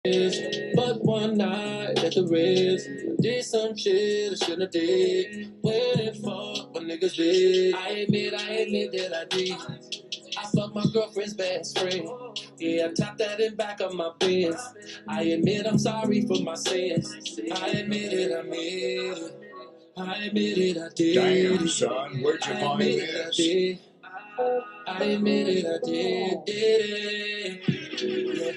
But one night at the Ritz, I did some shit I shouldn't have did. Went and fucked my niggas did. I admit that I did. I fucked my girlfriend's best friend. Yeah, I topped that in back of my Benz. I admit I'm sorry for my sins. I admit it, I admit it. I admit it, I did. Damn, son, where'd you find this? I admit it, I did it. Yeah.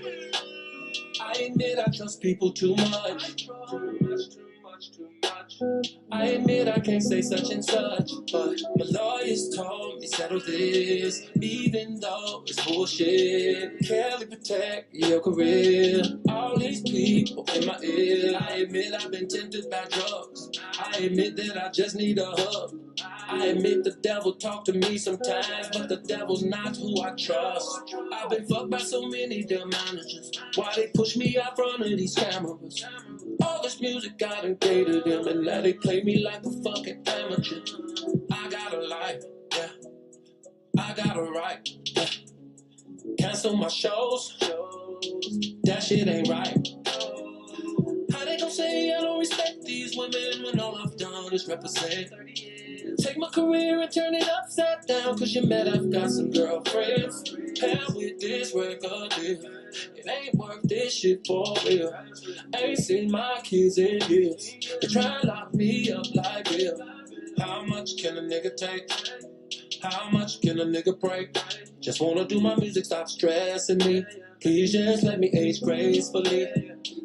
I admit I trust people too much. I admit I can't say such and such, but my lawyers told me settle this, even though it's bullshit. Carefully protect your career. All these people in my ear. I admit I've been tempted by drugs. I admit that I just need a hug. I admit the devil talk to me sometimes, but the devil's not who I trust. I've been fucked by so many damn managers. Why they push me out front of these cameras? All this music got engaged them, and now they play me like a fucking amateur. I got a life, yeah. I got a right, yeah. Cancel my shows, that shit ain't right. How they gon' say I don't respect these women when all I've done is represent? Take my career and turn it upside down, cause you met I've got some girlfriends. Hell with this record deal, it ain't worth this shit for real. Ain't seen my kids in years. They try to lock me up like real. How much can a nigga take? How much can a nigga break? Just wanna do my music, stop stressing me. Please just let me age gracefully.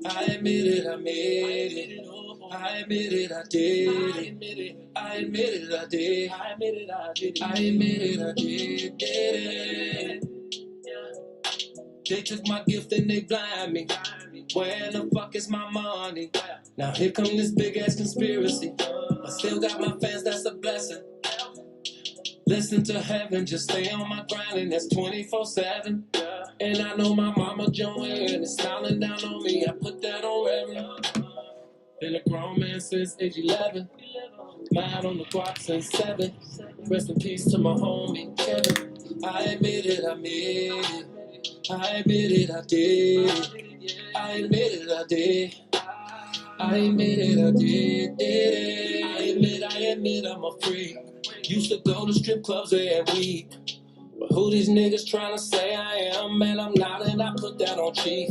I admit it, I made it. I admit it, I did it. I admit it, I did. I admit it, I did. I admit it, I did it. They took my gift and they blind me. Where the fuck is my money? Now here come this big ass conspiracy. I still got my fans, that's a blessing. Listen to heaven, just stay on my grind, and that's 24/7. And I know my mama Joanne is smiling down on me. I put that on reverend. Been a grown man since age 11. Mad on the clock since 7. Rest in peace to my homie Kevin. I admit it, I made it. I admit it, I did. I admit it, I did. I admit it, I did it. I admit I'm a freak. Used to go to strip clubs every week. But who these niggas trying to say I am? Man, I'm not, and I put that on chief.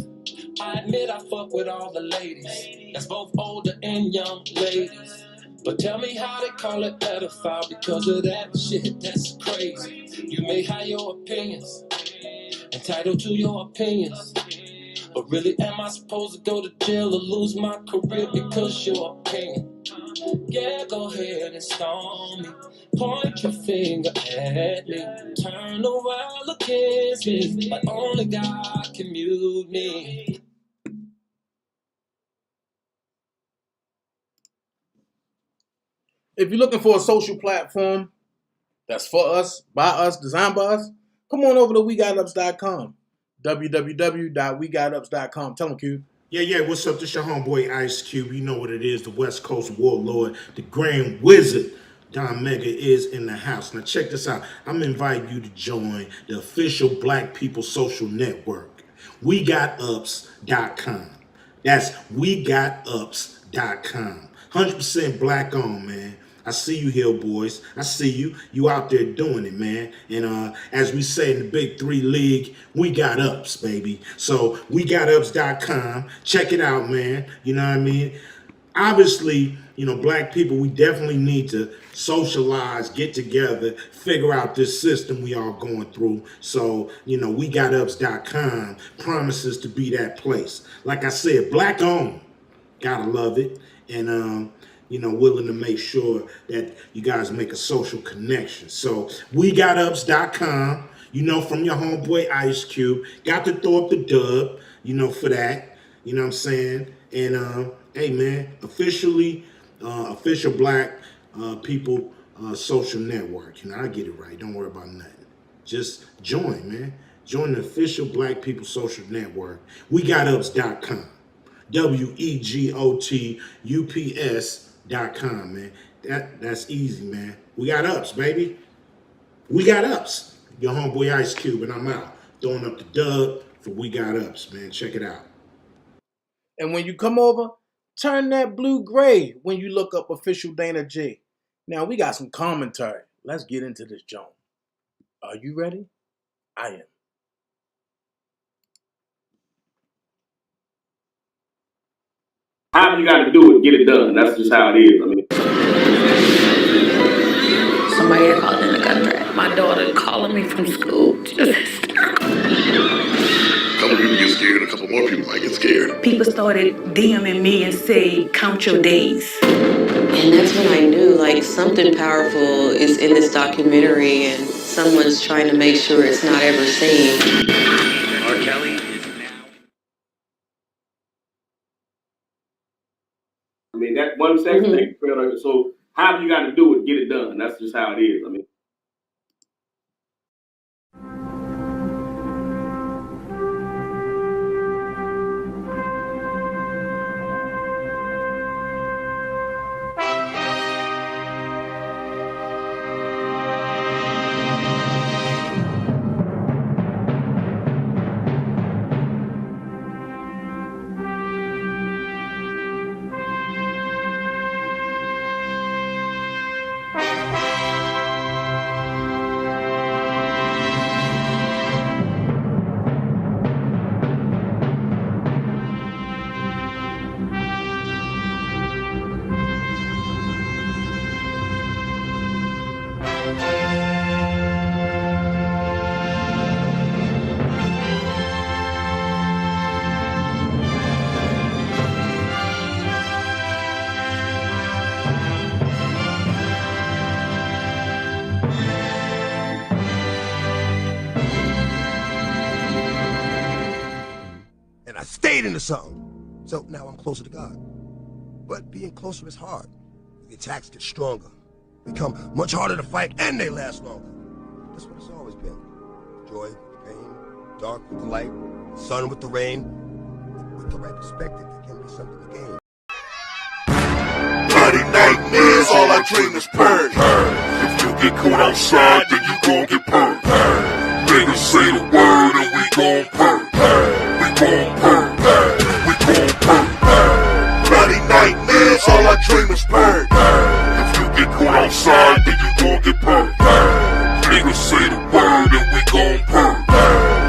I admit I fuck with all the ladies. That's both older and young ladies. But tell me how they call it pedophile because of that shit, that's crazy. You may have your opinions, entitled to your opinions. But really, am I supposed to go to jail or lose my career because your opinion? Yeah, go ahead and stone me. Point your finger at me. Turn around, look against me. But only God can mute me. If you're looking for a social platform that's for us, by us, designed by us, come on over to WeGotUps.com. www.WeGotUps.com. Tell them, Q. Yeah, what's up? This your homeboy Ice Cube. You know what it is, the West Coast Warlord, the Grand Wizard. Don Mega is in the house. Now check this out. I'm inviting you to join the official Black People Social Network. WeGotUps.com. That's WeGotUps.com. 100% black owned, man. I see you here, boys. I see you. You out there doing it, man. And as we say in the Big Three League, we got ups, baby. So WeGotUps.com. Check it out, man. You know what I mean? Obviously, you know, black people, we definitely need to socialize, get together, figure out this system we are going through. So, you know, WeGotUps.com promises to be that place. Like I said, black owned. Gotta love it. And you know, willing to make sure that you guys make a social connection. So WeGotUps.com, you know, from your homeboy Ice Cube. Got to throw up the dub, you know, for that. You know what I'm saying? And hey man, officially official Black People Social Network. You know, I get it right. Don't worry about nothing. Just join, man. Join the official Black People Social Network. WeGotUps.com. WeGotUps.com, man. That's easy, man. We got ups, baby. We got ups. Your homeboy Ice Cube, and I'm out. Throwing up the dub for We Got Ups, man. Check it out. And when you come over, turn that blue-gray when you look up official DanaJay. Now, we got some commentary. Let's get into this joint. Are you ready? I am. How you got to do it, get it done. That's just how it is. I mean, somebody had called in a gun threat. My daughter calling me from school. Just hysterical. A couple people get scared, a couple more people might get scared. People started DMing me and say, count your days. And that's when I knew, like, something powerful is in this documentary and someone's trying to make sure it's not ever seen. R. Kelly is now. I mean, that 1 second thing. So how you got to do it, get it done. That's just how it is. I mean. I stayed into something. So now I'm closer to God. But being closer is hard. The attacks get stronger, become much harder to fight, and they last longer. That's what it's always been. Joy with the pain, dark with the light, sun with the rain. With the right perspective, there can be something to gain. Bloody nightmares, all I dream is purge. If you get caught outside, then you gon' get purged. Niggas say the word and we gon' purge. We gon' purge. We gon' purge. Bloody nightmares, all I dream is purge. If you get caught outside, then you gon' get purged. Niggas say the word and we gon' purge.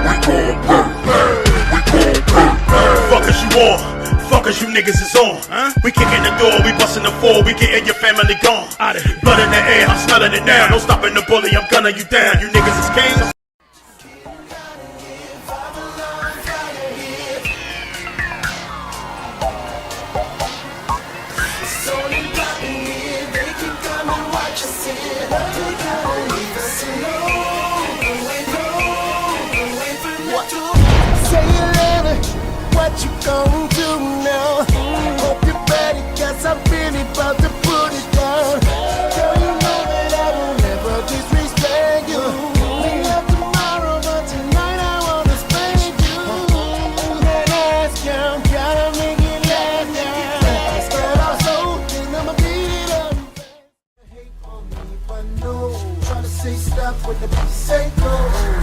We gon' purge. We gon' purge. Fuck is you on? Fuck as you niggas is on, huh? We kicking the door, we busting the floor, we getting your family gone. Blood in the air, I'm smelling it now. No stopping the bully, I'm gunning you down. You niggas is kings. What you gon' do now? Hope you're ready, cause I'm really about to put it down. Girl, you know that I will never disrespect you. We have tomorrow, but tonight I wanna spank you. That ass count, gotta make it last now. Spread our soul, and I'ma beat it up. Hate on me, but no. Try to say stop when the beat say go.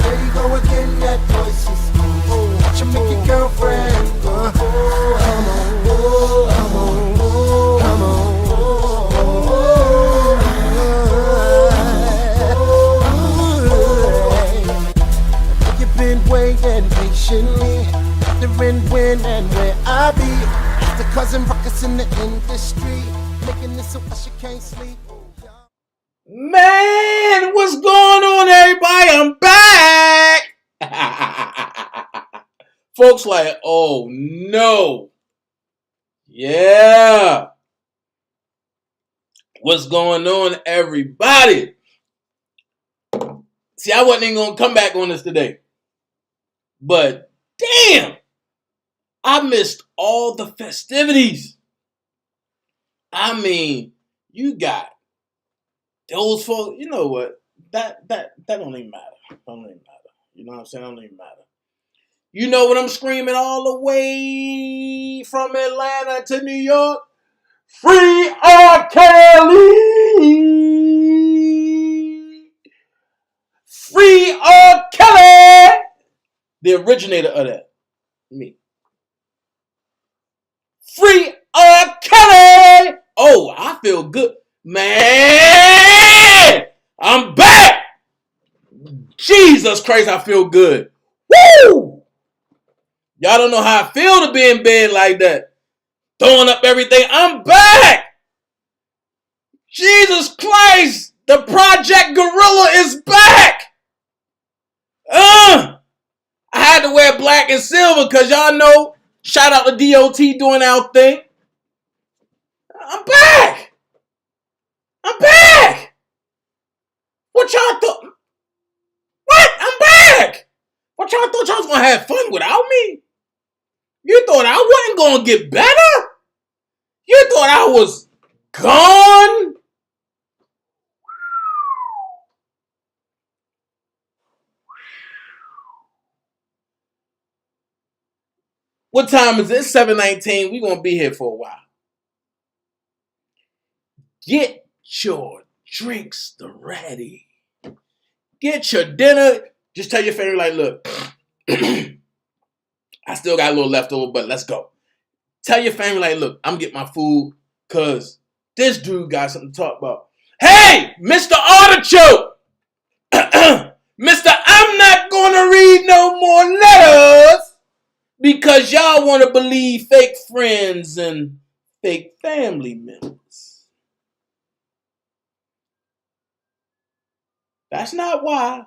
There you go again, that voice is watch you make your girlfriend go. Come on, come on, come on. You've been waiting patiently, wondering when and where I be. After causing ruckus in the industry, making this so she can't sleep. Man, what's going on, everybody? I'm back. Folks like, oh no. Yeah. What's going on, everybody? See, I wasn't even going to come back on this today. But damn, I missed all the festivities. I mean, you got those folks, you know what? That don't even matter. Don't even matter. You know what I'm saying? Don't even matter. You know what I'm screaming all the way from Atlanta to New York? Free R. Kelly! Free R. Kelly! The originator of that. Me. Free R. Kelly. Oh, I feel good. Man, I'm back. Jesus Christ, I feel good. Woo! Y'all don't know how I feel to be in bed like that. Throwing up everything. I'm back. Jesus Christ, the Project Gorilla is back. I had to wear black and silver because y'all know, shout out to DOT doing our thing. I'm back. I'm back. What y'all thought? What? I'm back. What y'all thought y'all was going to have fun without me? You thought I wasn't going to get better? You thought I was gone? What time is it? 7:19. We're going to be here for a while. Get your drinks ready. Get your dinner. Just tell your family, like, look, I still got a little left over, but let's go. Tell your family, like, look, I'm getting my food because this dude got something to talk about. Hey, Mr. Artichoke! Mr. I'm not going to read no more letters because y'all want to believe fake friends and fake family members. That's not why.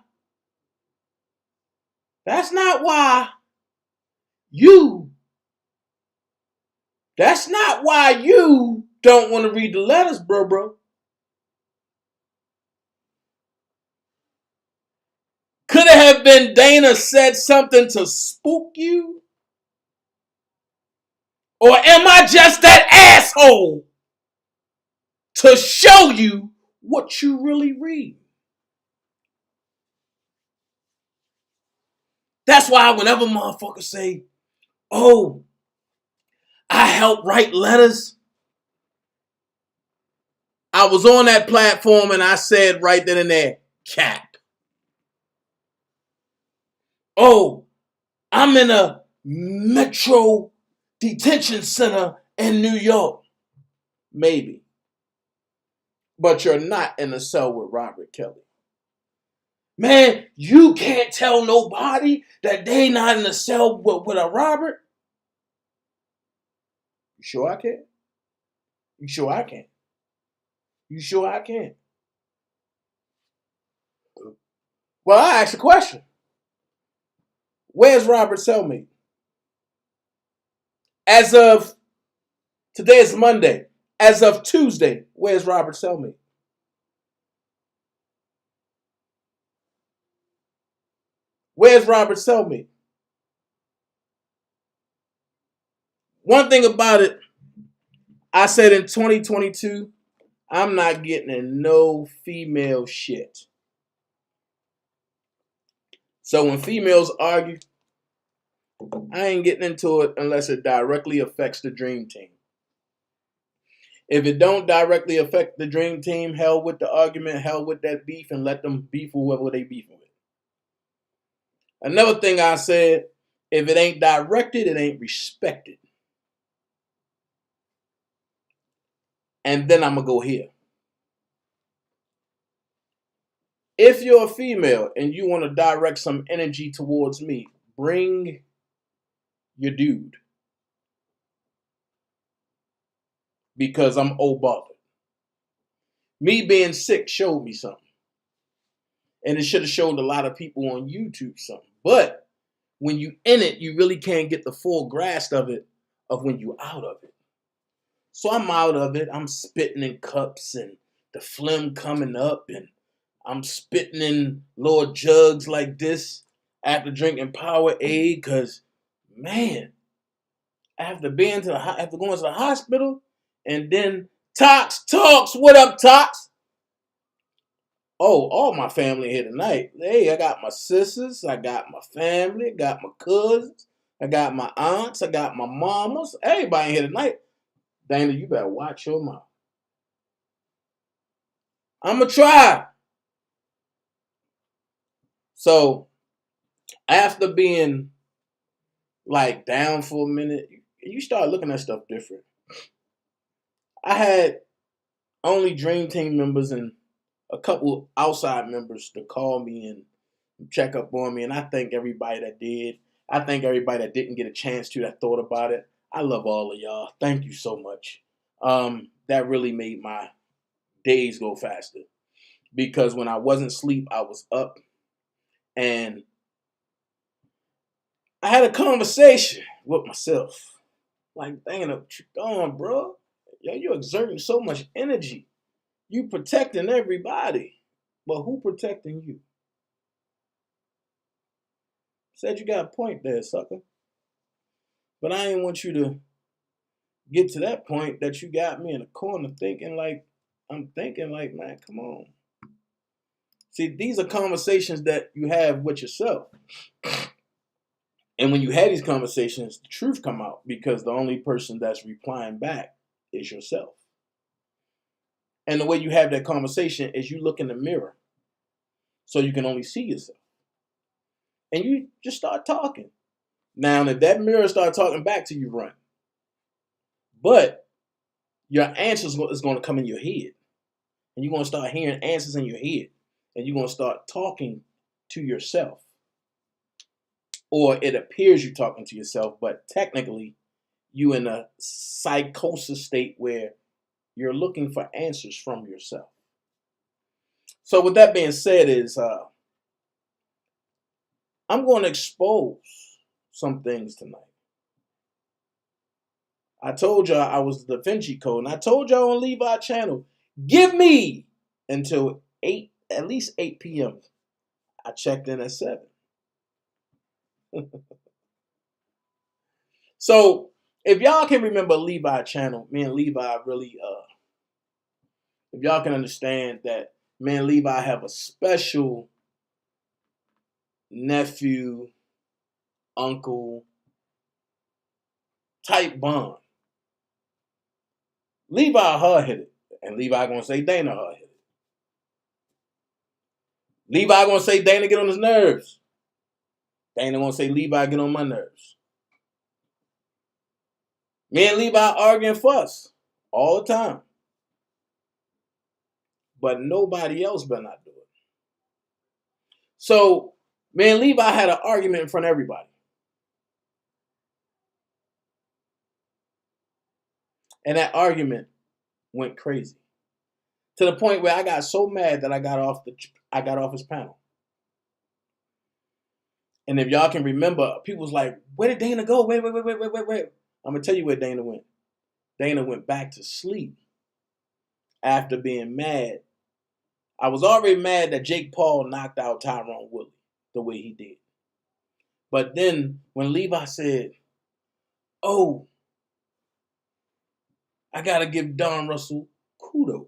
That's not why you don't want to read the letters, bro. Could it have been Dana said something to spook you? Or am I just that asshole to show you what you really read? That's why whenever motherfuckers say, oh, I help write letters, I was on that platform and I said right then and there, cap. Oh, I'm in a metro detention center in New York. Maybe. But you're not in a cell with Robert Kelly. Man, you can't tell nobody that they not in a cell with a Robert. You sure I can? You sure I can? You sure I can? Well, I asked a question. Where's Robert's cellmate? As of, today is Monday. As of Tuesday, where's Robert's cellmate? Where's Robert's cellmate? One thing about it, I said in 2022, I'm not getting in no female shit. So when females argue, I ain't getting into it unless it directly affects the dream team. If it don't directly affect the dream team, hell with the argument, hell with that beef, and let them beef whoever they beefing with. Another thing I said, if it ain't directed, it ain't respected. And then I'm going to go here. If you're a female and you want to direct some energy towards me, bring your dude. Because I'm bothered. Me being sick showed me something. And it should have showed a lot of people on YouTube something. But when you in it, you really can't get the full grasp of it, of when you out of it. So I'm out of it. I'm spitting in cups and the phlegm coming up and I'm spitting in little jugs like this after drinking Powerade because, man, after going to the hospital and then Tox talks. What up, Tox? Oh, all my family here tonight. Hey, I got my sisters, I got my family, I got my cousins, I got my aunts, I got my mamas. Everybody here tonight. Dana, you better watch your mouth. I'ma try. So, after being like down for a minute, you start looking at stuff different. I had only Dream Team members and a couple outside members to call me and check up on me, and I thank everybody that did. I thank everybody that didn't get a chance to, that thought about it. I love all of y'all. Thank you so much. That really made my days go faster, because when I wasn't asleep, I was up, and I had a conversation with myself. Like, dang, what you doing, bro? Yo, you're exerting so much energy. You protecting everybody, but who protecting you? Said you got a point there, sucker. But I didn't want you to get to that point that you got me in a corner thinking like, man, come on. See, these are conversations that you have with yourself. And when you have these conversations, the truth come out, because the only person that's replying back is yourself. And the way you have that conversation is you look in the mirror, so you can only see yourself. And you just start talking. Now, if that mirror starts talking back to you, run. But your answers is going to come in your head. And you're going to start hearing answers in your head. And you're going to start talking to yourself. Or it appears you're talking to yourself, but technically you in a psychosis state where you're looking for answers from yourself. So with that being said, I'm going to expose some things tonight. I told y'all I was the Da Vinci Code, and I told y'all on Levi channel, give me until at least 8 p.m. I checked in at 7. So if y'all can remember Levi channel, me and Levi really, if y'all can understand that me and Levi have a special nephew, uncle type bond. Levi hard-headed, and Levi gonna say Dana hard-headed. Levi gonna say Dana get on his nerves. Dana gonna say Levi get on my nerves. Me and Levi argue and fuss all the time. But nobody else better not do it. So, me and Levi had an argument in front of everybody. And that argument went crazy. To the point where I got so mad that I got off his panel. And if y'all can remember, people was like, where did Dana go? Wait. I'm going to tell you where Dana went. Dana went back to sleep after being mad. I was already mad that Jake Paul knocked out Tyrone Woodley the way he did. But then when Levi said, oh, I got to give Don Russell kudos,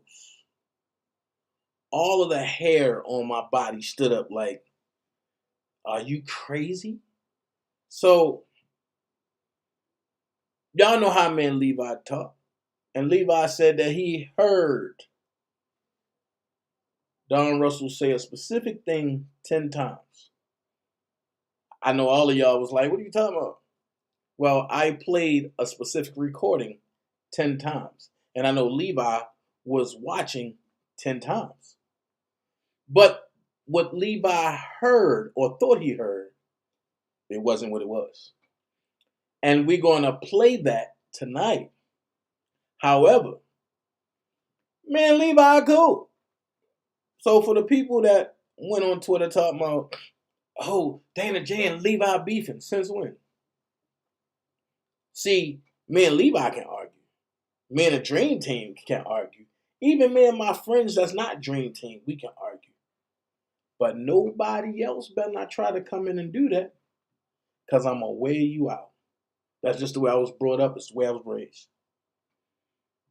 all of the hair on my body stood up like, are you crazy? So, y'all know how me and Levi talk. And Levi said that he heard Don Russell say a specific thing 10 times. I know all of y'all was like, what are you talking about? Well, I played a specific recording 10 times. And I know Levi was watching 10 times. But what Levi heard or thought he heard, it wasn't what it was. And we're going to play that tonight. However, man, Levi cool. So for the people that went on Twitter talking about, oh, DanaJay and Levi beefing, since when? See, me and Levi can argue. Me and the Dream Team can argue. Even me and my friends that's not Dream Team, we can argue. But nobody else better not try to come in and do that, because I'm going to wear you out. That's just the way I was brought up. It's the way I was raised.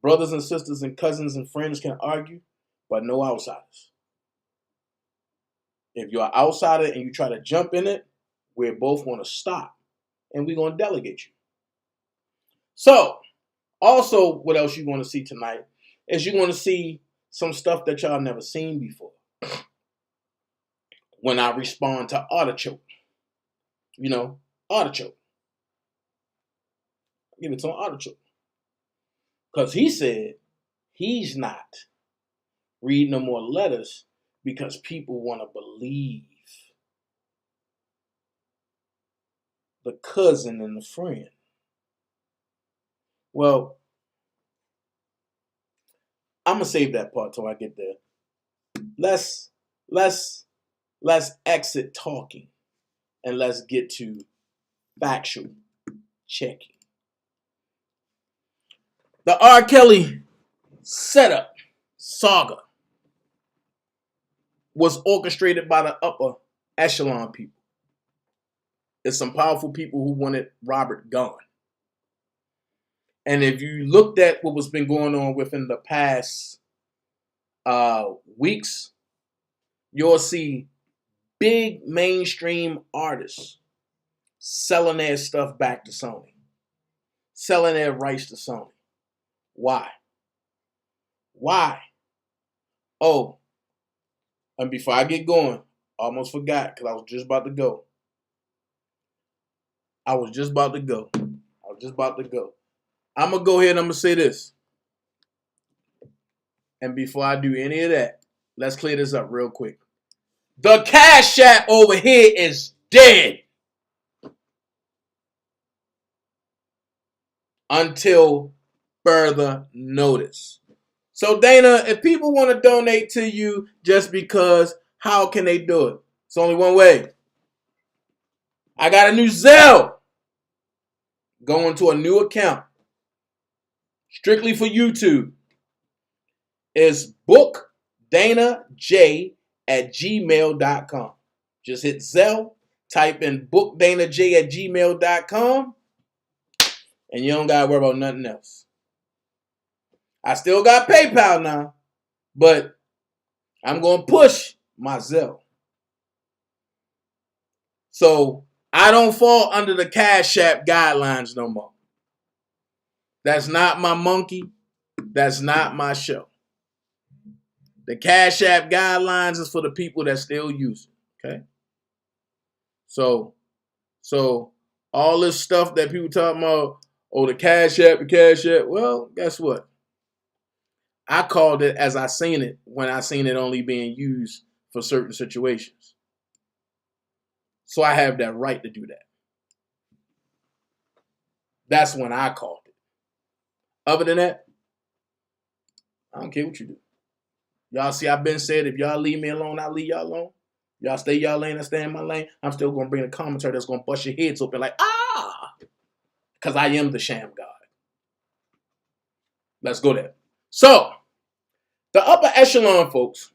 Brothers and sisters and cousins and friends can argue, but no outsiders. If you're an outsider and you try to jump in it, we're both going to stop, and we're going to delegate you. So, also, what else you're going to see tonight is you're going to see some stuff that y'all never seen before. When I respond to artichoke. You know, artichoke. Give it to an artichoke. Because he said he's not reading no more letters because people want to believe the cousin and the friend. Well, I'm gonna save that part till I get there. Let's exit talking and let's get to factual checking. The R. Kelly setup saga was orchestrated by the upper echelon people. It's some powerful people who wanted Robert gone. And if you looked at what was been going on within the past weeks, you'll see big mainstream artists selling their stuff back to Sony, selling their rights to Sony. Why? Why? Oh, and before I get going, I almost forgot because I was just about to go. I'm going to go ahead and I'm going to say this. And before I do any of that, let's clear this up real quick. The Cash App over here is dead. Until further notice. So Dana, if people want to donate to you just because, how can they do it? It's only one way. I got a new ZELLE. Going to a new account. Strictly for YouTube. It's bookdanajay@gmail.com. Just hit ZELLE. Type in bookdanajay@gmail.com. And you don't got to worry about nothing else. I still got PayPal now. But I'm going to push my ZELLE. So I don't fall under the Cash App guidelines no more. That's not my monkey. That's not my show. The Cash App guidelines is for the people that still use it. Okay? So all this stuff that people talking about, oh, the Cash App. Well, guess what? I called it as I seen it when I seen it only being used for certain situations. So I have that right to do that. That's when I called it. Other than that, I don't care what you do. Y'all see, I've been said, if y'all leave me alone, I'll leave y'all alone. Y'all stay y'all lane, I stay in my lane. I'm still going to bring a commentary that's going to bust your heads open like, ah! Because I am the sham God. Let's go there. So, the upper echelon folks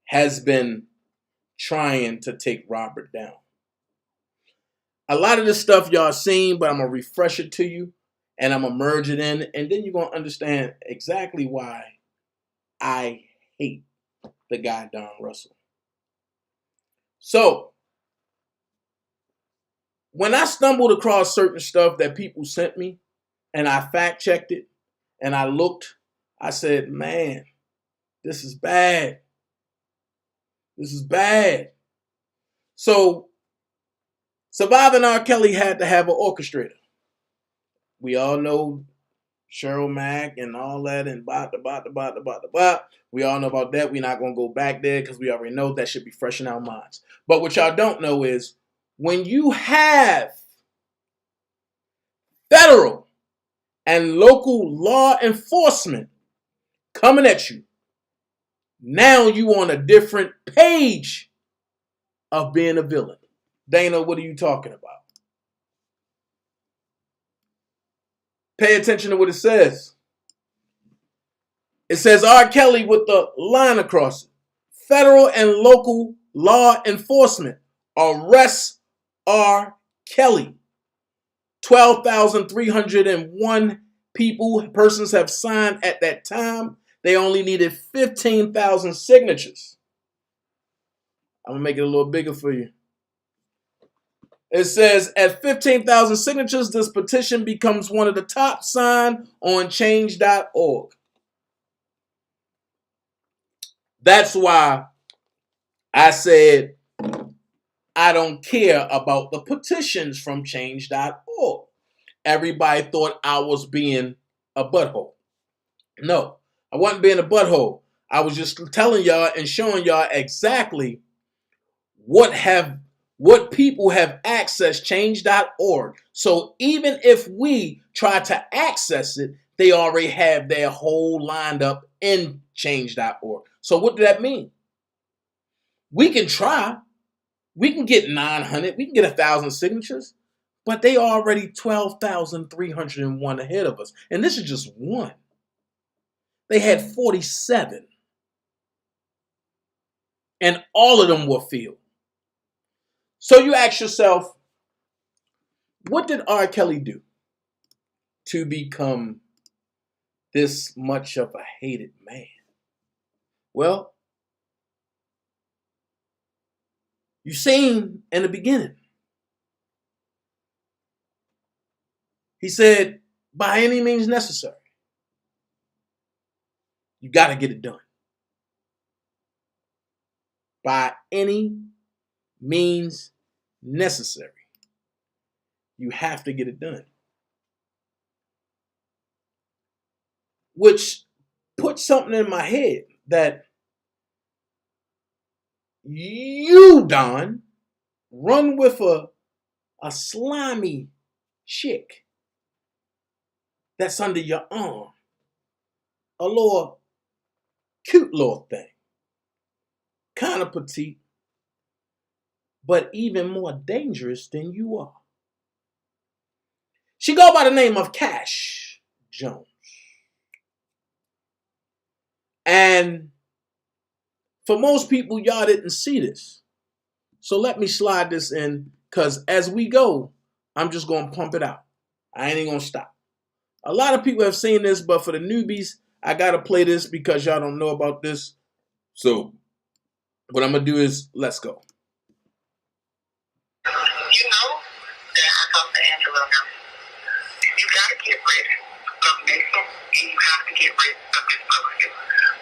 has been trying to take Robert down. A lot of this stuff y'all seen, but I'm going to refresh it to you, and I'm going to merge it in, and then you're going to understand exactly why I hate the guy Don Russell. So, when I stumbled across certain stuff that people sent me, and I fact-checked it, and I looked, I said, man, this is bad. This is bad. So, Surviving R. Kelly had to have an orchestrator. We all know Cheryl Mack and all that and blah. We all know about that. We're not going to go back there because we already know that should be fresh in our minds. But what y'all don't know is when you have federal and local law enforcement coming at you, now you on a different page of being a villain. Dana, what are you talking about? Pay attention to what it says. It says R. Kelly with the line across it. Federal and local law enforcement arrests R. Kelly. 12,301 persons have signed at that time. They only needed 15,000 signatures. I'm going to make it a little bigger for you. It says, at 15,000 signatures, this petition becomes one of the top signed on change.org. That's why I said I don't care about the petitions from change.org. everybody thought I was being a butthole. No, I wasn't being a butthole. I was just telling y'all and showing y'all exactly what people have accessed change.org. So even if we try to access it, they already have their whole lined up in change.org. So what does that mean? We can try. We can get 900. We can get 1,000 signatures. But they already 12,301 ahead of us. And this is just one. They had 47. And all of them were filled. So you ask yourself, what did R. Kelly do to become this much of a hated man? Well, you seen in the beginning. He said, by any means necessary. You got to get it done. By any means necessary. You have to get it done. Which put something in my head that you, Don, run with a slimy chick that's under your arm. A little cute little thing. Kind of petite, but even more dangerous than you are. She go by the name of Cash Jones. And for most people, y'all didn't see this. So let me slide this in, because as we go, I'm just going to pump it out. I ain't going to stop. A lot of people have seen this, but for the newbies, I got to play this because y'all don't know about this. So what I'm going to do is, let's go. You know that I talked to Angela now. You got to get rid of Mason, and you have to get rid of this publisher.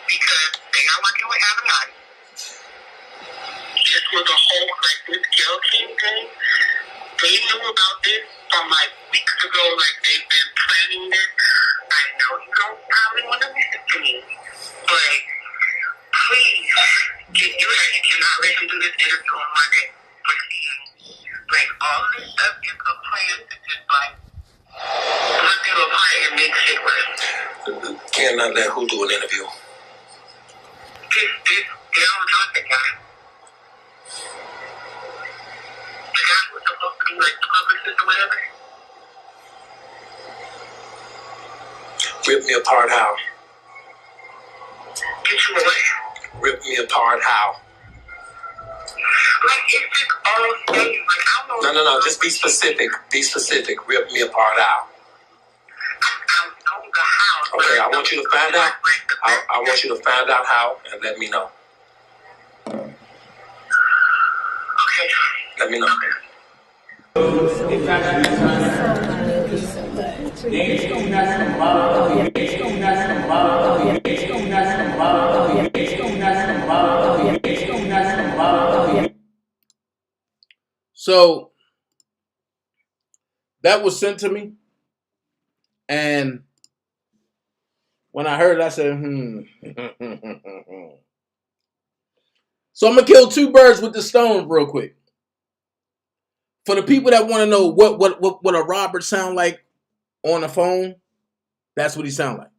Because they are working with Amani. This was a whole, like, this Girl King thing. They knew about this from, like, weeks ago. Like, they've been planning this. I know you don't probably want to listen to me. But please, you cannot let him do this interview on Monday. Like, all this stuff is a plan to just, like, put you apart and make shit worse. Cannot let who do an interview? This Daryl Johnson guy. The guy who's supposed to be, like, the publicist or whatever. Rip me apart how? Get you away. Rip me apart how? Like, it's just all things. Like, I don't know. No. Just be specific. Be specific. Rip me apart how? I know the how. Okay, I want you to find out. I want you to find out how and let me know. Okay. Let me know. So that was sent to me, and when I heard it, I said, So I'm gonna kill two birds with the stone real quick. For the people that want to know what a Robert sound like on the phone, that's what he sound like.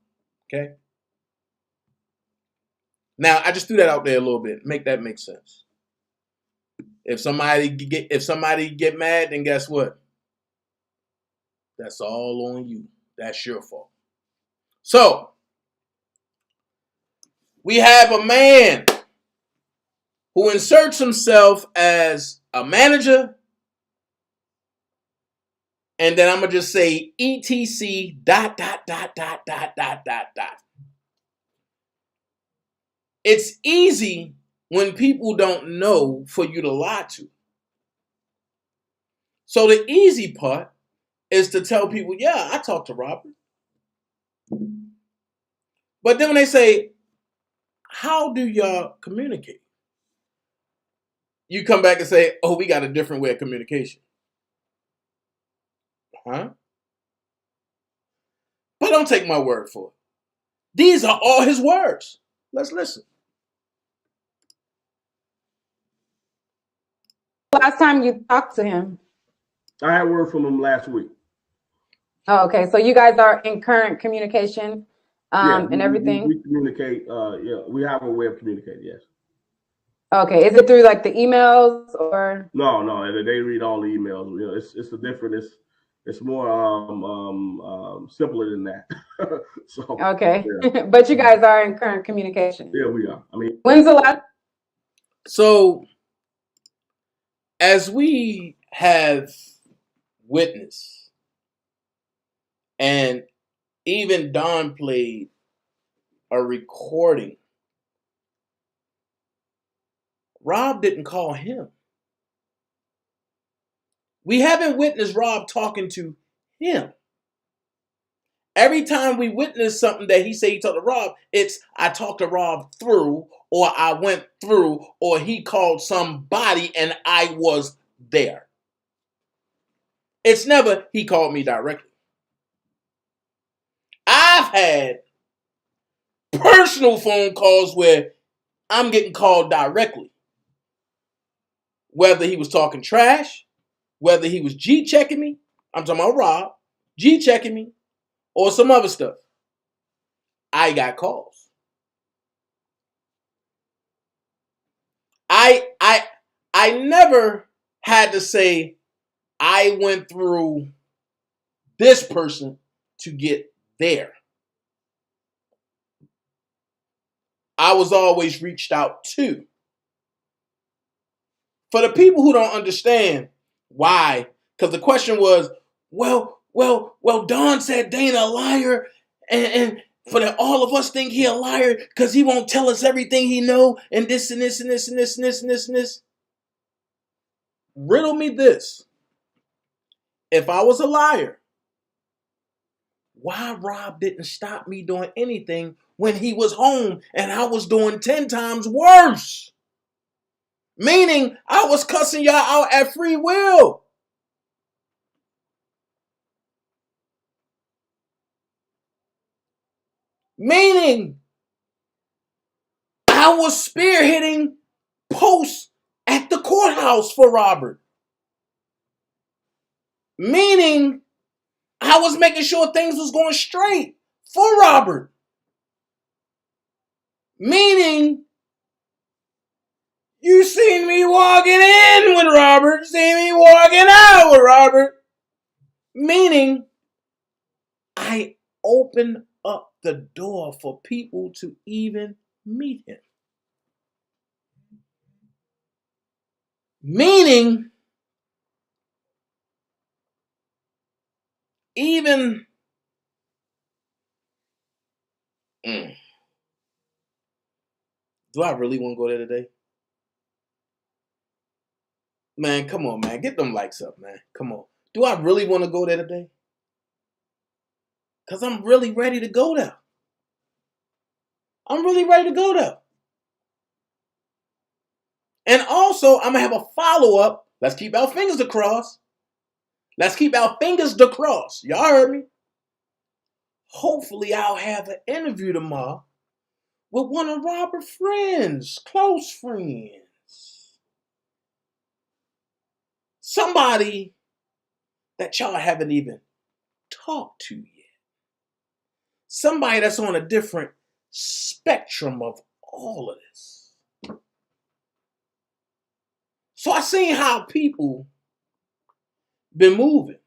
Okay. Now I just threw that out there a little bit. Make that make sense. If somebody get mad, then guess what? That's all on you. That's your fault. So we have a man who inserts himself as a manager, and then I'm gonna just say etc ... It's easy when people don't know for you to lie to. So the easy part is to tell people, yeah, I talked to Robert. But then when they say, how do y'all communicate? You come back and say, oh, we got a different way of communication. Huh? But don't take my word for it. These are all his words. Let's listen. Last time you talked to him? I had word from him last week. Oh, okay. So you guys are in current communication and everything? We communicate. Yeah, we have a way of communicating, yes. Okay. Is it through like the emails or? No, they read all the emails. You know, it's a different. It's more simpler than that. So Okay. yeah. But you guys are in current communication? Yeah, we are. I mean, when's the last? So, as we have witnessed, and even Don played a recording, Rob didn't call him. We haven't witnessed Rob talking to him. Every time we witness something that he said he talked to Rob, it's I talked to Rob through, or I went through, or he called somebody and I was there. It's never he called me directly. I've had personal phone calls where I'm getting called directly. Whether he was talking trash, whether he was G-checking me, I'm talking about Rob, G-checking me, or some other stuff. I got calls. I never had to say I went through this person to get there. I was always reached out to. For the people who don't understand why, because the question was, well, Don said Dana a liar, and for the, all of us think he a liar because he won't tell us everything he know, and this and this and this and this and this and this and this. Riddle me this. If I was a liar, why Rob didn't stop me doing anything when he was home and I was doing 10 times worse? Meaning I was cussing y'all out at free will. Meaning I was spearheading posts at the courthouse for Robert. Meaning I was making sure things was going straight for Robert. Meaning you seen me walking in with Robert, seen me walking out with Robert. Meaning I opened up the door for people to even meet him. Meaning even do I really want to go there today? Man, come on, man. Get them likes up, man. Come on. Do I really want to go there today? Because I'm really ready to go there. I'm really ready to go there. And also, I'm going to have a follow-up. Let's keep our fingers crossed. Let's keep our fingers crossed. Y'all heard me? Hopefully, I'll have an interview tomorrow with one of Robert's friends, close friends. Somebody that y'all haven't even talked to yet. Somebody that's on a different spectrum of all of this. So I seen how people been moving.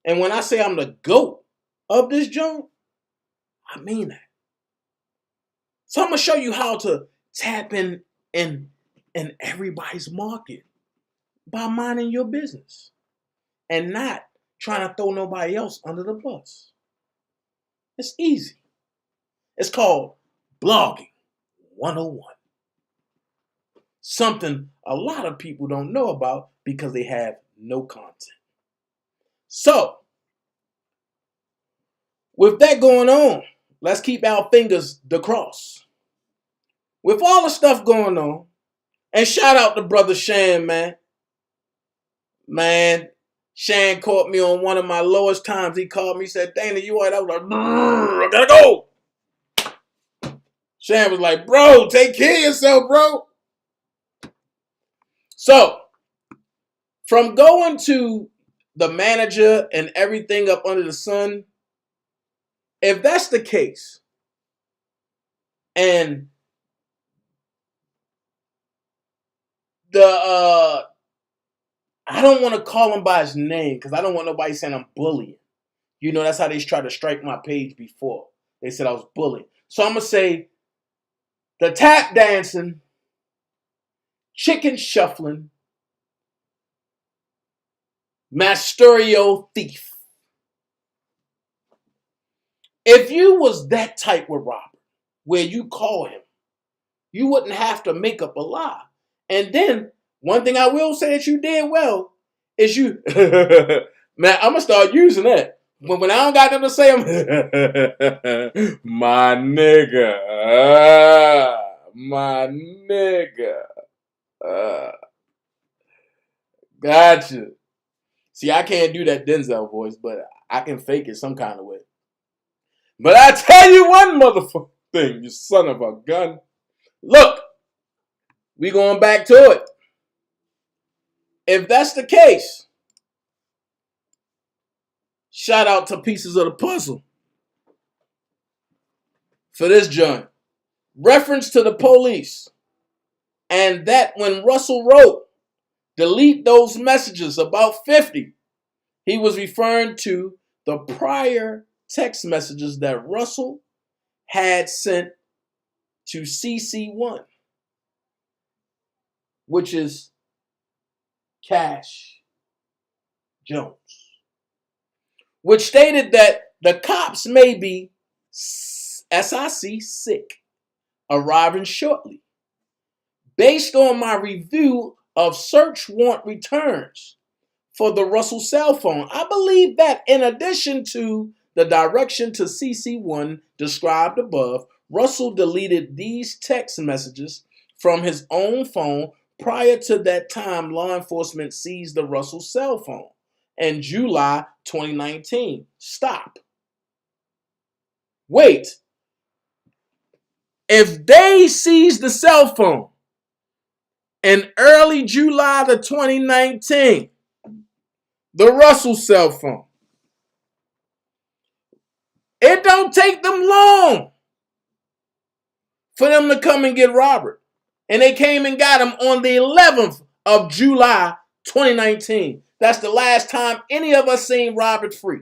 And when I say I'm the GOAT of this joint, I mean that. So I'm going to show you how to tap in everybody's market by minding your business and not trying to throw nobody else under the bus. It's easy. It's called blogging 101. Something a lot of people don't know about because they have no content. So, with that going on, let's keep our fingers crossed. With all the stuff going on, and shout out to Brother Shan, man. Man, Shan caught me on one of my lowest times. He called me, said, Dana, you all right? I was like, I gotta go. Shan was like, bro, take care of yourself, bro. So, from going to the manager and everything up under the sun, if that's the case, and I don't want to call him by his name because I don't want nobody saying I'm bullying. You know, that's how they tried to strike my page before. They said I was bullying. So I'm going to say the tap dancing, chicken shuffling, Masterio thief. If you was that type with Robert, where you call him, you wouldn't have to make up a lie. And then, one thing I will say that you did well is you, man, I'm going to start using that. When I don't got nothing to say, I'm, my nigga, my nigga, gotcha. See, I can't do that Denzel voice, but I can fake it some kind of way. But I tell you one motherfucking thing, you son of a gun. Look, we going back to it. If that's the case, shout out to Pieces of the Puzzle for this joint. Reference to the police. And that when Russell wrote, delete those messages, about 50, he was referring to the prior text messages that Russell had sent to CC1, which is Cash Jones, which stated that the cops may be SIC sick, arriving shortly. Based on my review of search warrant returns for the Russell cell phone, I believe that in addition to the direction to CC1 described above, Russell deleted these text messages from his own phone prior to that time law enforcement seized the Russell cell phone in July 2019. Stop. Wait. If they seized the cell phone in early July of 2019, the Russell cell phone, it don't take them long for them to come and get Robert. And they came and got him on the 11th of July 2019. That's the last time any of us seen Robert free.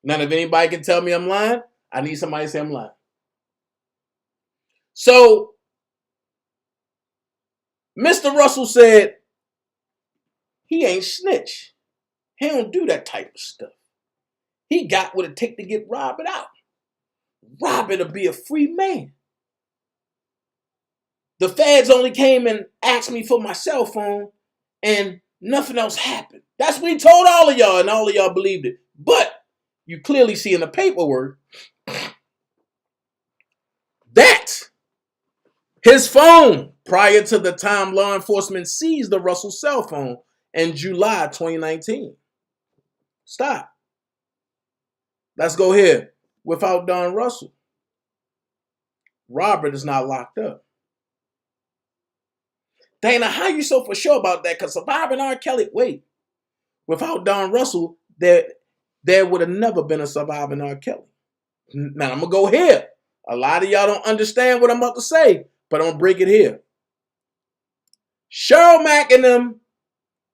Now, if anybody can tell me I'm lying, I need somebody to say I'm lying. So, Mr. Russell said he ain't snitch. He don't do that type of stuff. He got what it take to get Robert out. Robert will be a free man. The feds only came and asked me for my cell phone and nothing else happened. That's what he told all of y'all, and all of y'all believed it. But you clearly see in the paperwork that his phone, prior to the time law enforcement seized the Russell cell phone in July 2019. Stop. Let's go here. Without Don Russell, Robert is not locked up. Dana, how you so for sure about that? Because surviving R. Kelly, wait. Without Don Russell, there would have never been a surviving R. Kelly. Now, I'm going to go here. A lot of y'all don't understand what I'm about to say, but I'm going to break it here. Cheryl Mack and them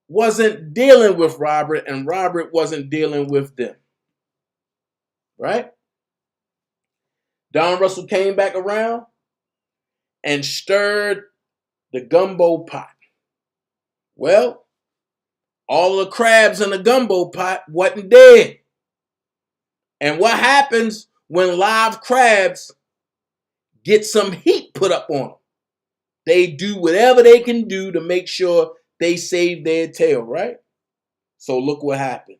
wasn't dealing with Robert, and Robert wasn't dealing with them. Right? Don Russell came back around and stirred the gumbo pot. Well, all the crabs in the gumbo pot wasn't dead. And what happens when live crabs get some heat put up on them? They do whatever they can do to make sure they save their tail, right? So look what happened.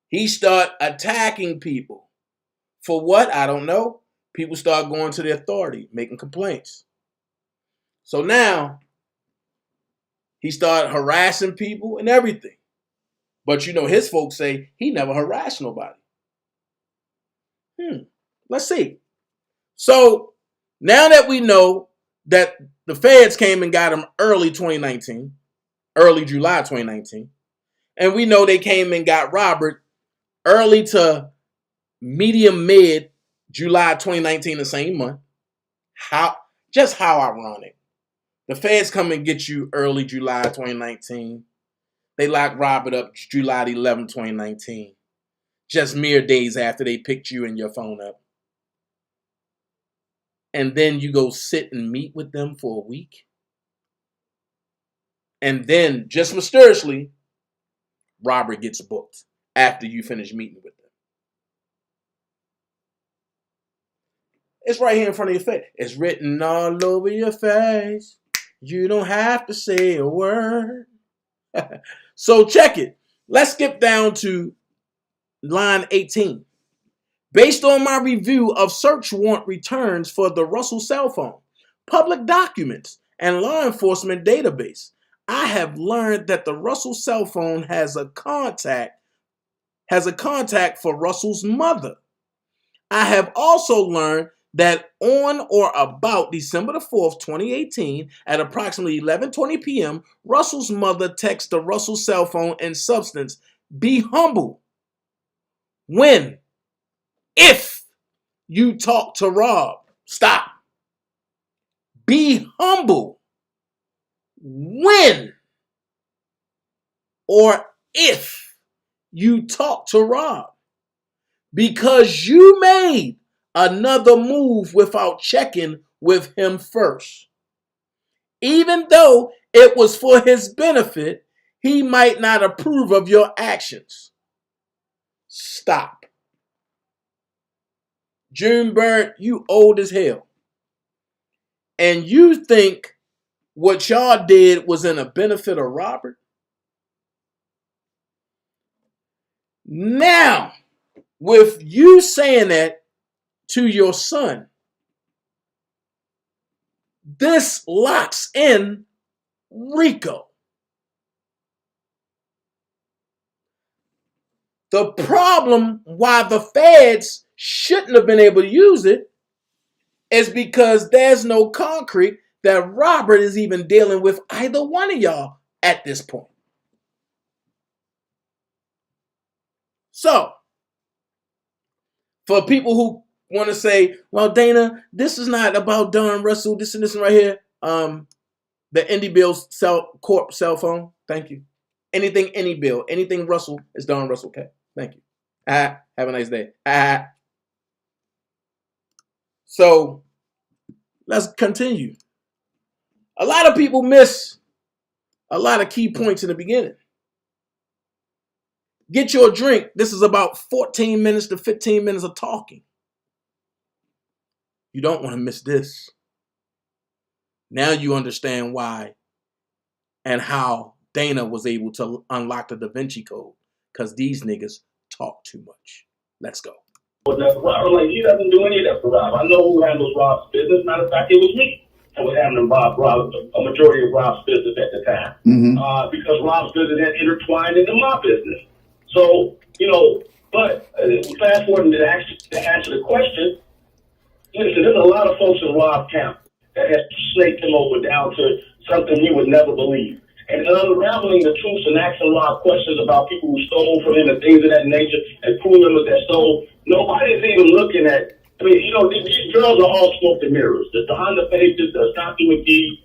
He started attacking people. For what? I don't know. People start going to the authority, making complaints. So now, he started harassing people and everything. But you know, his folks say he never harassed nobody. Let's see. So now that we know that the feds came and got him early July 2019, and we know they came and got Robert early to medium mid July 2019, the same month. How ironic. The feds come and get you early July 2019. They lock Robert up July 11, 2019. Just mere days after they picked you and your phone up. And then you go sit and meet with them for a week. And then, just mysteriously, Robert gets booked after you finish meeting with them. It's right here in front of your face. It's written all over your face. You don't have to say a word. So check it. Let's skip down to line 18. Based on my review of search warrant returns for the Russell cell phone, public documents, and law enforcement database, I have learned that the Russell cell phone has a contact for Russell's mother. I have also learned that on or about December the 4th, 2018, at approximately 11:20 p.m., Russell's mother texts the Russell cell phone in substance, "Be humble if you talk to Rob." Stop. Be humble when or if you talk to Rob, because you made another move without checking with him first. Even though it was for his benefit, he might not approve of your actions. Stop. Junebird, you old as hell. And you think what y'all did was in the benefit of Robert? Now, with you saying that to your son, this locks in Rico. The problem why the feds shouldn't have been able to use it is because there's no concrete that Robert is even dealing with either one of y'all at this point. So, for people who want to say, well, Dana, this is not about Don Russell, this and this right here, the Indie Bill Corp cell phone, thank you. Anything Indie Bill, anything Russell is Don Russell, okay? Thank you. Have a nice day. So, let's continue. A lot of people miss a lot of key points in the beginning. Get your drink. This is about 14 minutes to 15 minutes of talking. You don't want to miss this. Now you understand why and how Dana was able to unlock the Da Vinci Code, because these niggas talk too much. Let's go. Like, he doesn't do any of that for Rob. I know who handles Rob's business. Matter of fact, it was me that was handling a majority of Rob's business at the time. Because Rob's business had intertwined into my business. So, but fast forward to answer the question, listen, there's a lot of folks in Rob's camp that has snaked him over down to something we would never believe. And unraveling the truths and asking Rob questions about people who stole from him and things of that nature and crew members that stole, nobody's even looking at. I mean, these girls are all smoke and mirrors. The Honda Pages, the Stockton McGee,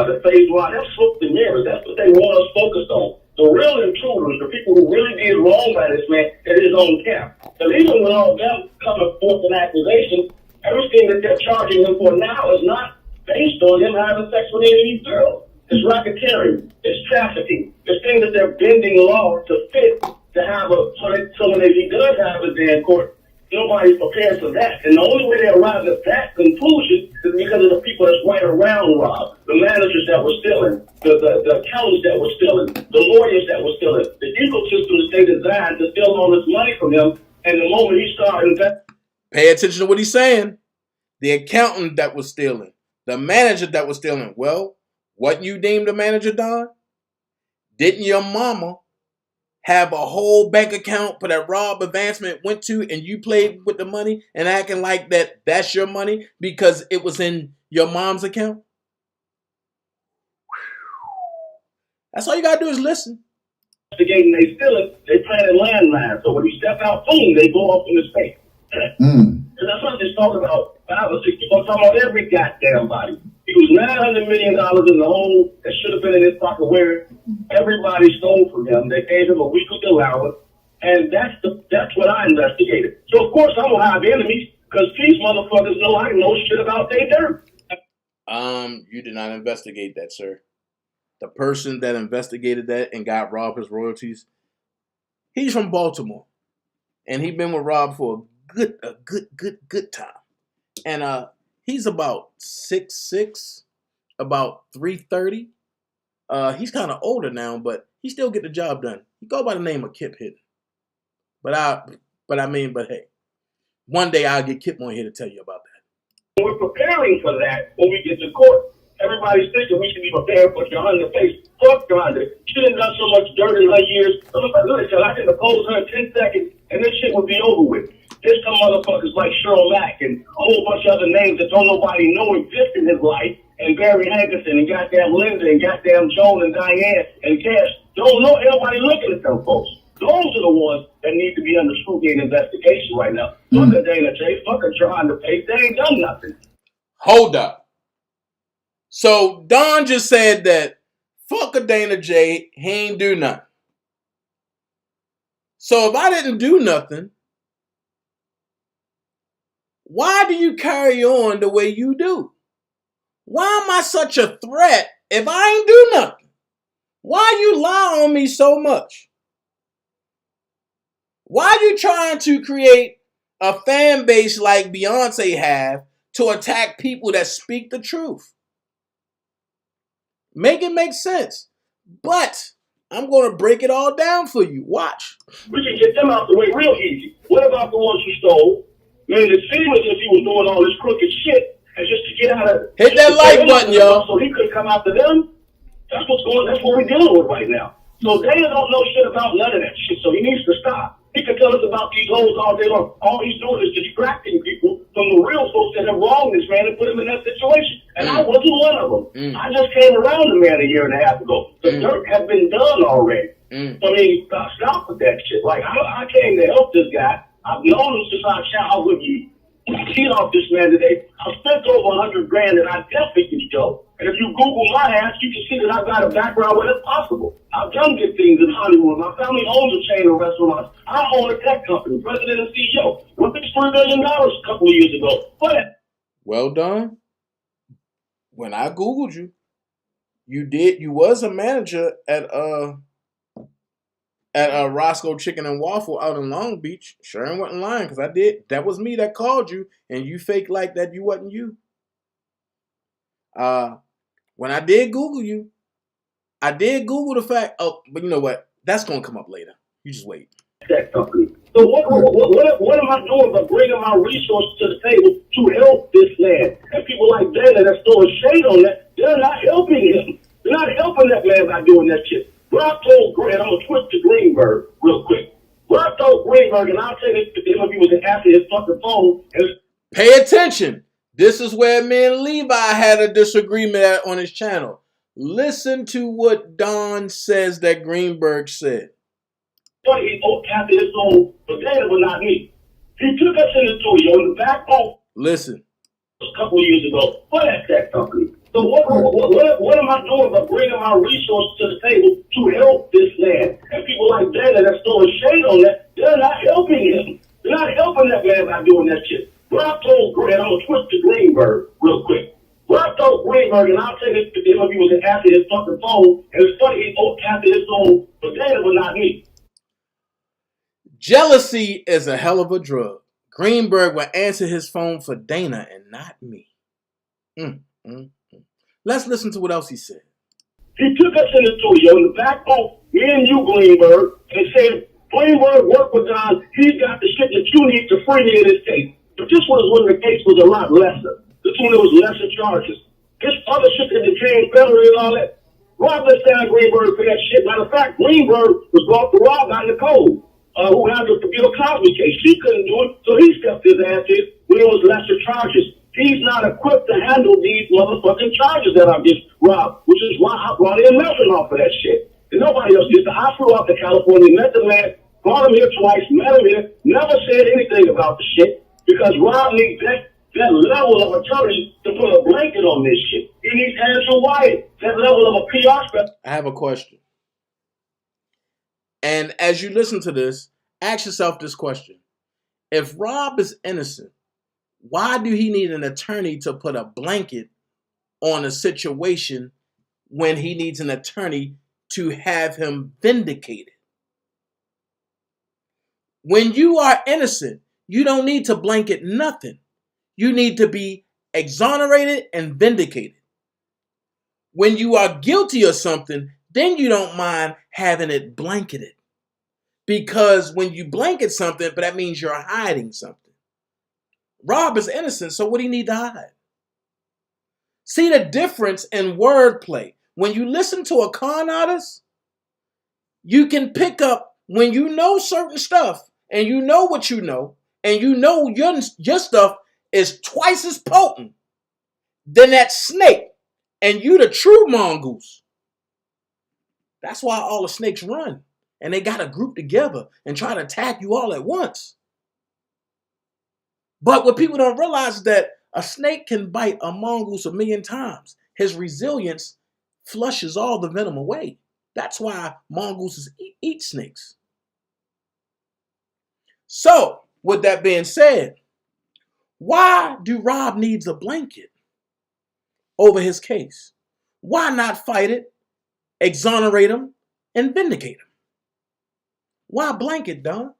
the Phase One, they're smoke and mirrors. That's what they want us focused on. The real intruders, the people who really did wrong by this man, at his own camp. Because even with all them coming forth in accusation, everything that they're charging him for now is not based on him having sex with any of these girls. It's racketeering. It's trafficking. It's things that they're bending law to fit to have so when he does have a day in court, nobody's prepared for that. And the only way they arrive at that conclusion is because of the people that's right around Rob. The managers that were stealing, the accountants that were stealing, the lawyers that were stealing, the ecosystem that they designed to steal all this money from him. And the moment he started investing. Pay attention to what he's saying. The accountant that was stealing, the manager that was stealing. Well, what you deemed a manager, Don? Didn't your mama have a whole bank account for that Rob advancement went to, and you played with the money and acting like that's your money because it was in your mom's account? That's all you gotta do is listen. Investigating, they steal it, they planted landmines. So when you step out, boom, they go off into space. And that's what I'm just talking about. 5 or 6 people. I'm talking about every goddamn body. He was $900 million in the hole that should have been in his pocket where everybody stole from him. They gave him a weekly allowance. And that's what I investigated. So, of course, I'm going to have enemies because these motherfuckers know I know shit about their dirt. You did not investigate that, sir. The person that investigated that and got Rob his royalties, he's from Baltimore. And he's been with Rob for a good time. And he's about 6'6", about 330. He's kind of older now, but he still get the job done. He go by the name of Kip Hidden. But hey, one day I'll get Kip on here to tell you about that. We're preparing for that when we get to court. Everybody's thinking we should be prepared for Yolanda face. Fuck Yolanda. She done done so much dirt in her years. Listen, I can oppose her in 10 seconds, and this shit would be over with. There's some motherfuckers like Cheryl Mack and a whole bunch of other names that don't nobody know exist in his life, and Barry Hankerson and goddamn Linda and goddamn Joan and Diane and Cash. Don't know anybody looking at them folks. Those are the ones that need to be under scrutiny and investigation right now. Fuck a DanaJay, fuck a trying to pay. They ain't done nothing. Hold up. So Don just said that fuck a DanaJay, he ain't do nothing. So if I didn't do nothing, why do you carry on the way you do? Why am I such a threat if I ain't do nothing? Why you lie on me so much? Why are you trying to create a fan base like Beyonce have to attack people that speak the truth? Make it make sense. But I'm going to break it all down for you. Watch. We can get them out the way real easy. What about the ones who stole? Man, it seemed as if he was doing all this crooked shit, and just to get out of... Hit that like button, y'all. So he could come after them. That's what we're dealing with right now. So Dana don't know shit about none of that shit, so he needs to stop. He can tell us about these hoes all day long. All he's doing is distracting people from the real folks that have wronged this man and put him in that situation. And I wasn't one of them. I just came around the man a year and a half ago. The dirt had been done already. I mean, stop with that shit. Like, I came to help this guy. I've known him since I childhood. Cheat off this man today. I spent over $100 grand, and I definitely can show. And if you Google my ass, you can see that I've got a background where it's possible. I've done good things in Hollywood. My family owns a chain of restaurants. I own a tech company, president and CEO. Worth $3 million a couple of years ago. Well done. When I Googled you, you was a manager at Roscoe Chicken and Waffle out in Long Beach. Sure, I wasn't lying because I did. That was me that called you, and you fake like that you wasn't you. When I did Google you, I did Google the fact. Oh, but you know what? That's gonna come up later. You just wait. That company. So what am I doing but bringing my resources to the table to help this man? And people like Dana that's throwing shade on that, they're not helping him. They're not helping that man by doing that shit. Rob told Green, I'm going to twist to Greenberg real quick. Rob told Greenberg, and I'll say this to him if he was after his fucking phone. Pay attention. This is where me and Levi had a disagreement on his channel. Listen to what Don says that Greenberg said. He after his own, but Dana was not me. He took us in the studio in the back home. Listen. A couple of years ago. What is that company? So what am I doing but bringing my resources to the table to help this man? And people like Dana that's throwing shade on that, they're not helping him. They're not helping that man by doing that shit. Rob told Green, I'm going to twist to Greenberg real quick. Rob told Greenberg, and I'll say this to him if he was after his fucking phone, and it's funny, he after his phone, but Dana was not me. Jealousy is a hell of a drug. Greenberg will answer his phone for Dana and not me. Let's listen to what else he said. He took us in the studio in the back home, me and you, Greenberg, and said, Greenberg, work with Don. He's got the shit that you need to free me in this case. But this was when the case was a lot lesser. This one, there was lesser charges. This other shit that became federal and all that. Rob let down Greenberg for that shit. Matter of fact, Greenberg was brought to Rob by Nicole, who handled the Bill Cosby case. She couldn't do it, so he stepped his ass in when it was lesser charges. He's not equipped to handle these motherfucking charges that I've just robbed, which is why I brought in Melvin off of that shit. And nobody else did. I flew out to California, met the man, brought him here twice, met him here, never said anything about the shit, because Rob needs that level of attorney to put a blanket on this shit. He needs Andrew Wyatt, that level of a PR specialist. I have a question. And as you listen to this, ask yourself this question. If Rob is innocent, why do he need an attorney to put a blanket on a situation when he needs an attorney to have him vindicated? When you are innocent, you don't need to blanket nothing. You need to be exonerated and vindicated. When you are guilty of something, then you don't mind having it blanketed. Because when you blanket something, but that means you're hiding something. Rob is innocent, so what do you need to hide? See the difference in wordplay. When you listen to a con artist, you can pick up when you know certain stuff, and you know what you know, and you know your stuff is twice as potent than that snake, and you the true mongoose. That's why all the snakes run, and they got to group together and try to attack you all at once. But what people don't realize is that a snake can bite a mongoose 1,000,000 times. His resilience flushes all the venom away. That's why mongooses eat snakes. So, with that being said, why do Rob needs a blanket over his case? Why not fight it, exonerate him, and vindicate him? Why blanket, Don?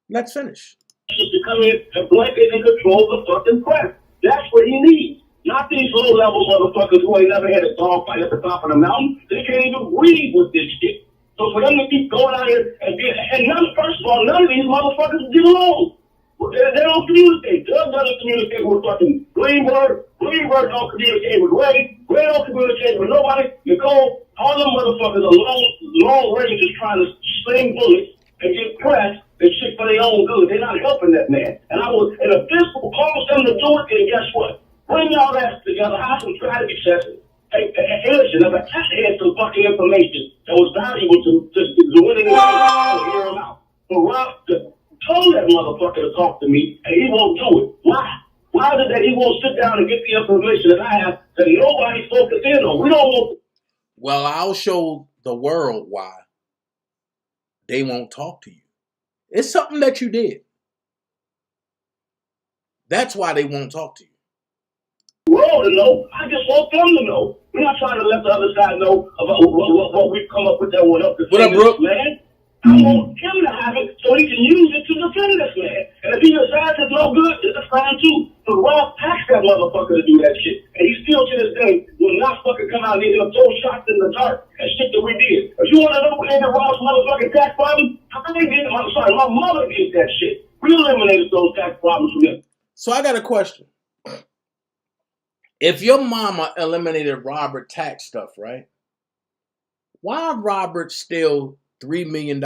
Let's finish. To come in and blanket and control the fucking press. That's what he needs. Not these low-level motherfuckers who ain't never had a dog fight at the top of the mountain. They can't even breathe with this shit. So for them to keep going out here and first of all, none of these motherfuckers get along. They don't communicate. Doug doesn't communicate with fucking Greenberg. Greenberg don't communicate with Ray. Ray don't communicate with nobody. Nicole, all them motherfuckers are long ranges trying to sling bullets and get pressed and shit for their own good. They're not helping that man. And if this will cause them to do it, then guess what? Bring y'all that together, have some strategy sessions. Hey, listen, if I had some fucking information that was valuable to winning the hear him out. But Rob told that motherfucker to talk to me, and he won't do it. Why? Why is it that he won't sit down and get the information that I have that nobody's focused in on? We don't want. Well, I'll show the world why they won't talk to you. It's something that you did. That's why they won't talk to you. World to know. I just want them to know. We're not trying to let the other side know about what we've come up with that one up to. What up, Brooke? Man, I want him to have it so he can use it to defend this man. And if he decides it's no good, it's a crime too. So Rob taxed that motherfucker to do that shit. And he still to this day will not fucking come out and get him so shocked in the dark and shit that we did. If you want to know what ended Rob's motherfucking tax problem, my mother did that shit. We eliminated those tax problems from him. So I got a question. If your mama eliminated Robert tax stuff, right? Why Robert still $3 million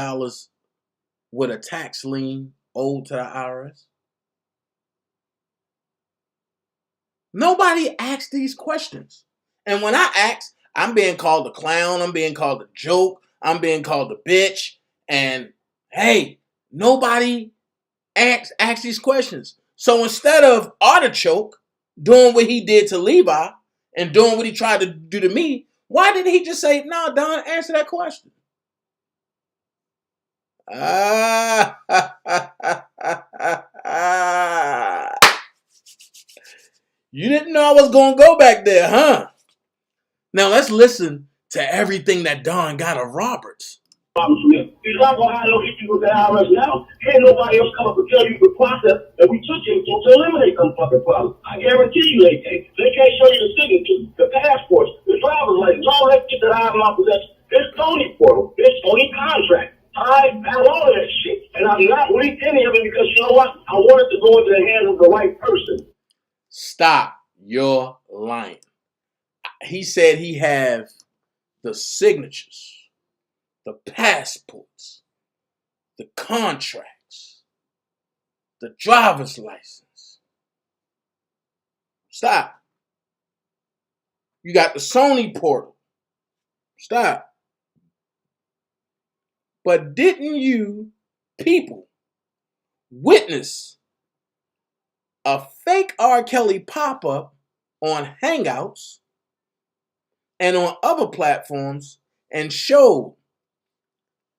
with a tax lien owed to the IRS? Nobody asks these questions. And when I ask, I'm being called a clown, I'm being called a joke, I'm being called a bitch, and hey, nobody asks these questions. So instead of Artichoke doing what he did to Levi and doing what he tried to do to me, why didn't he just say, no, Don, answer that question? You didn't know I was going to go back there, huh? Now let's listen to everything that Don got of Roberts. He's not going to have no issue with the IRS now. Ain't nobody else come up and tell you the process that we took him to eliminate some fucking problems. I guarantee you they can't. They can't show you the signature, the passports, the driver's license, all that shit that I have in my possession. It's Tony portal. It's Tony contract. I have all of that shit. And I'm not leaked any of it because you know what? I want it to go into the hands of the right person. Stop your lying. He said he have the signatures, the passports, the contracts, the driver's license. Stop. You got the Sony portal. Stop. But didn't you people witness a fake R. Kelly pop-up on Hangouts and on other platforms and showed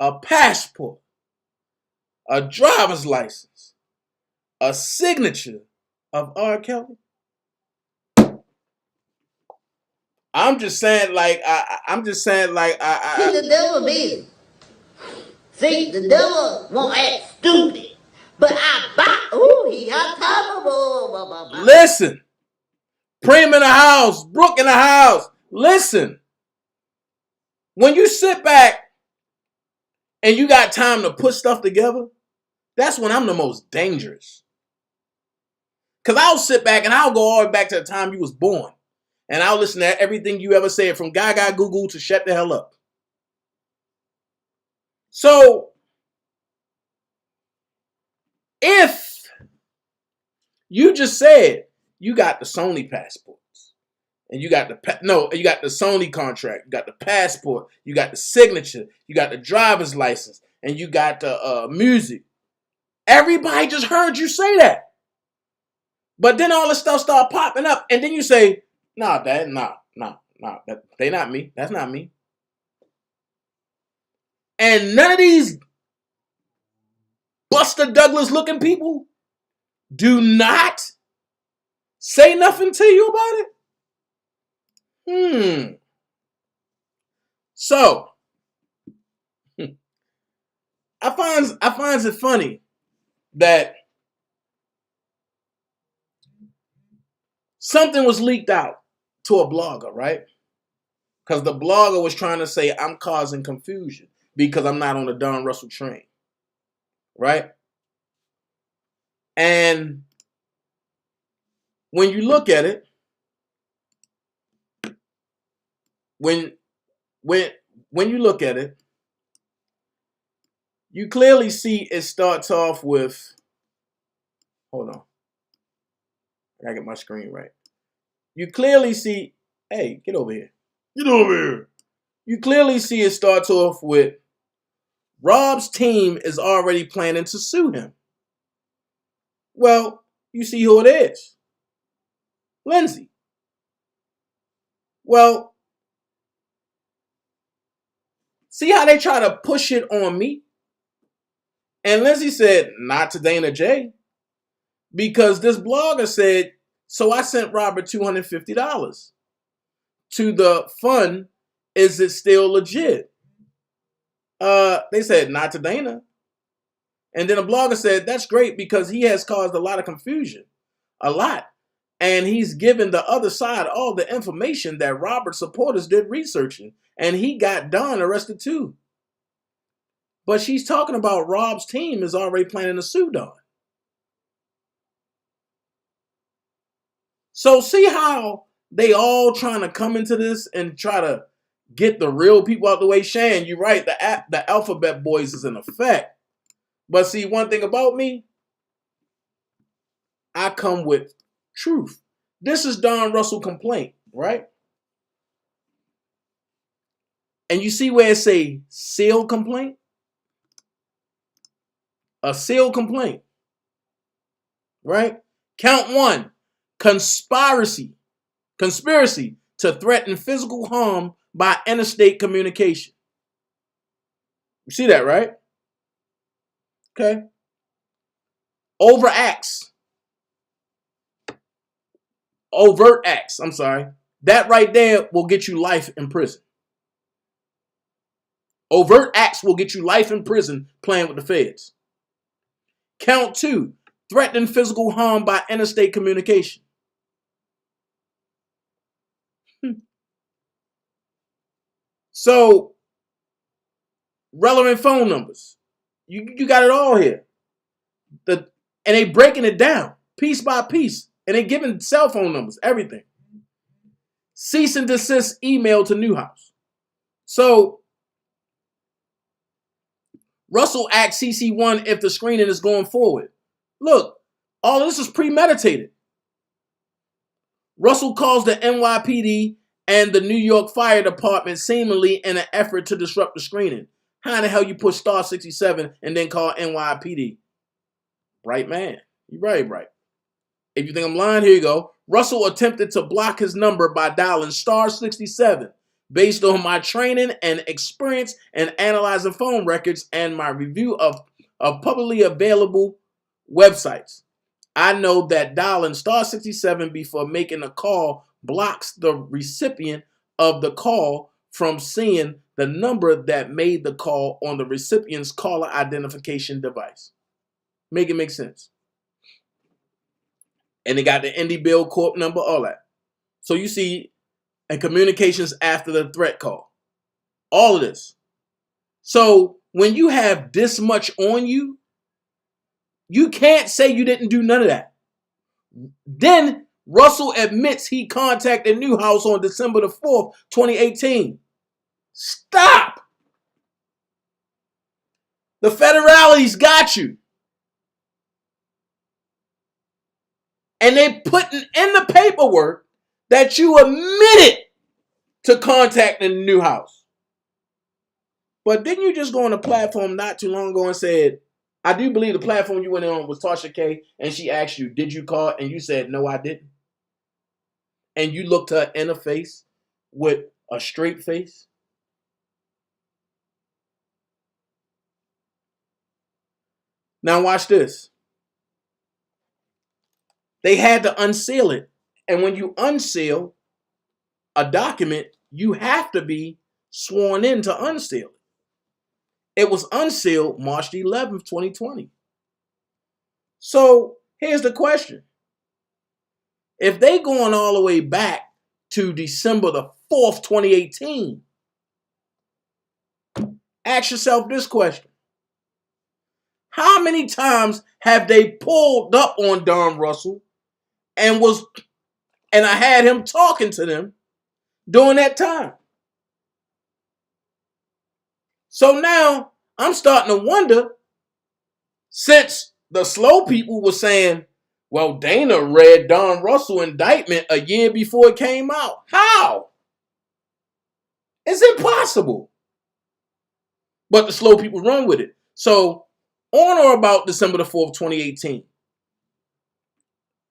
a passport, a driver's license, a signature of R. Kelly? I'm just saying, like, See, the devil be. See, the devil won't act stupid. But I buy. Ooh, he got top of. Listen. Preem in the house. Brooke in the house. Listen. When you sit back and you got time to put stuff together, that's when I'm the most dangerous. Because I'll sit back and I'll go all the way back to the time you was born. And I'll listen to everything you ever said from Gaga Goo Goo to shut the hell up. So, if you just said you got the Sony passports and you got you got the Sony contract, you got the passport, you got the signature, you got the driver's license, and you got the music. Everybody just heard you say that. But then all this stuff start popping up, and then you say, nah, Dad, nah, they not me. That's not me. And none of these Buster Douglas looking people do not say nothing to you about it? So, I find it funny that something was leaked out to a blogger, right? Because the blogger was trying to say I'm causing confusion because I'm not on the Don Russell train, right? And when you look at it, when you look at it, you clearly see it starts off with, hold on, I gotta get my screen right. You clearly see, hey, get over here. Get over here. You clearly see it starts off with Rob's team is already planning to sue him. Well, you see who it is. Lindsay. Well, see how they try to push it on me? And Lindsay said, not to DanaJay. Because this blogger said, so I sent Robert $250 to the fund. Is it still legit? They said, not to Dana. And then a blogger said, that's great because he has caused a lot of confusion. A lot. And he's given the other side all the information that Robert's supporters did researching. And he got Don arrested too. But she's talking about Rob's team is already planning to sue Don. So see how they all trying to come into this and try to get the real people out the way. Shan, you're right. The alphabet boys is in effect. But see, one thing about me, I come with truth. This is Don Russell complaint, right? And you see where it say sealed complaint? A sealed complaint, right? Count 1, conspiracy to threaten physical harm by interstate communication. You see that, right? Okay. Overt acts. That right there will get you life in prison. Overt acts will get you life in prison playing with the feds. Count 2, threatening physical harm by interstate communication. So, relevant phone numbers. You got it all here. And they breaking it down piece by piece. And they giving cell phone numbers, everything. Cease and desist email to Newhouse. So Russell asked CC1 if the screening is going forward. Look, all of this is premeditated. Russell calls the NYPD and the New York Fire Department seemingly in an effort to disrupt the screening. How in the hell you push star 67 and then call NYPD? Bright man. You're very bright. If you think I'm lying, here you go. Russell attempted to block his number by dialing star 67 based on my training and experience in analyzing phone records and my review of publicly available websites. I know that dialing star 67 before making a call blocks the recipient of the call from seeing the number that made the call on the recipient's caller identification device. Make it make sense. And they got the Indie Bill Corp number, all that. So you see, and communications after the threat call. All of this. So when you have this much on you, you can't say you didn't do none of that. Then Russell admits he contacted Newhouse on December the 4th, 2018. Stop! The federalities got you. And they putting in the paperwork that you admitted to contacting Newhouse. But didn't you just go on a platform not too long ago and said, I do believe the platform you went on was Tasha K, and she asked you, did you call? And you said, no, I didn't. And you looked her in the face with a straight face. Now watch this. They had to unseal it. And when you unseal a document, you have to be sworn in to unseal it. It was unsealed March 11th, 2020. So here's the question. If they going all the way back to December the 4th, 2018, ask yourself this question. How many times have they pulled up on Don Russell and I had him talking to them during that time? So now I'm starting to wonder, since the slow people were saying, well, Dana read Don Russell indictment a year before it came out. How? It's impossible. But the slow people run with it. So on or about December the 4th, 2018,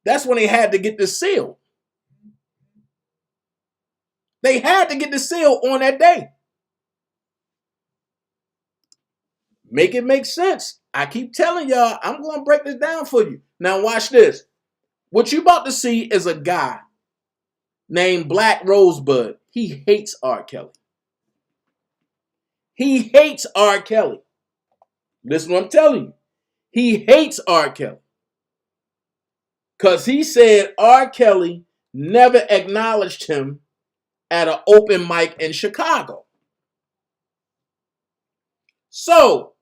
that's when they had to get this sealed. They had to get the seal on that day. Make it make sense. I keep telling y'all, I'm going to break this down for you. Now watch this. What you about to see is a guy named Black Rosebud. He hates R. Kelly. He hates R. Kelly. Listen what I'm telling you. He hates R. Kelly. Because he said R. Kelly never acknowledged him at an open mic in Chicago. So,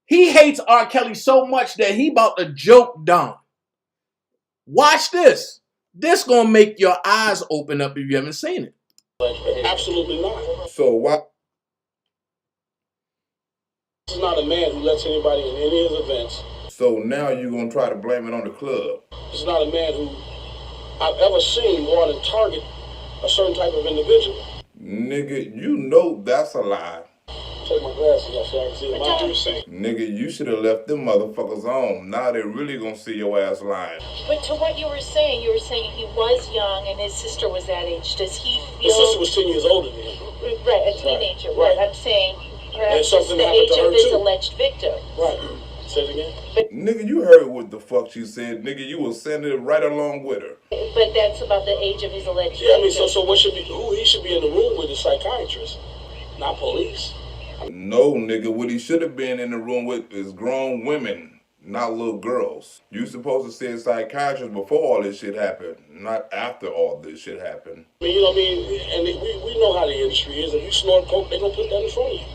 he hates R. Kelly so much that he about to joke Don. Watch this. This gonna make your eyes open up if you haven't seen it. Absolutely not. So what? This is not a man who lets anybody in any of his events. So now you're gonna try to blame it on the club. This is not a man who I've ever seen go out and target a certain type of individual. Nigga, you know that's a lie. Take my glasses off so I can see the mind you were saying. Nigga, you should have left them motherfuckers on. Now they really gonna see your ass lying. But to what you were saying he was young and his sister was that age. Does he feel... His sister was 10 years older than him. Right, a teenager. Right. But I'm saying perhaps and it's the age of his alleged victim. Right. Say it again. Nigga, you heard what the fuck she said. Nigga, you was sending it right along with her. But that's about the age of his alleged victim. Yeah, I mean, so what should be, who he should be in the room with is psychiatrist, not police. No, nigga, what he should have been in the room with is grown women, not little girls. You supposed to see a psychiatrist before all this shit happened, not after all this shit happened. I mean, you know what I mean? And we know how the industry is. If you snort coke, they're gonna put that in front of you.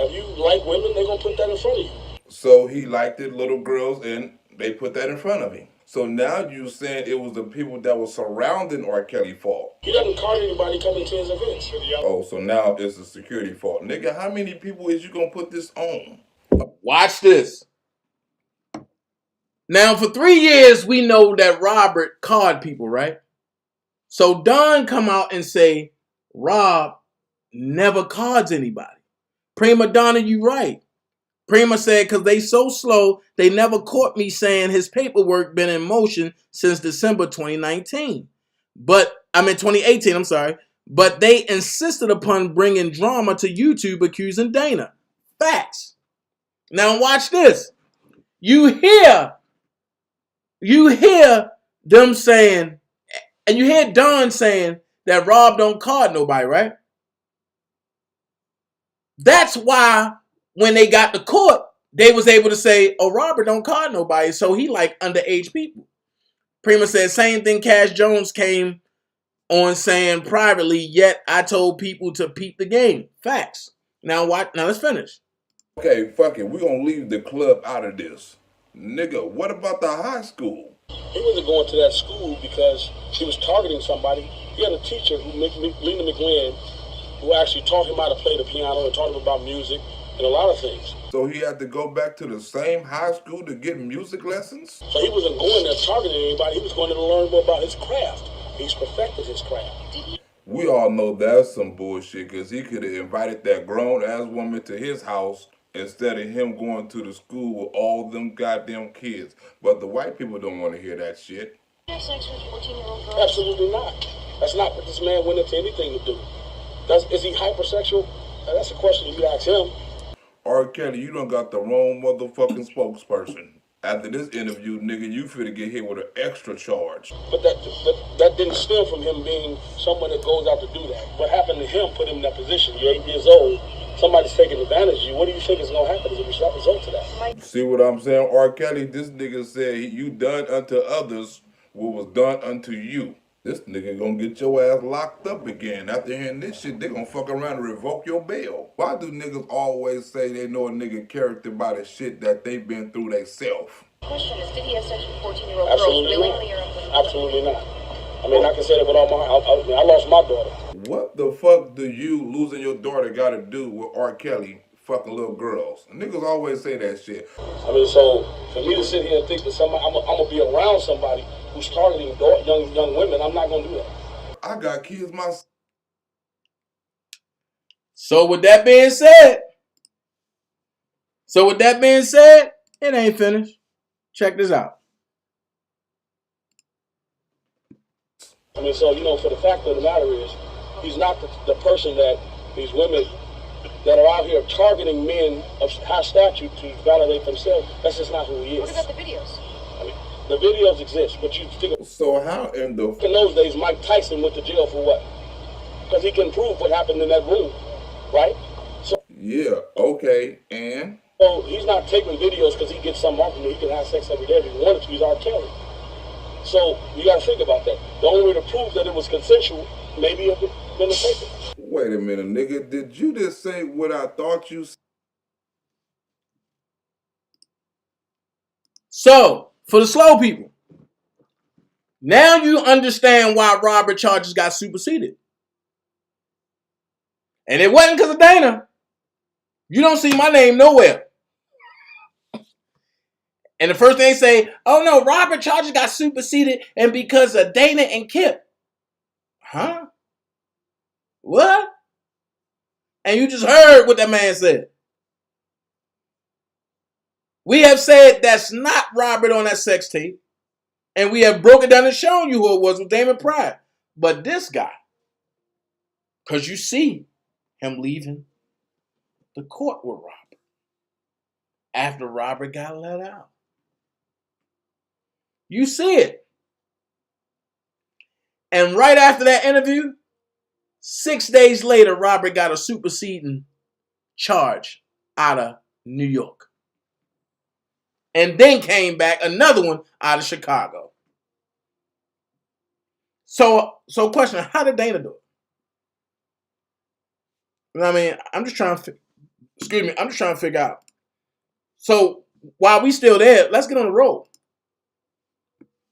If you like women, they're gonna put that in front of you. So he liked it, little girls, and they put that in front of him. So now you saying it was the people that were surrounding R. Kelly fault. He doesn't card anybody coming to his events. Oh, so now it's the security fault. Nigga, how many people is you gonna put this on? Watch this. Now, for 3 years, we know that Robert carded people, right? So Don come out and say, Rob never cards anybody. Prima Donna, you right. Prima said, because they so slow, they never caught me saying his paperwork been in motion since December 2019. 2018, I'm sorry. But they insisted upon bringing drama to YouTube accusing Dana. Facts. Now watch this. You hear them saying, and you hear Don saying that Rob don't card nobody, right? That's why when they got to court, they was able to say, oh, Robert don't card nobody, so he like underage people. Prima said, same thing Cash Jones came on saying privately, yet I told people to peep the game. Facts. Now let's finish. Okay, fuck it. We're gonna leave the club out of this. Nigga, what about the high school? He wasn't going to that school because he was targeting somebody. He had a teacher, Lena McGlynn, who actually taught him how to play the piano and taught him about music and a lot of things. So he had to go back to the same high school to get music lessons? So he wasn't going there targeting anybody. He was going there to learn more about his craft. He's perfected his craft. We all know that's some bullshit because he could have invited that grown-ass woman to his house instead of him going to the school with all them goddamn kids. But the white people don't want to hear that shit. Have sex with 14-year-old girls? Absolutely not. That's not what this man went into anything to do. Is he hypersexual? That's a question you ask him. R. Kelly, you done got the wrong motherfucking spokesperson. After this interview, nigga, you finna get hit with an extra charge. But that didn't stem from him being someone that goes out to do that. What happened to him put him in that position. You're 8 years old. Somebody's taking advantage of you. What do you think is going to happen as a result of that? See what I'm saying? R. Kelly, this nigga said, you done unto others what was done unto you. This nigga gonna get your ass locked up again. After hearing this shit, they gonna fuck around and revoke your bail. Why do niggas always say they know a nigga character by the shit that they been through themselves? Question is, did he have sex with 14-year-old girls Absolutely willingly not. or unwillingly? Absolutely not. I mean, I can say that with all my... I lost my daughter. What the fuck do you losing your daughter gotta do with R. Kelly fucking little girls? Niggas always say that shit. I mean, so for me to sit here and think that somebody, I'm gonna be around somebody who's targeting young women, I'm not gonna do that. I got kids myself. So with that being said, it ain't finished. Check this out. I mean, so, for the fact of the matter is, he's not the person that these women that are out here targeting men of high stature to validate themselves. That's just not who he is. What about the videos? I mean, the videos exist, but you think... So how in those days, Mike Tyson went to jail for what? Because he can prove what happened in that room, right? So, yeah, okay, and? So he's not taking videos because he gets something off of me. He can have sex every day if he wanted to. He's R. Kelly. So you got to think about that. The only way to prove that it was consensual, maybe it would have been a paper. Wait a minute, nigga. Did you just say what I thought you said? So, for the slow people, now you understand why Robert charges got superseded. And it wasn't because of Dana. You don't see my name nowhere. And the first thing they say, oh no, Robert charges got superseded and because of Dana and Kip. Huh? What? And you just heard what that man said. We have said that's not Robert on that sex tape. And we have broken down and shown you who it was with Damon Pride. But this guy, because you see him leaving the court with Robert after Robert got let out. You see it. And right after that interview, 6 days later, Robert got a superseding charge out of New York. And then came back another one out of Chicago. So question, how did Dana do it? You know what I mean? I'm just trying to figure out. So while we still there, let's get on the road.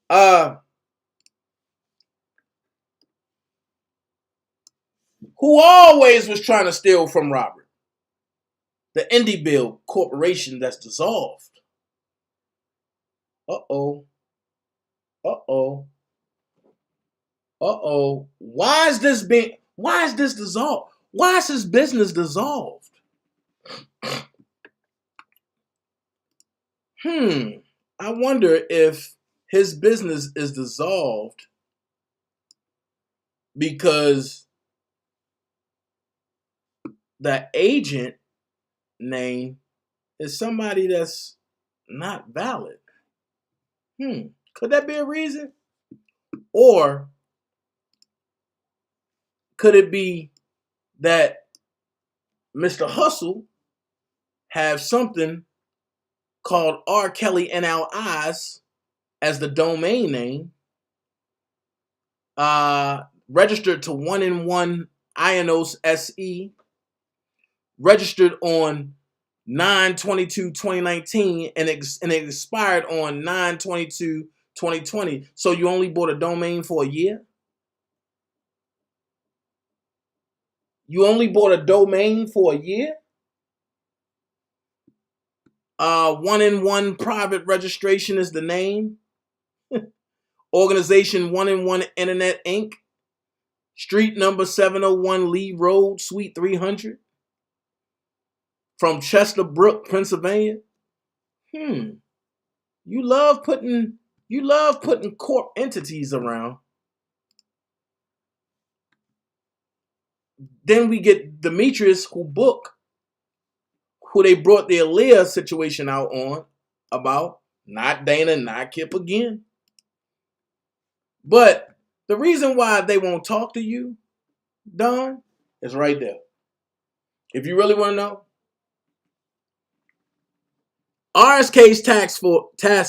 Who always was trying to steal from Robert? The Indie Bill Corporation that's dissolved. Uh-oh. Why is this dissolved? Why is his business dissolved? I wonder if his business is dissolved because the agent name is somebody that's not valid. Could that be a reason? Or could it be that Mr. Hustle have something called R. Kelly in Our Eyes as the domain name, registered to 1-in-1 Ionos SE, registered on 9/22/2019, and it expired on 9/22/2020. So you only bought a domain for a year? You only bought a domain for a year? 1-in-1 private registration is the name. Organization 1-in-1 Internet Inc. Street number 701 Lee Road, Suite 300. From Chesterbrook, Pennsylvania. You love putting corp entities around. Then we get Demetrius, who they brought the Aaliyah situation out on about. Not Dana, not Kip again. But the reason why they won't talk to you, Don, is right there. If you really want to know, RSK's task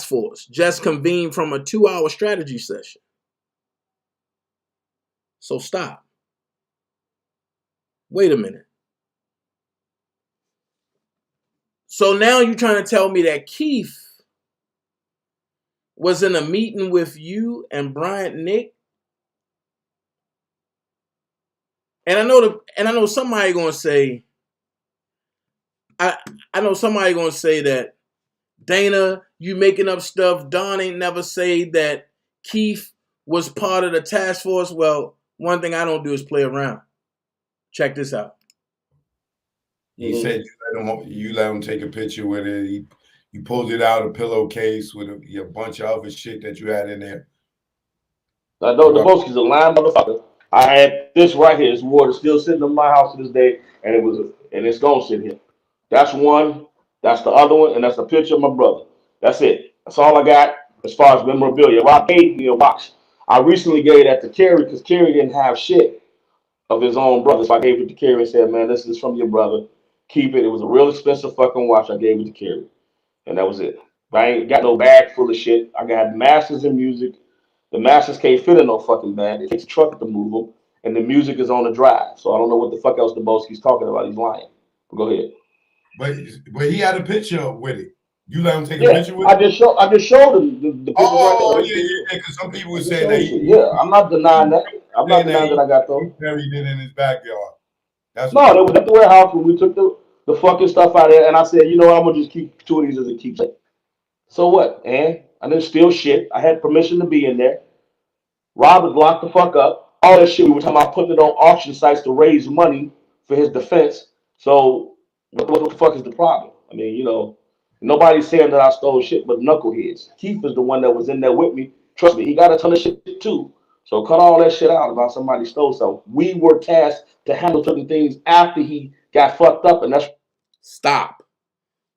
force just convened from a 2-hour strategy session. So stop. Wait a minute. So now you're trying to tell me that Keith was in a meeting with you and Bryant Nick? And I know somebody gonna say, I know somebody gonna say that, Dana, you making up stuff. Don ain't never say that Keith was part of the task force. Well, one thing I don't do is play around. Check this out. He said you let him take a picture with it. He pulled it out a pillowcase with a bunch of other shit that you had in there. I know the Boski's a lying motherfucker. I had this right here. This water still sitting in my house to this day, and it's gonna sit here. That's one. That's the other one, and that's a picture of my brother. That's it. That's all I got as far as memorabilia. Rob gave me a watch. I recently gave that to Carrie because Carrie didn't have shit of his own brother. So I gave it to Carrie and said, "Man, this is from your brother. Keep it." It was a real expensive fucking watch. I gave it to Carrie, and that was it. I ain't got no bag full of shit. I got masters in music. The masters can't fit in no fucking bag. It takes a truck to move them, and the music is on the drive. So I don't know what the fuck else the Boski's talking about. He's lying. But go ahead. But he had a picture with it. You let him take a picture with it? I just showed him the picture right there. Yeah. Because some people would say that. Yeah, I'm not denying that. I'm not denying that I got those. He buried it in his backyard. No, they was at the warehouse when we took the fucking stuff out of there, and I said, you know, I'm gonna just keep 2 of these as a keepsake. So what, man? I didn't steal shit. I had permission to be in there. Robert locked the fuck up. All that shit we were talking about putting it on auction sites to raise money for his defense. So what the fuck is the problem? I mean, you know, nobody's saying that I stole shit but knuckleheads. Keith is the one that was in there with me. Trust me, he got a ton of shit too. So cut all that shit out about somebody stole something. We were tasked to handle certain things after he got fucked up, and that's... Stop.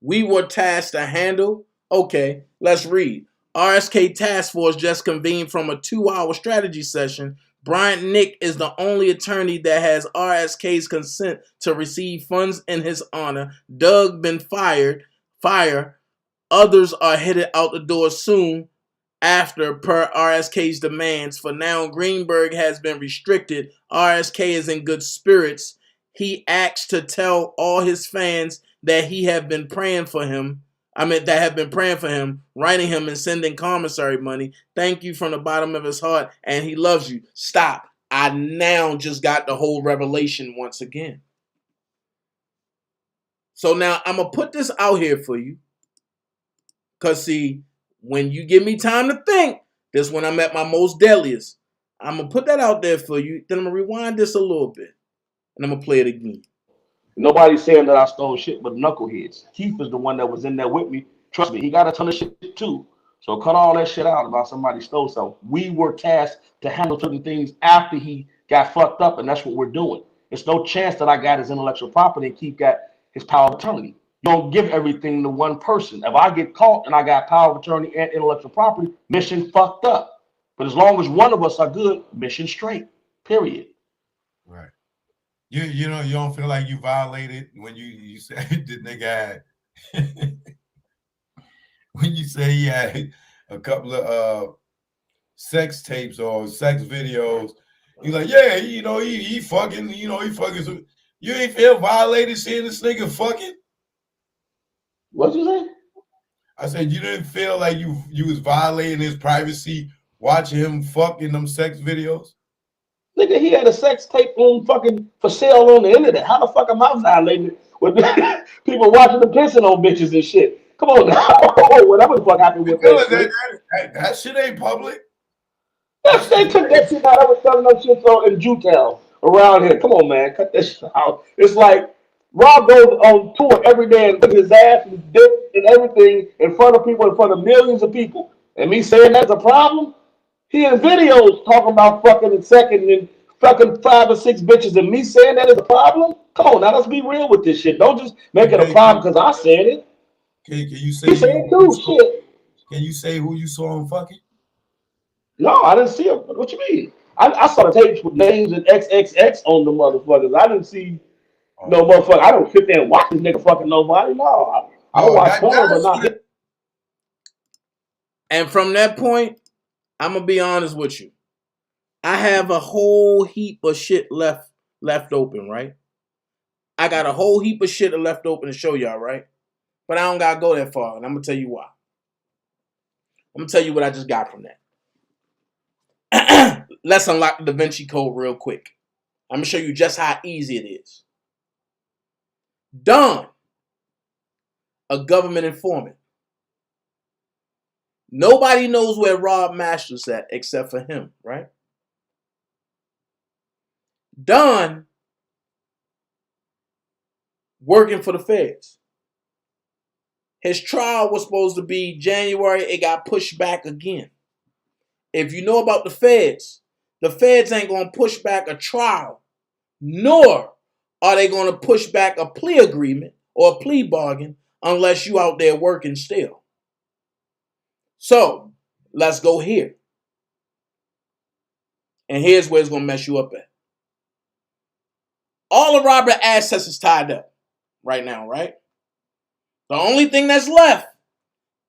We were tasked to handle? Okay, let's read. RSK Task Force just convened from a 2-hour strategy session. Bryant Nick is the only attorney that has RSK's consent to receive funds in his honor. Doug been fired. Others are headed out the door soon after per RSK's demands. For now, Greenberg has been restricted. RSK is in good spirits. He asked to tell all his fans that he have been praying for him. that have been praying for him, writing him and sending commissary money. Thank you from the bottom of his heart, and he loves you. Stop. I now just got the whole revelation once again. So now I'm going to put this out here for you. Because, see, when you give me time to think, this when I'm at my most deadliest. I'm going to put that out there for you. Then I'm going to rewind this a little bit. And I'm going to play it again. Nobody's saying that I stole shit but knuckleheads. Keith is the one that was in there with me. Trust me, he got a ton of shit too. So cut all that shit out about somebody stole something. We were tasked to handle certain things after he got fucked up, and that's what we're doing. There's no chance that I got his intellectual property and Keith got his power of attorney. You don't give everything to one person. If I get caught and I got power of attorney and intellectual property, mission fucked up. But as long as one of us are good, mission straight. Period. Right. You know, you don't feel like you violated when you said the nigga had when you say he had a couple of sex tapes or sex videos. You're like, yeah, you know, he fucking, you know, he fucking. You ain't feel violated seeing this nigga fucking? What'd you say? I said you didn't feel like you was violating his privacy watching him fucking them sex videos? Nigga, he had a sex tape on fucking for sale on the internet. How the fuck am I violating with people watching the pissing on bitches and shit? Come on now. Whatever the fuck happened with that shit. That shit ain't public. They took that shit out. I was selling that shit in Jewtown around here. Come on, man. Cut that shit out. It's like Rob goes on tour every day and look at his ass and his dick and everything in front of people, in front of millions of people. And me saying that's a problem? He in videos talking about fucking and second and fucking 5 or 6 bitches, and me saying that is a problem? Come on, now let's be real with this shit. Don't just make it a problem because I said it. Can you say he said it too? Shit. Can you say who you saw him fucking? No, I didn't see him. What you mean? I saw the tapes with names and XXX on the motherfuckers. I didn't see no motherfucker. I don't sit there and watch this nigga fucking nobody. No, I don't watch porn, but not him. And from that point, I'm going to be honest with you. I have a whole heap of shit left open, right? I got a whole heap of shit left open to show y'all, right? But I don't got to go that far, and I'm going to tell you why. I'm going to tell you what I just got from that. Let's unlock the Da Vinci Code real quick. I'm going to show you just how easy it is. Don, a government informant. Nobody knows where Rob Master's at except for him, right? Don working for the feds. His trial was supposed to be January. It got pushed back again. If you know about the feds ain't going to push back a trial, nor are they going to push back a plea agreement or a plea bargain unless you out there working still. So, let's go here. And here's where it's going to mess you up at. All of Robert's assets is tied up right now, right? The only thing that's left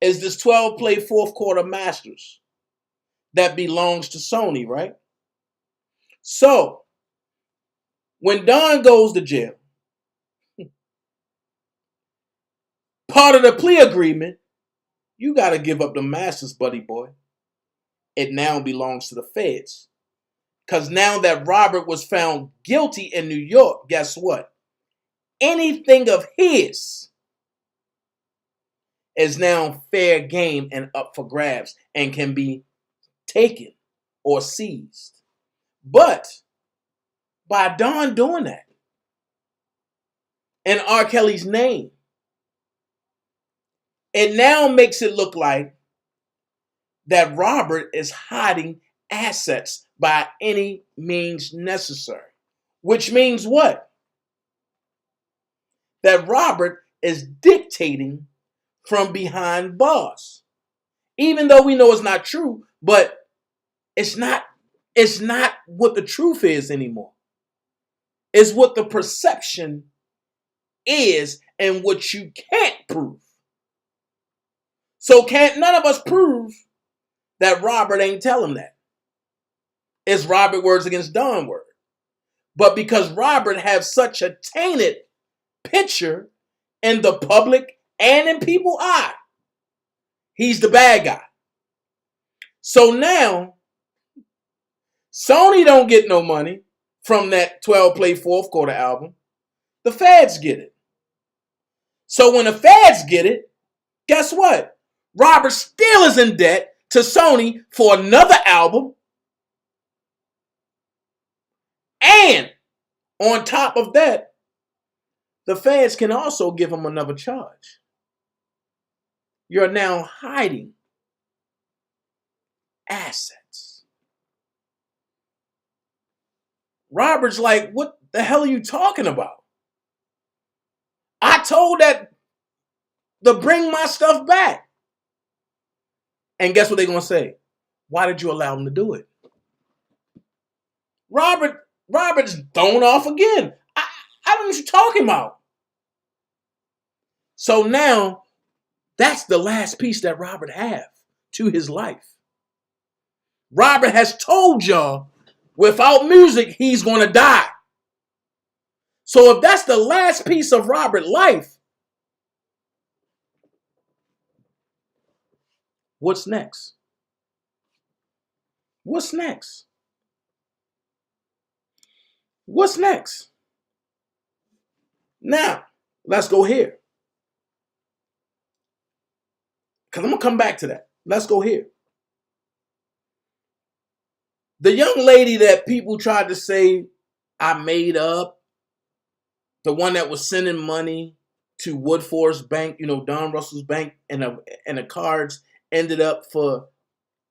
is this 12-play fourth quarter Masters that belongs to Sony, right? So, when Don goes to jail, part of the plea agreement, you got to give up the Masters, buddy boy. It now belongs to the feds. Because now that Robert was found guilty in New York, guess what? Anything of his is now fair game and up for grabs and can be taken or seized. But by Don doing that, in R. Kelly's name, it now makes it look like that Robert is hiding assets by any means necessary. Which means what? That Robert is dictating from behind bars. Even though we know it's not true, but it's not what the truth is anymore. It's what the perception is and what you can't prove. So can't none of us prove that Robert ain't telling that. It's Robert words against Don word. But because Robert has such a tainted picture in the public and in people's eye, he's the bad guy. So now, Sony don't get no money from that 12-play fourth quarter album. The feds get it. So when the feds get it, guess what? Robert still is in debt to Sony for another album. And on top of that, the feds can also give him another charge. You're now hiding assets. Robert's like, what the hell are you talking about? I told that to bring my stuff back. And guess what they're going to say? Why did you allow him to do it? Robert's thrown off again. I don't know what you're talking about. So now, that's the last piece that Robert have to his life. Robert has told y'all, without music, he's going to die. So if that's the last piece of Robert's life, what's next? What's next? What's next? Now, let's go here. Because I'm going to come back to that. Let's go here. The young lady that people tried to say I made up, the one that was sending money to Woodforest Bank, Don Russell's bank, and the cards ended up at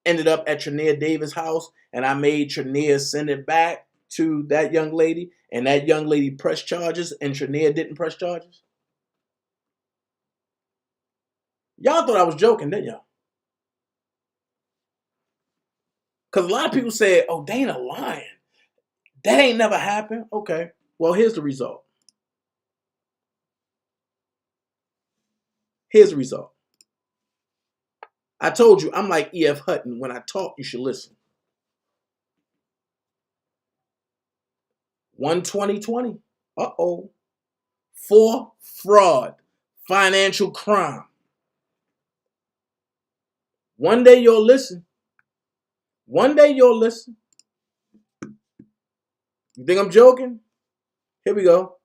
Trinea Davis' house, and I made Trinea send it back to that young lady, and that young lady pressed charges, and Trinea didn't press charges. Y'all thought I was joking, didn't y'all? Because a lot of people say, oh, Dana lying. That ain't never happened. Okay, well, here's the result. Here's the result. I told you, I'm like E.F. Hutton. When I talk, you should listen. 1-20-20. Uh-oh. For fraud, financial crime. One day you'll listen. One day you'll listen. You think I'm joking? Here we go.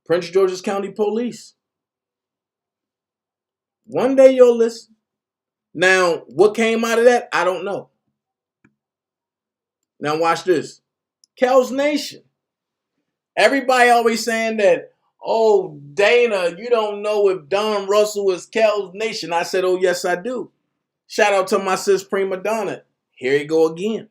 Prince George's County Police. One day you'll listen. Now, what came out of that? I don't know. Now watch this. Kel's Nation. Everybody always saying that, oh, Dana, you don't know if Don Russell is Kel's Nation. I said, oh, yes, I do. Shout out to my sis Prima Donna. Here you go again.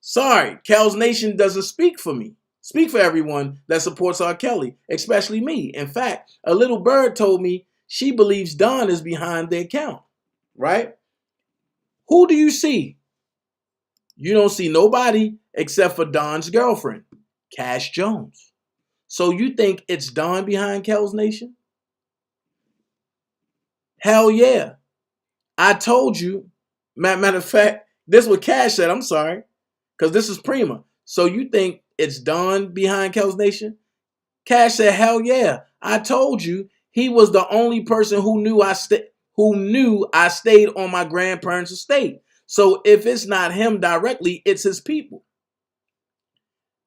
Sorry, Kel's Nation doesn't speak for me. Speak for everyone that supports R. Kelly, especially me. In fact, a little bird told me she believes Don is behind the account, right? Who do you see? You don't see nobody except for Don's girlfriend, Cash Jones. So you think it's Don behind Kel's Nation? Hell yeah. I told you. Matter of fact, this is what Cash said. I'm sorry. Because this is Prima. So you think it's Don behind Kel's Nation? Cash said, hell yeah. I told you he was the only person who knew I stayed on my grandparents' estate. So if it's not him directly, it's his people.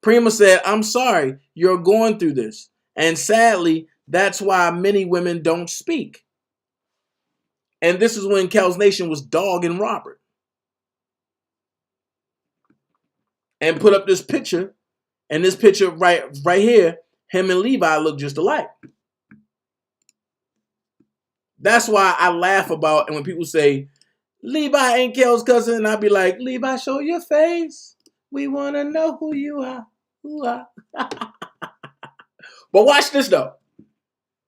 Prima said, I'm sorry you're going through this. And sadly, that's why many women don't speak. And this is when Kel's Nation was dogging Robert. And put up this picture. And this picture right here, him and Levi look just alike. That's why I laugh about, and when people say, Levi ain't Kel's cousin, and I'll be like, Levi, show your face. We want to know who you are. But watch this, though.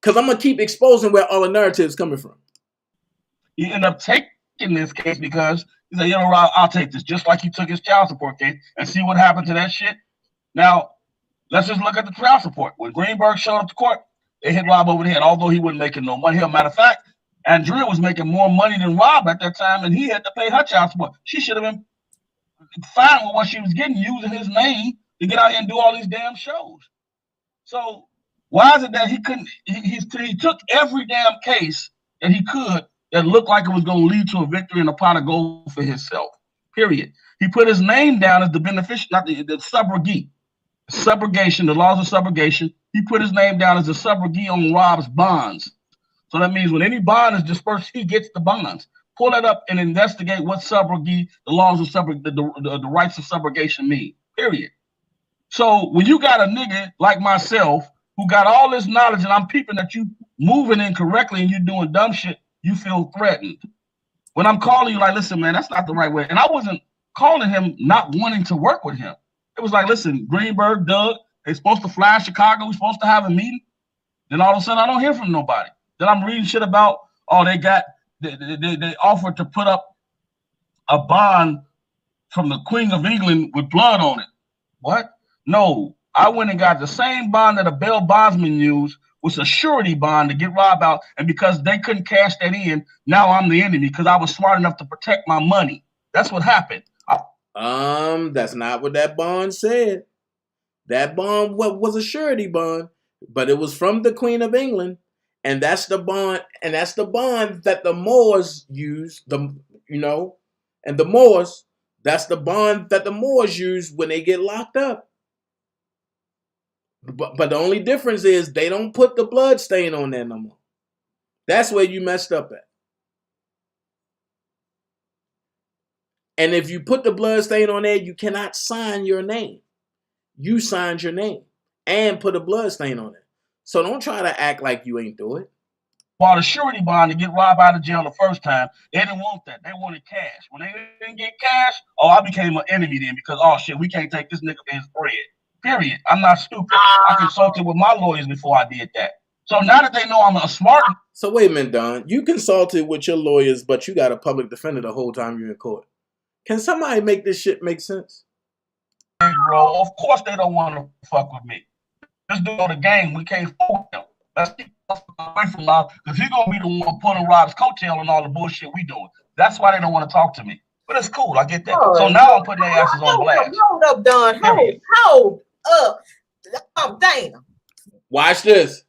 Because I'm going to keep exposing where all the narrative's coming from. He ended up taking this case because he said, Rob, I'll take this. Just like he took his child support case and see what happened to that shit. Now, let's just look at the child support. When Greenberg showed up to court, they hit Rob over the head, although he wasn't making no money. As a matter of fact, Andrea was making more money than Rob at that time, and he had to pay her child support. She should have been fine with what she was getting, using his name to get out here and do all these damn shows. So Why is it that he couldn't? He took every damn case that he could that looked like it was going to lead to a victory and a pot of gold for himself. Period. He put his name down as the beneficiary, not the subrogate. Subrogation, the laws of subrogation. He put his name down as a subrogate on Rob's bonds. So that means when any bond is dispersed, he gets the bonds. Pull that up and investigate what subrogate, the laws of the rights of subrogation mean. Period. So when you got a nigga like myself who got all this knowledge and I'm peeping at you moving incorrectly and you doing dumb shit, you feel threatened. When I'm calling you, like, listen, man, that's not the right way. And I wasn't calling him not wanting to work with him. It was like, listen, Greenberg, Doug, they're supposed to fly Chicago. We're supposed to have a meeting. Then all of a sudden, I don't hear from nobody. Then I'm reading shit about, oh, they offered to put up a bond from the Queen of England with blood on it. What? No, I went and got the same bond that a bail bondsman used, was a surety bond to get Rob out. And because they couldn't cash that in, now I'm the enemy because I was smart enough to protect my money. That's what happened. That's not what that bond said. That bond was a surety bond, but it was from the Queen of England, and that's the bond, that the Moors used. And the Moors, that's the bond that the Moors use when they get locked up. But the only difference is they don't put the blood stain on there no more. That's where you messed up at. And if you put the blood stain on there, you cannot sign your name. You signed your name and put a blood stain on it. So don't try to act like you ain't do it. Bought a surety bond to get Rob out of jail the first time. They didn't want that. They wanted cash. When they didn't get cash, I became an enemy then because, oh shit, we can't take this nigga for his bread. Period. I'm not stupid. I consulted with my lawyers before I did that. So now that they know I'm a smart. So wait a minute, Don. You consulted with your lawyers, but you got a public defender the whole time you're in court. Can somebody make this shit make sense? Bro, of course they don't want to fuck with me. Just do the game. We can't fool them. Let's keep away from Rob because he's gonna be the one pulling Rob's coattail and all the bullshit we doing. That's why they don't want to talk to me. But it's cool. I get that. So now I'm putting their asses on blast. Hold up, Don. Hold up. Damn. Watch this.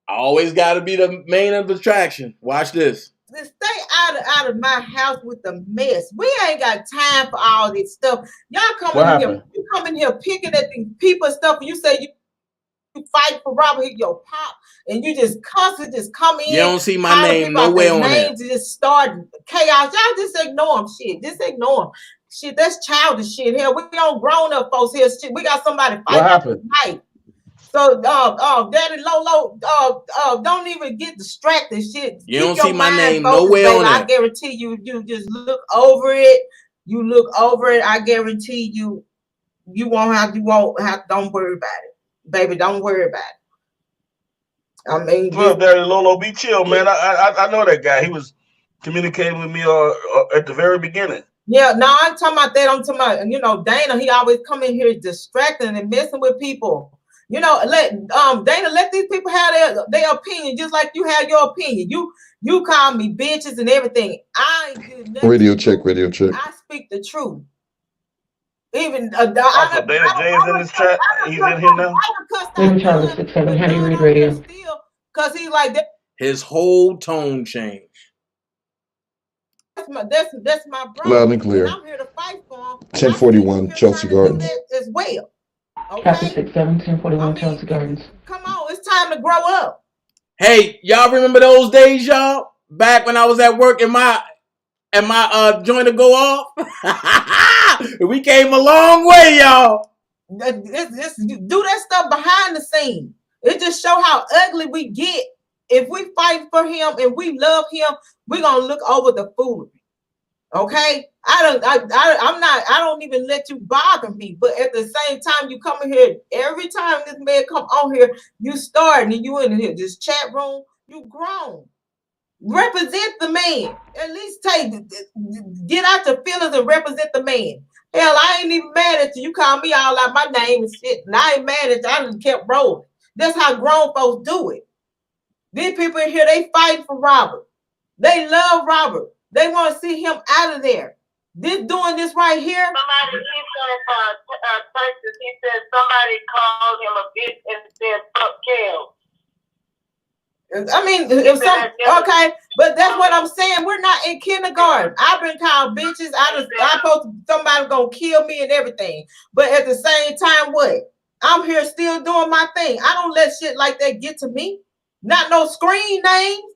I always got to be the main of the attraction. Watch this. Stay out of my house with the mess. We ain't got time for all this stuff. Y'all come in here picking at these people and stuff, and you say you fight for Robert, your pop, and you just constantly just come in. You don't see my name nowhere on there. Just start chaos. Y'all just ignore them. Shit, just ignore them. Shit, that's childish shit. Hell, we don't grown up folks here. Shit, we got somebody fighting tonight. So, Daddy Lolo, don't even get distracted. Shit, you don't see my name nowhere on there. I guarantee you, you just look over it. You look over it. I guarantee you, you won't have. Don't worry about it, baby. Don't worry about it. I mean, well, Daddy Lolo, be chill, man. I know that guy. He was communicating with me at the very beginning. Yeah, no, I'm talking about that. I'm talking about, Dana. He always come in here distracting and messing with people. Dana, let these people have their opinion, just like you have your opinion. You call me bitches and everything. I ain't do nothing. Radio check. I speak the truth. Even DanaJay is in this chat. He's in here now. Charlie 67. How do you read radio? Because he's like that. His whole tone changed. That's my brother. Loud and clear. And I'm here to fight for him. 1041 Chelsea Gardens. As well. Okay? Chapter 67, 1041 Chelsea Gardens. Come on, it's time to grow up. Hey, y'all remember those days, y'all? Back when I was at work and my joint to go off? We came a long way, y'all. Do that stuff behind the scene. It just show how ugly we get. If we fight for him and we love him, we're gonna look over the foolery. Okay? I don't even let you bother me. But at the same time, you come in here, every time this man come on here, you starting and you in here, this chat room, you grown. Represent the man. At least get out your feelings and represent the man. Hell, I ain't even mad at you. You call me all out my name and shit, and I ain't mad at you. I just kept rolling. That's how grown folks do it. These people in here, they fight for Robert. They love Robert. They want to see him out of there. Doing this right here. Somebody, he's going to Texas. He said somebody called him a bitch and said, fuck I mean, if some okay, but that's what I'm saying. We're not in kindergarten. I've been called bitches. Somebody gonna kill me and everything. But at the same time, what? I'm here still doing my thing. I don't let shit like that get to me. Not no screen names.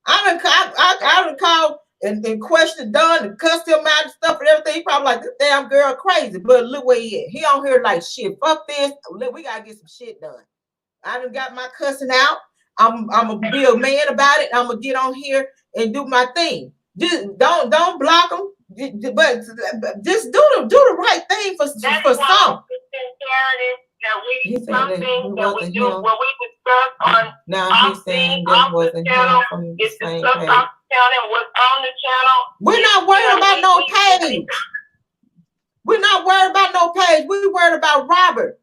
I done called and questioned Don and cussed him out and stuff and everything. He probably like, this damn girl crazy. But look where he at. He on here like, shit, fuck this. We gotta get some shit done. I done got my cussing out. I'm gonna be a man about it. I'm gonna get on here and do my thing. Just don't block them, but just do the right thing for some. He's saying that wasn't him. Now he's saying that wasn't him from the same page. We're not worried about no page. We're not worried about no page. We're worried about Robert.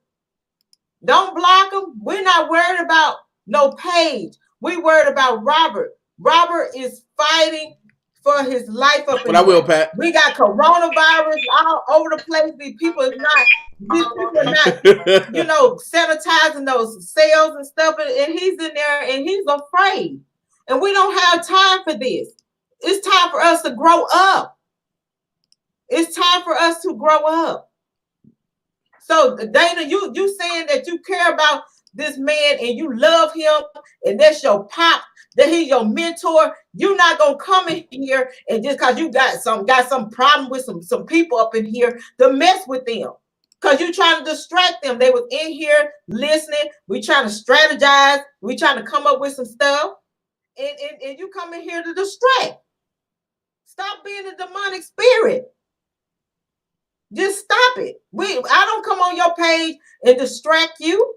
Don't block him. We're not worried about no page. We worried about Robert. Robert is fighting for his life up in But I will, Pat. We got coronavirus all over the place. These people are not, you know, sanitizing those cells and stuff. And he's in there and he's afraid. And we don't have time for this. It's time for us to grow up. It's time for us to grow up. So, Dana, you saying that you care about this man and you love him and that's your pop, that he's your mentor. You're not gonna come in here and just because you got some problem with some people up in here to mess with them. Because you trying to distract them. They was in here listening. We trying to strategize. We trying to come up with some stuff. And you come in here to distract. Stop being a demonic spirit. Just stop it. I don't come on your page and distract you.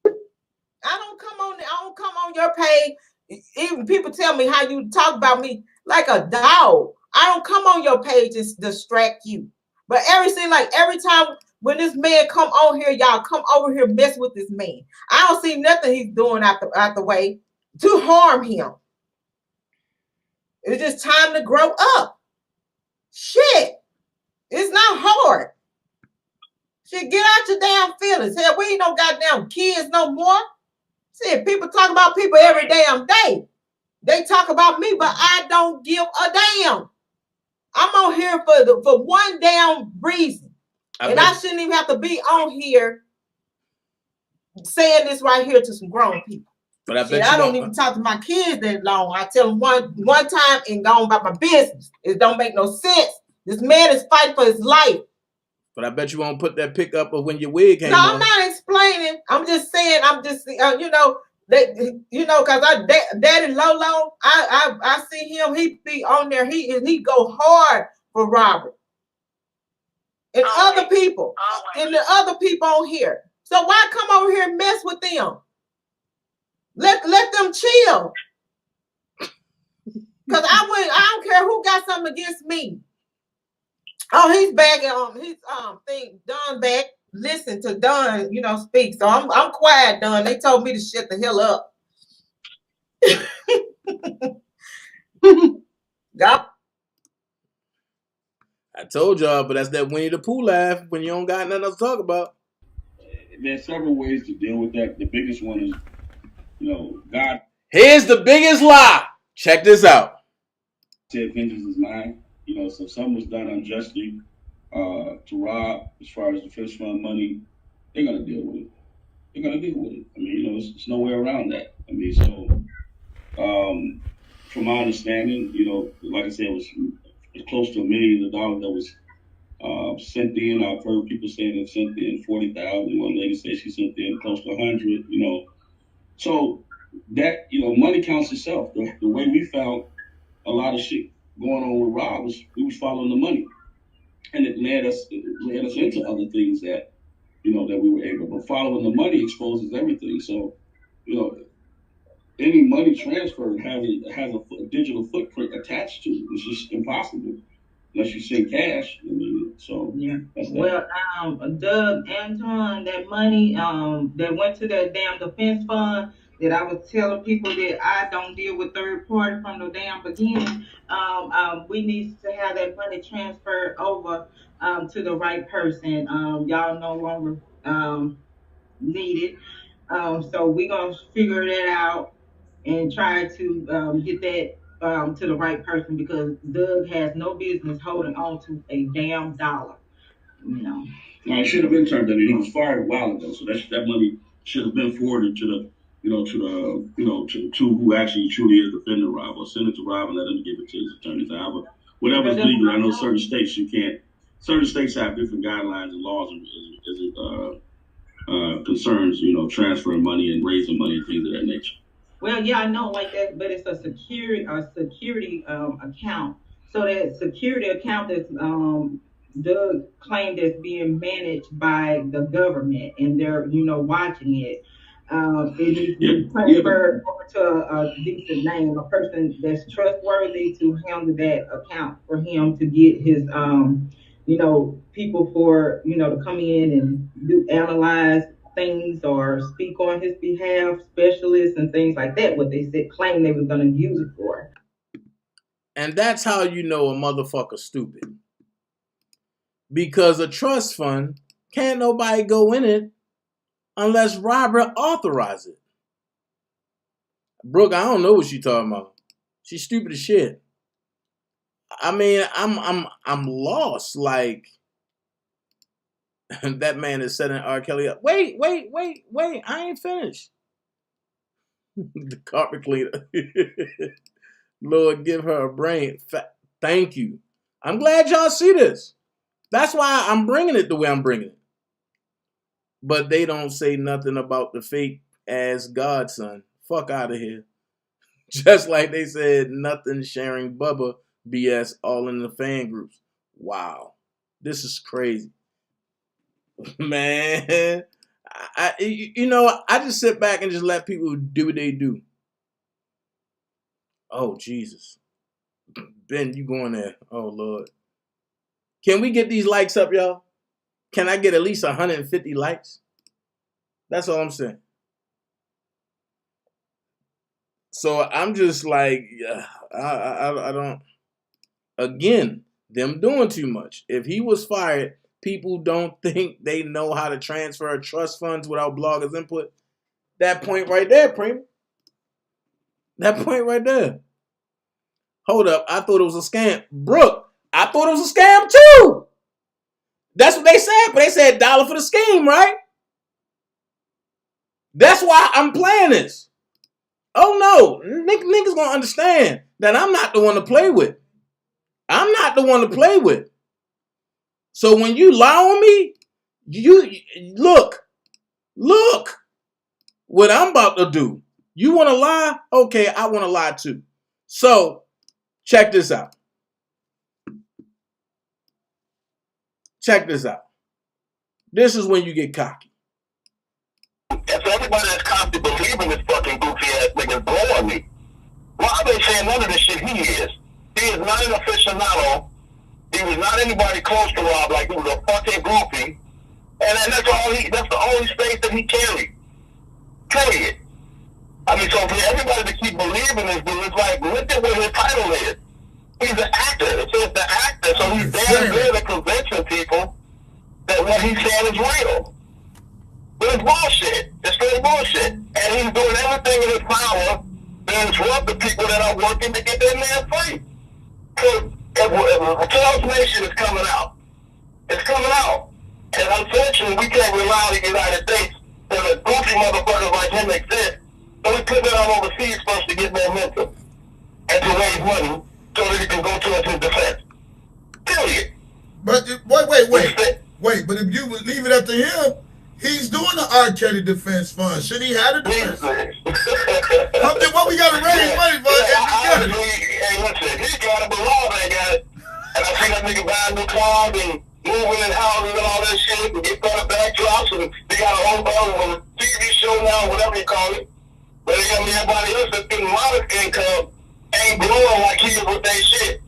I don't come on your page. Even people tell me how you talk about me like a dog. I don't come on your page and distract you. But every time when this man come on here, y'all come over here mess with this man. I don't see nothing he's doing out the way to harm him. It's just time to grow up. Shit. It's not hard. Shit, get out your damn feelings. Hell, we ain't no goddamn kids no more. Shit, people talk about people every damn day. They talk about me, but I don't give a damn. I'm on here for one damn reason. I shouldn't even have to be on here saying this right here to some grown people. But I don't even talk to my kids that long. I tell them one time and go on about my business. It don't make no sense. This man is fighting for his life. But I bet you won't put that pic up of when your wig came on. No, I'm not explaining. I'm just saying. I'm just because Daddy Lolo, I see him. He be on there. He go hard for Robert and other people and the other people on here. So why come over here and mess with them? Let them chill. Because I don't care who got something against me. Oh, he's back on his thing. Don back. Listen to Don, speak. So I'm quiet, Don. They told me to shut the hell up. Yep. I told y'all, but that's that Winnie the Pooh laugh when you don't got nothing else to talk about. There's several ways to deal with that. The biggest one is, God. Here's the biggest lie. Check this out. Said vengeance is mine. So if something was done unjustly to Rob, as far as the fish fund money, they're gonna deal with it. I mean, it's no way around that. I mean, so from my understanding, like I said, it was close to $1 million that was sent in. I've heard people saying they sent in 40,000. One lady said she sent in close to 100. So that money counts itself. The way we found a lot of shit going on with Rob was we was following the money, and it led us into other things that that we were able. But following the money exposes everything. So any money transferred has a digital footprint attached to it. It's just impossible unless you send cash. So yeah. That's that. Well, Doug, Anton, that money that went to that damn defense fund that I was telling people that I don't deal with third party from the damn beginning. We need to have that money transferred over to the right person. Y'all no longer needed. So we're gonna figure that out and try to get that to the right person, because Doug has no business holding on to a damn dollar. You know. No, it should have been turned in. He was fired a while ago, so that money should have been forwarded to the, to who actually truly is defending Rob, or send it to Rob and let him give it to his attorneys. However, whatever's legal. I know certain states you can't. Certain states have different guidelines and laws as it concerns, transferring money and raising money and things of that nature. Well, yeah, I know like that, but it's a security account. So that security account that's Doug claimed as being managed by the government, and they're watching it. It needs to be transferred over to a decent name, a person that's trustworthy to handle that account for him to get his people for to come in and analyze things or speak on his behalf, specialists and things like that, what they said claim they were going to use it for. And that's how you know a motherfucker stupid. Because a trust fund, can't nobody go in it unless Robert authorizes it. Brooke, I don't know what she talking about. She's stupid as shit. I mean, I'm lost. Like, that man is setting R. Kelly up. Wait. I ain't finished. The carpet cleaner. Lord, give her a brain. Thank you. I'm glad y'all see this. That's why I'm bringing it the way I'm bringing it. But they don't say nothing about the fake ass godson. Fuck out of here. Just like they said nothing sharing Bubba BS all in the fan groups. Wow. This is crazy. Man. I just sit back and just let people do what they do. Oh, Jesus. Ben, you going there. Oh, Lord. Can we get these likes up, y'all? Can I get at least 150 likes? That's all I'm saying. So I'm just like, I don't. Again, them doing too much. If he was fired, people don't think they know how to transfer trust funds without bloggers' input. That point right there, Prima. That point right there. Hold up, I thought it was a scam. Brooke, I thought it was a scam too. That's what they said, but they said $1 for the scheme, right? That's why I'm playing this. Oh no, niggas gonna understand that I'm not the one to play with. I'm not the one to play with. So when you lie on me, you look what I'm about to do. You want to lie? Okay, I want to lie too. So check this out. Check this out. This is when you get cocky. And so everybody that's constantly believing this fucking goofy ass nigga is blowing me. Rob ain't saying none of this shit he is. He is not an aficionado. He was not anybody close to Rob, like he was a fucking groupie. And that's the only space that he carried. Period. I mean, so for everybody to keep believing this dude, it's like, look at what his title is. He's an actor. It says the actor, so he's damn good at convincing people that what he's saying is real. But it's bullshit. It's straight bullshit. And he's doing everything in his power to interrupt the people that are working to get their man free. So if Chaos Nation is coming out, it's coming out. And unfortunately, we can't rely on the United States so that goofy motherfuckers like him exist. So we put that out overseas first to get momentum and to raise money so that he can go towards his defense. Period. But wait. But if you would leave it up to him, he's doing the R. Kelly Defense Fund. Should he have a defense? What we got to raise money for? Hey, listen, he got it, but Rob ain't got it. And I see that nigga buying new cars and moving in houses and all that shit and get better backdrops, and they got a whole TV show now, whatever you call it. But everybody else that's getting modest income ain't growing like he is with that shit.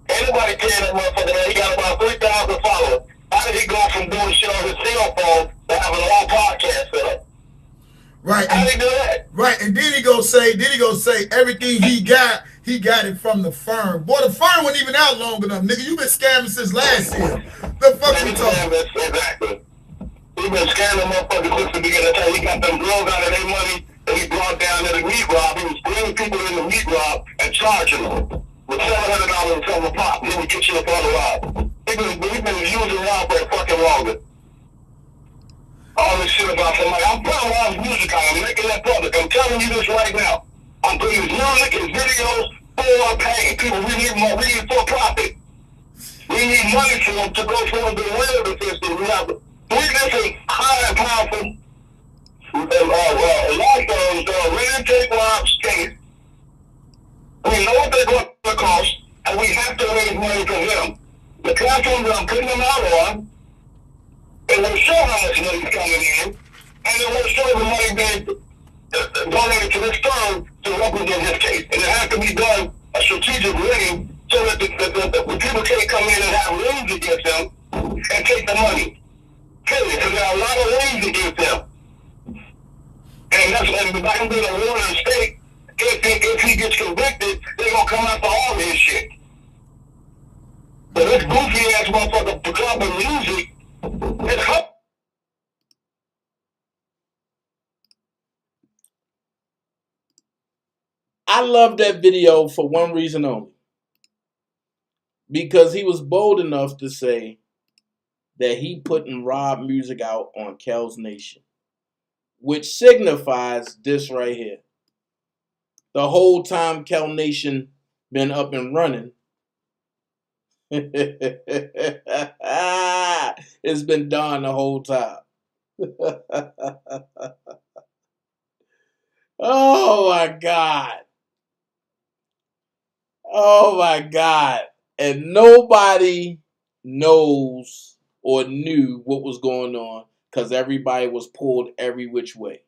Anybody paying that motherfucker, man, he got about 3,000 followers. How did he go from doing shit on his cell phone to having a whole podcast set up? Right. How did he do that? Right, and then he go say everything he got it from the firm. Boy, the firm wasn't even out long enough, nigga. You been scamming since last year. The fuck you talking? Exactly. He He been scamming motherfuckers since the beginning. That's how he got them girls out of their money that he brought down at the meat rob. He was bringing people in the meat rob and charging them with $700 a silver pop. He would get you up on the rob. He's been using Rob for fucking longer. All this shit about somebody. I'm putting Rob's music on. I'm making that public. I'm telling you this right now. I'm putting his music, his videos, for paying. People, we need for profit. We need money for them to go for the real defense. We have 3 different high and powerful law firms that are ready to take Rob's case. We know what they're going to cost, and we have to raise money for them. The platform that I'm putting them out on, it will show how much money is coming in, and it will show the money being donated to this firm to represent his case. And it has to be done a strategic way so that the people can't come in and have liens against them and take the money. Period. Because there are a lot of liens against them. And that's when back in the Warren state, if he gets convicted, they're going to come out for all his shit. But this goofy ass motherfucker dropping music, it's her. I love that video for one reason only. Because he was bold enough to say that he putting Rob music out on Kel's Nation. Which signifies this right here. The whole time Kel Nation been up and running, it's been Don the whole time. Oh my God. Oh my God. And nobody knows or knew what was going on because everybody was pulled every which way.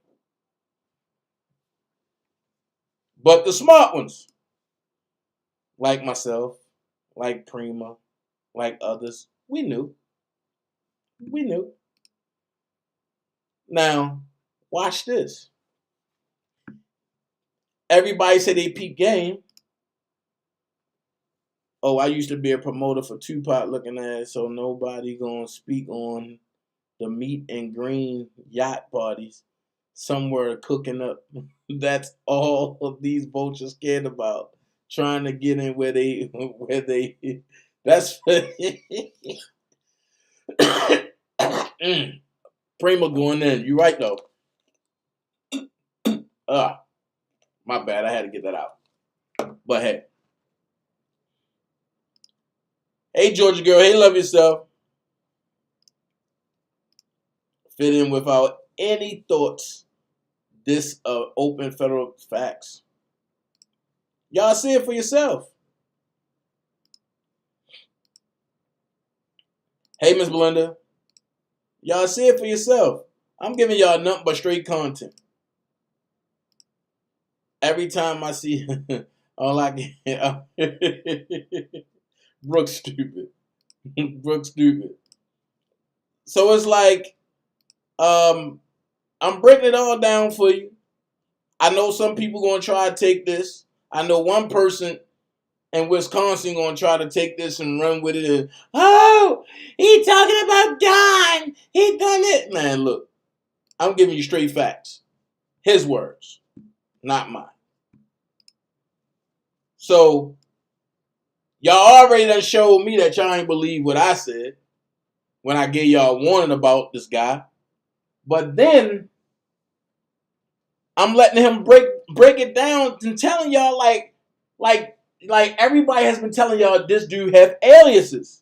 But the smart ones, like myself, like Prima, like others, we knew. We knew. Now, watch this. Everybody say they peep game. Oh, I used to be a promoter for Tupac looking at, so nobody gonna speak on the meat and green yacht parties somewhere cooking up. That's all of these vultures cared about. Trying to get in where they that's Prima going in. You right though. My bad. I had to get that out. But hey. Hey, Georgia girl. Hey, love yourself. Fit in without any thoughts. This open federal facts. Y'all see it for yourself. Hey, Miss Belinda. Y'all see it for yourself. I'm giving y'all nothing but straight content. Every time I see all I get, Brooke's stupid. Brooke's stupid. So it's like, I'm breaking it all down for you. I know some people gonna try to take this. I know one person in Wisconsin gonna try to take this and run with it. And, oh, he talking about Don. He done it. Man, look, I'm giving you straight facts. His words, not mine. So, y'all already done showed me that y'all ain't believe what I said when I gave y'all warning about this guy. But then, I'm letting him break it down and telling y'all like everybody has been telling y'all this dude have aliases.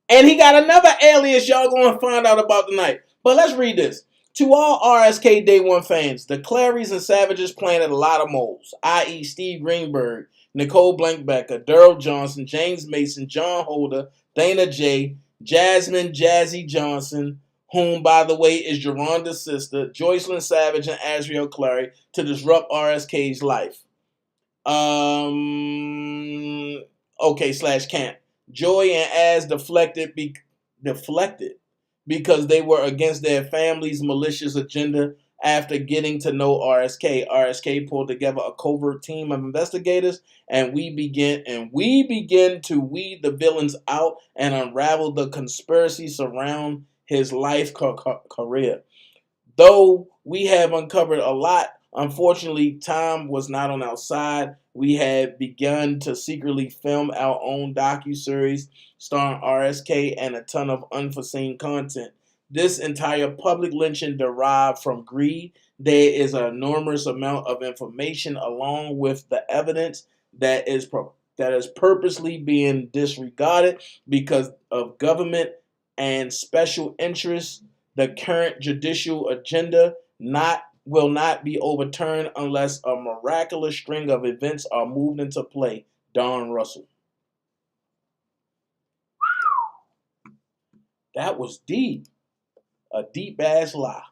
And he got another alias y'all going to find out about tonight. But let's read this. To all RSK Day One fans, the Clarys and Savages planted a lot of moles, i.e. Steve Greenberg, Nicole Blankbecker, Daryl Johnson, James Mason, John Holder, DanaJay, Jasmine Jazzy Johnson, whom, by the way, is Geronda's sister, Joycelyn Savage, and Azriel Clary, to disrupt RSK's life. /camp. Joy and Az deflected because they were against their family's malicious agenda after getting to know RSK. RSK pulled together a covert team of investigators, and we begin to weed the villains out and unravel the conspiracy surrounding his life career. Though we have uncovered a lot, unfortunately, time was not on our side. We had begun to secretly film our own docuseries starring RSK and a ton of unforeseen content. This entire public lynching derived from greed. There is an enormous amount of information along with the evidence that is purposely being disregarded because of government and special interests. The current judicial agenda will not be overturned unless a miraculous string of events are moved into play. Don Russell. That was deep. A deep ass lie.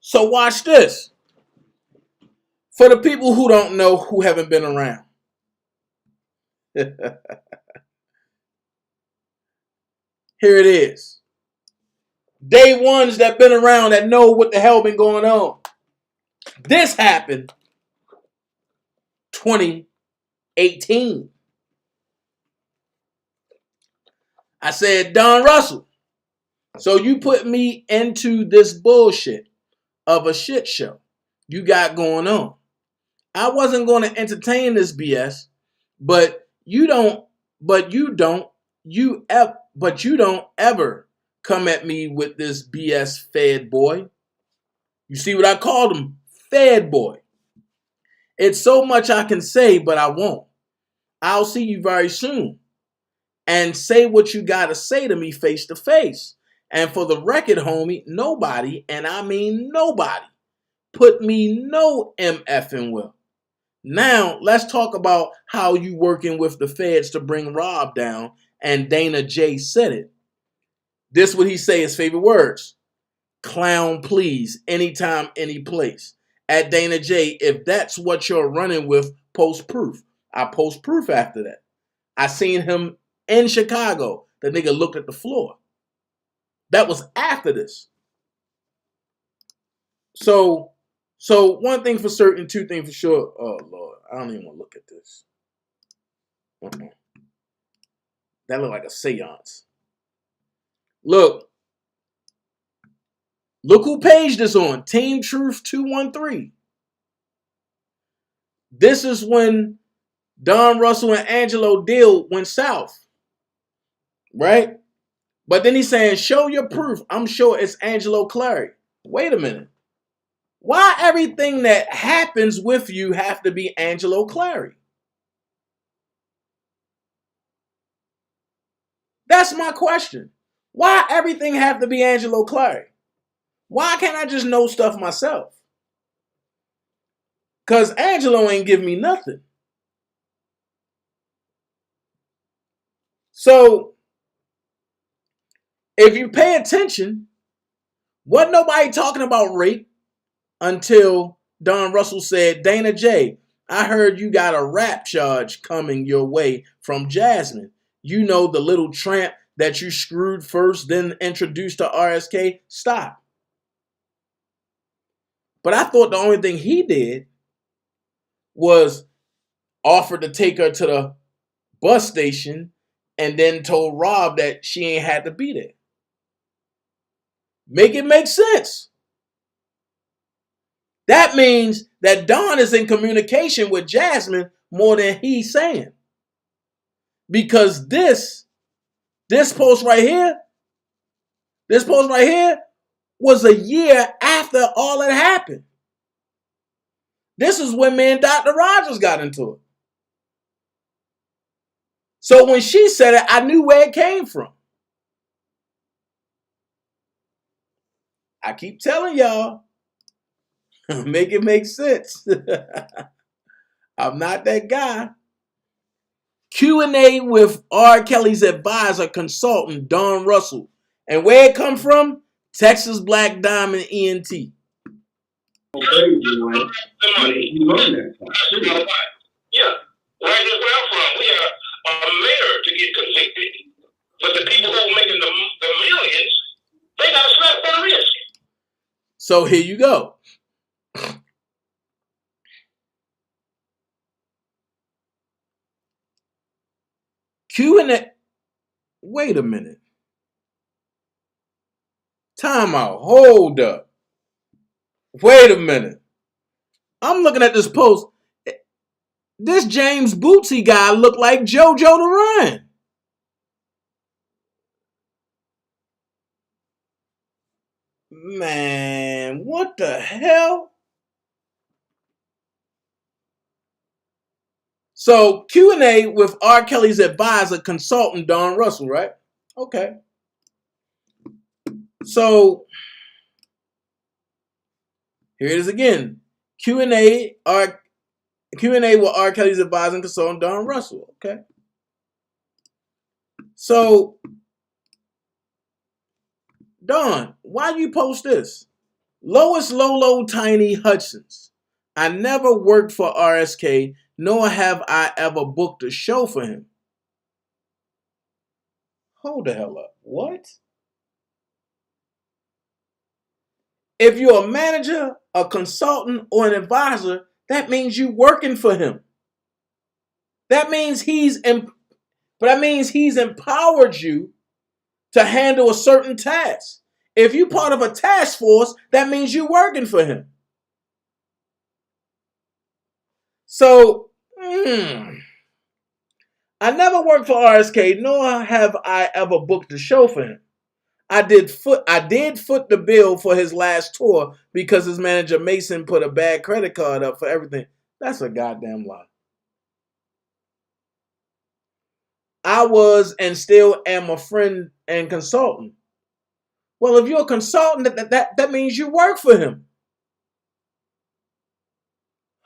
So watch this. For the people who don't know, who haven't been around. Here it is. Day ones that been around that know what the hell been going on. This happened 2018. I said, Don Russell, so you put me into this bullshit of a shit show you got going on. I wasn't going to entertain this BS, but you don't ever come at me with this BS fed boy. You see what I called him? Fed boy. It's so much I can say, but I won't. I'll see you very soon. And say what you got to say to me face to face. And for the record, homie, nobody, and I mean nobody, put me no MFing will. Now, let's talk about how you working with the feds to bring Rob down, and DanaJay said it. This what he say his favorite words. Clown, please, anytime, any place. At DanaJay, if that's what you're running with, post proof. I post proof after that. I seen him in Chicago. The nigga looked at the floor. That was after this. So one thing for certain, two things for sure. Oh, Lord. I don't even want to look at this. That looked like a seance. Look who page this on. Team Truth 213. This is when Don Russell and Angelo deal went south. Right? But then he's saying, show your proof. I'm sure it's Angelo Clary. Wait a minute. Why everything that happens with you have to be Angelo Clary? That's my question. Why everything have to be Angelo Clary? Why can't I just know stuff myself? Because Angelo ain't give me nothing. So, if you pay attention, wasn't nobody talking about rape until Don Russell said, DanaJay, I heard you got a rap charge coming your way from Jasmine. You know, the little tramp that you screwed first, then introduced to RSK. Stop. But I thought the only thing he did was offer to take her to the bus station and then told Rob that she ain't had to be there. Make it make sense. That means that Don is in communication with Jasmine more than he's saying. Because this post right here was a year after all that happened. This is when me and Dr. Rogers got into it. So when she said it, I knew where it came from. I keep telling y'all, make it make sense. I'm not that guy. Q&A with R. Kelly's advisor consultant, Don Russell. And where it come from? Texas Black Diamond ENT. Yeah, right here where I'm from, we had a mayor to get convicted. But the people who are making the millions, they got a slap on the wrist. So here you go. Q&A. Wait a minute. Time out. Hold up. Wait a minute. I'm looking at this post. This James Bootsy guy looked like JoJo the Run. Man, what the hell? So Q&A with R. Kelly's advisor, consultant Don Russell, right? Okay. So here it is again. Q&A with R. Kelly's advisor and consultant Don Russell. Okay. So Don, why you post this? Lois Lolo Tiny Hudson's. I never worked for RSK, nor have I ever booked a show for him. Hold the hell up. What? If you're a manager, a consultant, or an advisor, that means you're working for him. That means he's empowered you to handle a certain task. If you're part of a task force, that means you're working for him. So, I never worked for RSK, nor have I ever booked a show for him. I did foot the bill for his last tour because his manager Mason put a bad credit card up for everything. That's a goddamn lie. I was and still am a friend and consultant. Well, if you're a consultant, that means you work for him.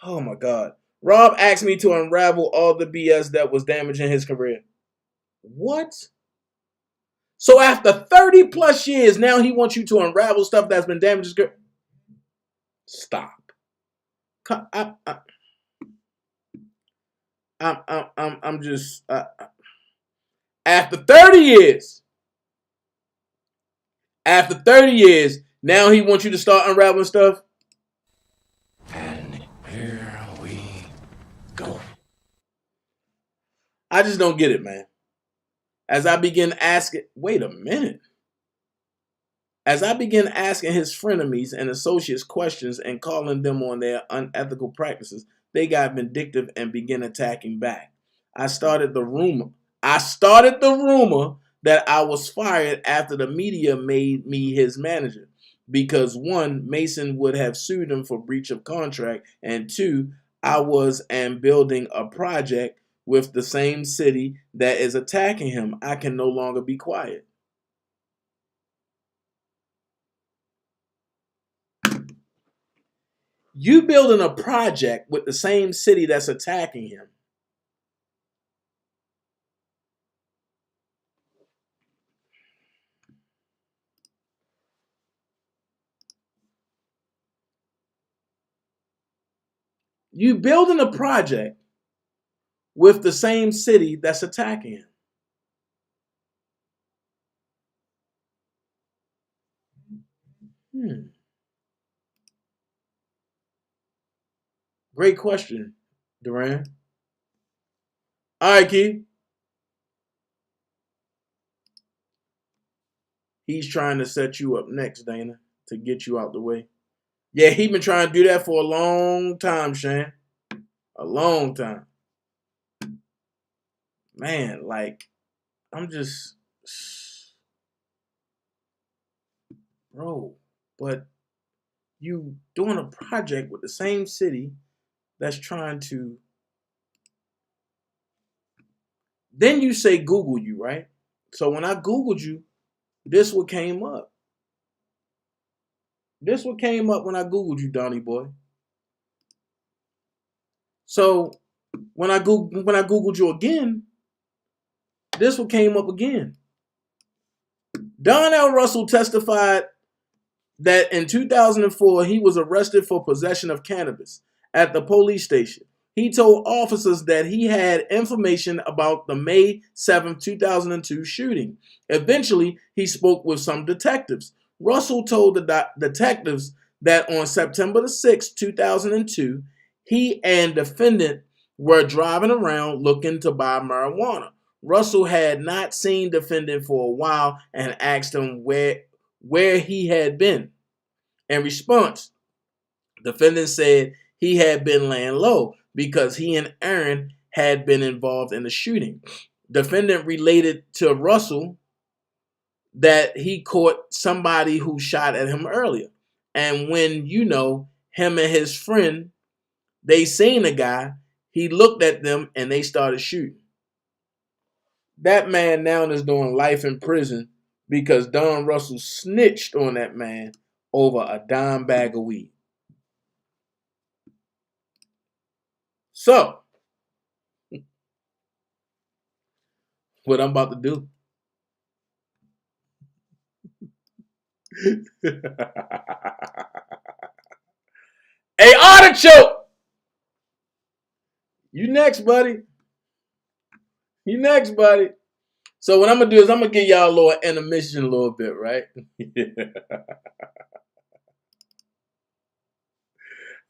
Oh my God. Rob asked me to unravel all the BS that was damaging his career. What? So after 30 plus years, now he wants you to unravel stuff that's been damaging his career? Stop. I'm just after 30 years. After 30 years, now he wants you to start unraveling stuff? And here we go. I just don't get it, man. As I begin asking, wait a minute. As I begin asking his frenemies and associates questions and calling them on their unethical practices, they got vindictive and began attacking back. I started the rumor that I was fired after the media made me his manager. Because 1, Mason would have sued him for breach of contract, and 2, I was building a project with the same city that is attacking him. I can no longer be quiet. You building a project with the same city that's attacking him. You building a project with the same city that's attacking him. Great question, Duran. All right, Keith. He's trying to set you up next, Dana, to get you out the way. Yeah, he been trying to do that for a long time, Shane. A long time. Man, like, I'm just... Bro, but you doing a project with the same city that's trying to... Then you say Google you, right? So when I Googled you, this what came up. This what came up when I Googled you, Donnie boy. So when I Googled you again, this what came up again. Don L. Russell testified that in 2004, he was arrested for possession of cannabis at the police station. He told officers that he had information about the May 7, 2002 shooting. Eventually, he spoke with some detectives. Russell told the detectives that on September 6, 2002, he and defendant were driving around looking to buy marijuana. Russell had not seen defendant for a while and asked him where where he had been. In response, defendant said he had been laying low because he and Aaron had been involved in the shooting. Defendant related to Russell that he caught somebody who shot at him earlier. And when, him and his friend, they seen the guy, he looked at them and they started shooting. That man now is doing life in prison because Don Russell snitched on that man over a dime bag of weed. So, what I'm about to do. Hey, Artichoke! You next, buddy. You next, buddy. So what I'm going to do is I'm going to give y'all a little intermission a little bit, right?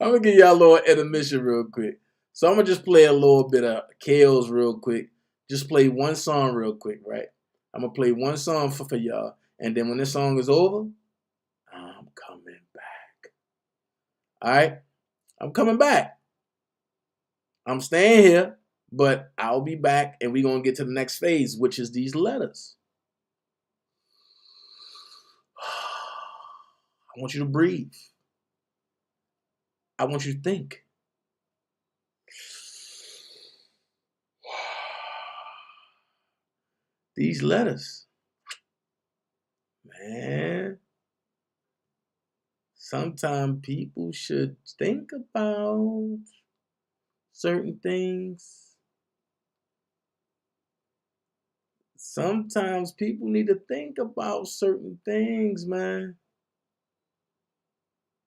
I'm going to give y'all a little intermission real quick. So I'm going to just play a little bit of Kale's real quick. Just play one song real quick, right? I'm going to play one song for y'all. And then when this song is over, I'm coming back. All right? I'm coming back. I'm staying here, but I'll be back and we're going to get to the next phase, which is these letters. I want you to breathe. I want you to think. These letters, man, sometimes people should think about certain things. Sometimes people need to think about certain things, man.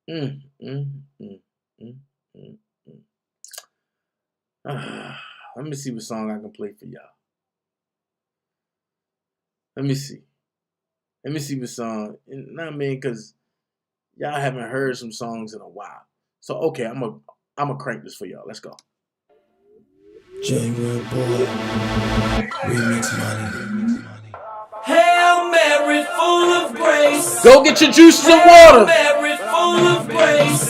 Let me see what song I can play for y'all. Let me see what song. Not me, because y'all haven't heard some songs in a while. So okay, I'm gonna crank this for y'all. Let's go. January boy, remix money. Hail Mary, full of grace. Go get your juices and water. Hail Mary, full of grace.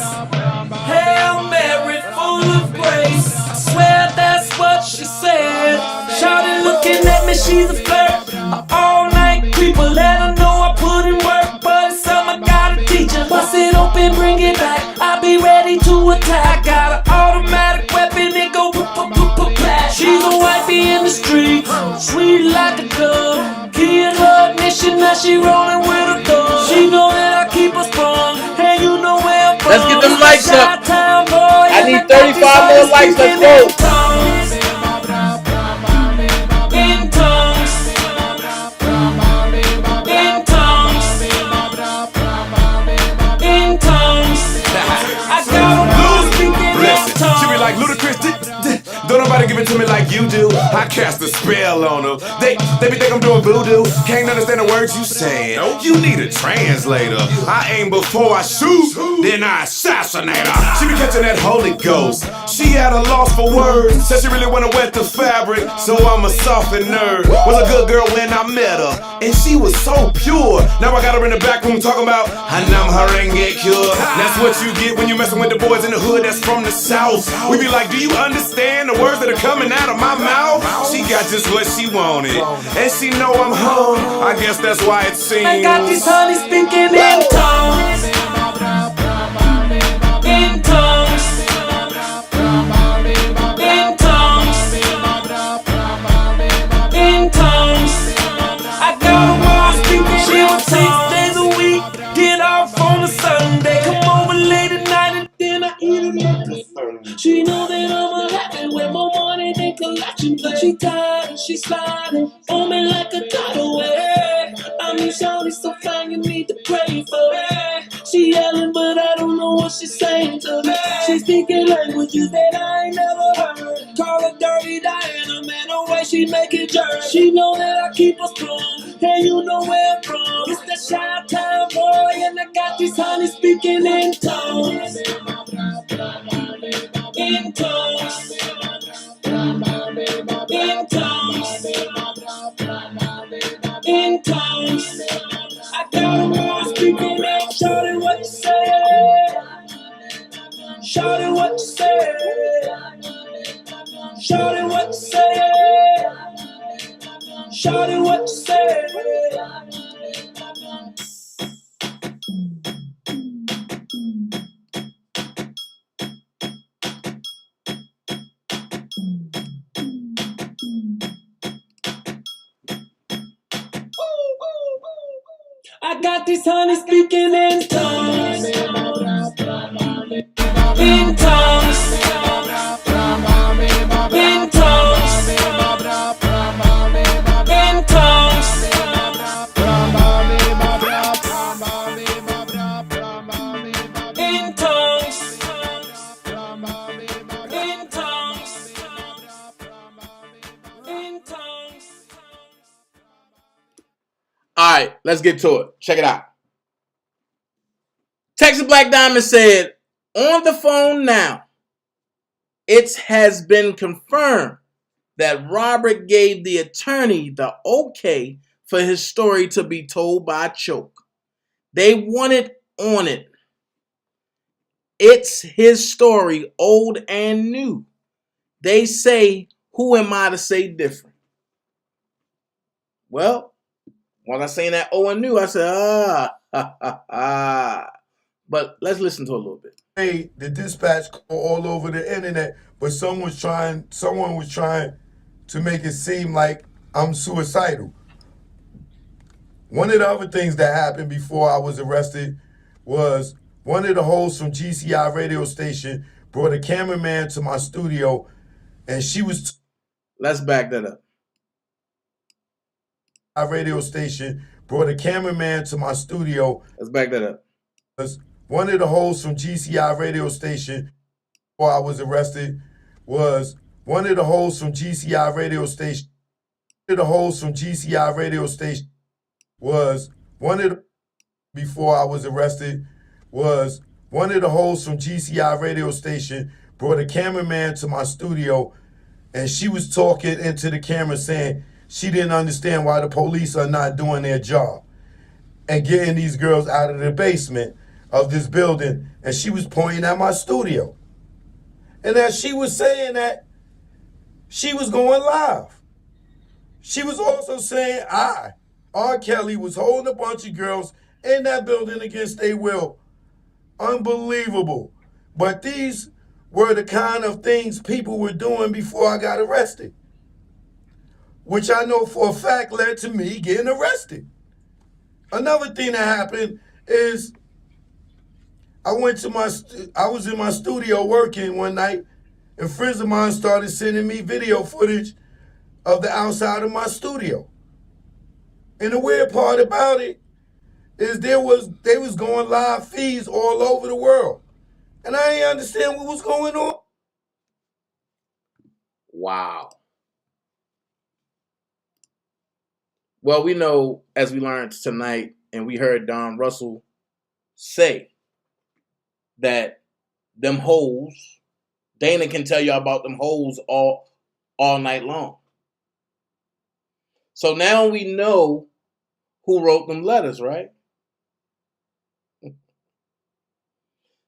Hail Mary, full of grace. I swear that's what she said. Shawty looking at me, she's a flirt. All night creeper, let her know I put in work. But it's something I gotta teach her. Bust it open, bring it back. I'll be ready to attack. Got an automatic weapon, it go blast. She's a wifey in the street, sweet like a dove. Key in her ignition, now she rolling with a dog. She know that I keep her strong, and you know where I'm from. Let's get them lights up. I need 35 more lights. Let's go. In tongues. In tongues. In tongues. I got a blue speaking in tongues. She be like, Ludacris, don't nobody give it to me like you do. I cast a spell on them. They be think I'm doing voodoo. Can't understand the words you saying. You need a translator. I aim before I shoot, then I assassinate her. She be catching that Holy Ghost. She had a loss for words. Said she really wanna wet the fabric, so I'm a softened nerd. Was a good girl when I met her, and she was so pure. Now I got her in the back room talking about Hanam Harenge Cure. That's what you get when you messing with the boys in the hood that's from the South. We be like, do you understand the words that are coming out of my mouth? She got just what she wanted, and she know I'm hung. I guess that's why it seems I got these honeys speaking in tongues. In tongues. In tongues. In tongues. I got them all speaking in tongues. 6 days a week, get off on a Sunday. Come over late at night and then I eat it up. She know that I'm a happy with more money than collection play. She tired and she sliding on me like a cutaway. I mean, shawty's so fine, you need to pray for her. She yelling, but I don't know what she's saying to me. She's speaking languages that I ain't never heard. Call her Dirty Diana, man, no way she make it jerk. She know that I keep her strong, and you know where I'm from. It's the Chi-Town boy, and I got these honeys speaking in tongues. In tongues. In tongues. In tongues. I got them all I got this honey speaking in tongues. In tongues. In tongues. In tongues. In tongues. In tongues. In tongues. All right, let's get to it. Check it out. Texas Black Diamond said, on the phone now, it has been confirmed that Robert gave the attorney the okay for his story to be told by Choke. They wanted on it. It's his story, old and new. They say, who am I to say different? Well, when I seen that old and new, I said, But let's listen to a little bit. Hey, the dispatch all over the internet, but someone was trying to make it seem like I'm suicidal. One of the other things that happened before I was arrested was one of the hosts from GCI radio station brought a cameraman to my studio, and she was... Let's back that up. Our radio station brought a cameraman to my studio. Let's back that up. One of the hosts from GCI radio station before I was arrested was one of the hosts from GCI radio station. One of the hosts from GCI radio station was one of the... Before I was arrested was one of the hosts from GCI radio station brought a cameraman to my studio, and she was talking into the camera saying she didn't understand why the police are not doing their job and getting these girls out of the basement of this building, and she was pointing at my studio. And as she was saying that, she was going live. She was also saying R. Kelly, was holding a bunch of girls in that building against their will. Unbelievable. But these were the kind of things people were doing before I got arrested, which I know for a fact led to me getting arrested. Another thing that happened is I was in my studio working one night, and friends of mine started sending me video footage of the outside of my studio. And the weird part about it is they was going live feeds all over the world. And I didn't understand what was going on. Wow. Well, we know, as we learned tonight, and we heard Don Russell say, that them hoes, Dana can tell you about them hoes all night long. So now we know who wrote them letters, right?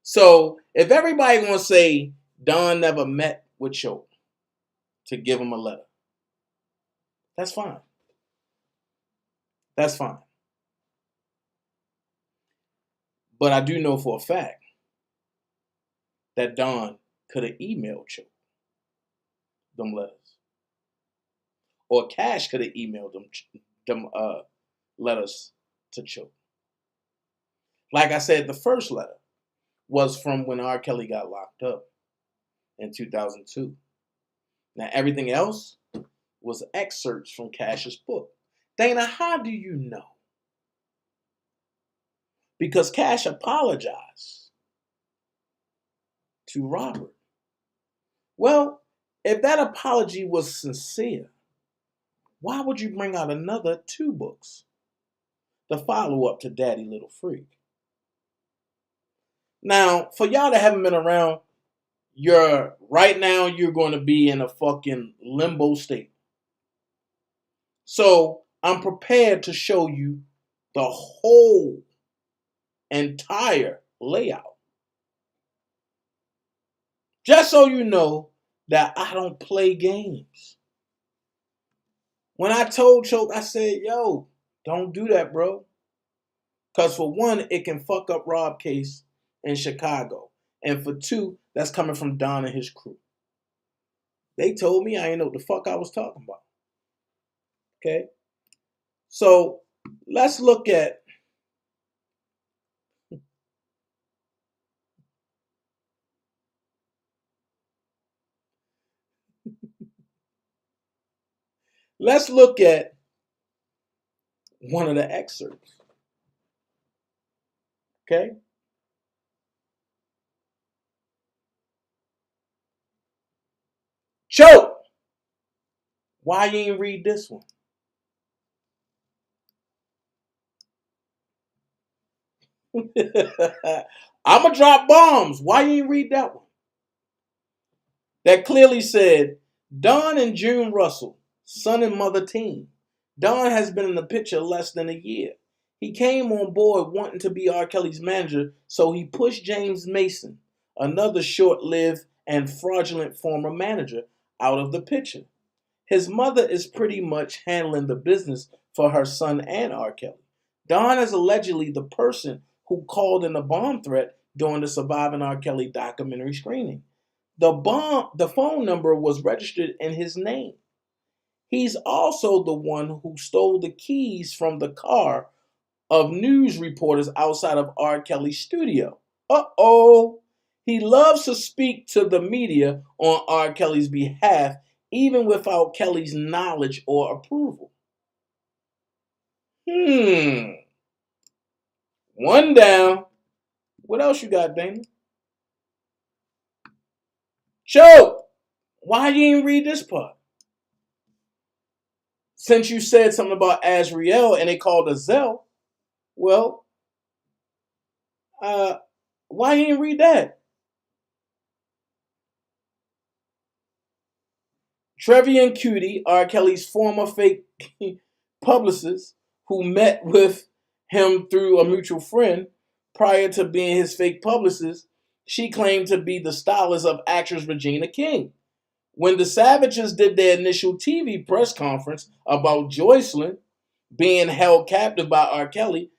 So if everybody gonna say Don never met with Choke to give him a letter, that's fine. That's fine. But I do know for a fact that Don could have emailed Choke them letters. Or Cash could have emailed them letters to Choke. Like I said, the first letter was from when R. Kelly got locked up in 2002. Now, everything else was excerpts from Cash's book. Dana, how do you know? Because Cash apologized to Robert. Well, if that apology was sincere, why would you bring out another 2 books? The follow-up to Daddy Little Freak. Now, for y'all that haven't been around, right now you're going to be in a fucking limbo state. So I'm prepared to show you the whole entire layout. Just so you know that I don't play games. When I told Choke, I said, yo, don't do that, bro. Because for one, it can fuck up Rob's case in Chicago. And for 2, that's coming from Don and his crew. They told me I didn't know what the fuck I was talking about. Okay? So let's look at Let's look at one of the excerpts. Okay? Choke! Why you ain't read this one? I'ma drop bombs. Why you ain't read that one? That clearly said, Don and June Russell, son and mother team. Don has been in the picture less than a year. He came on board wanting to be R. Kelly's manager, so he pushed James Mason, another short-lived and fraudulent former manager, out of the picture. His mother is pretty much handling the business for her son and R. Kelly. Don is allegedly the person who called in a bomb threat during the Surviving R. Kelly documentary screening. The phone number was registered in his name. He's also the one who stole the keys from the car of news reporters outside of R. Kelly's studio. Uh-oh. He loves to speak to the media on R. Kelly's behalf, even without Kelly's knowledge or approval. One down. What else you got, Dana? Choke! Why you ain't read this part? Since you said something about Azrael and they called her ZELLE, well, why you ain't read that? Trevian Cutie, R. Kelly's former fake publicist, who met with him through a mutual friend prior to being his fake publicist, she claimed to be the stylist of actress Regina King. When the Savages did their initial TV press conference about Joycelyn being held captive by R. Kelly,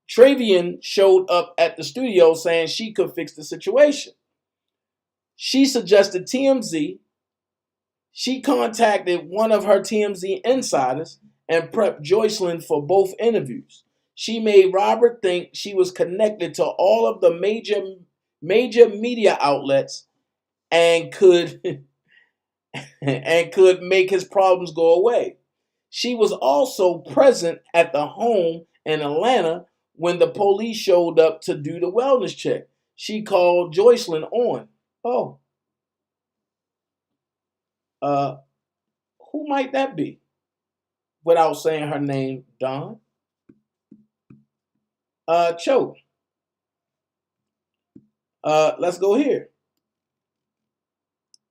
Trevian showed up at the studio saying she could fix the situation. She suggested TMZ. She contacted one of her TMZ insiders and prepped Joycelyn for both interviews. She made Robert think she was connected to all of the major media outlets and could make his problems go away. She was also present at the home in Atlanta when the police showed up to do the wellness check. She called Joycelyn on. Oh. Who might that be? Without saying her name, Don. Choke. Let's go here.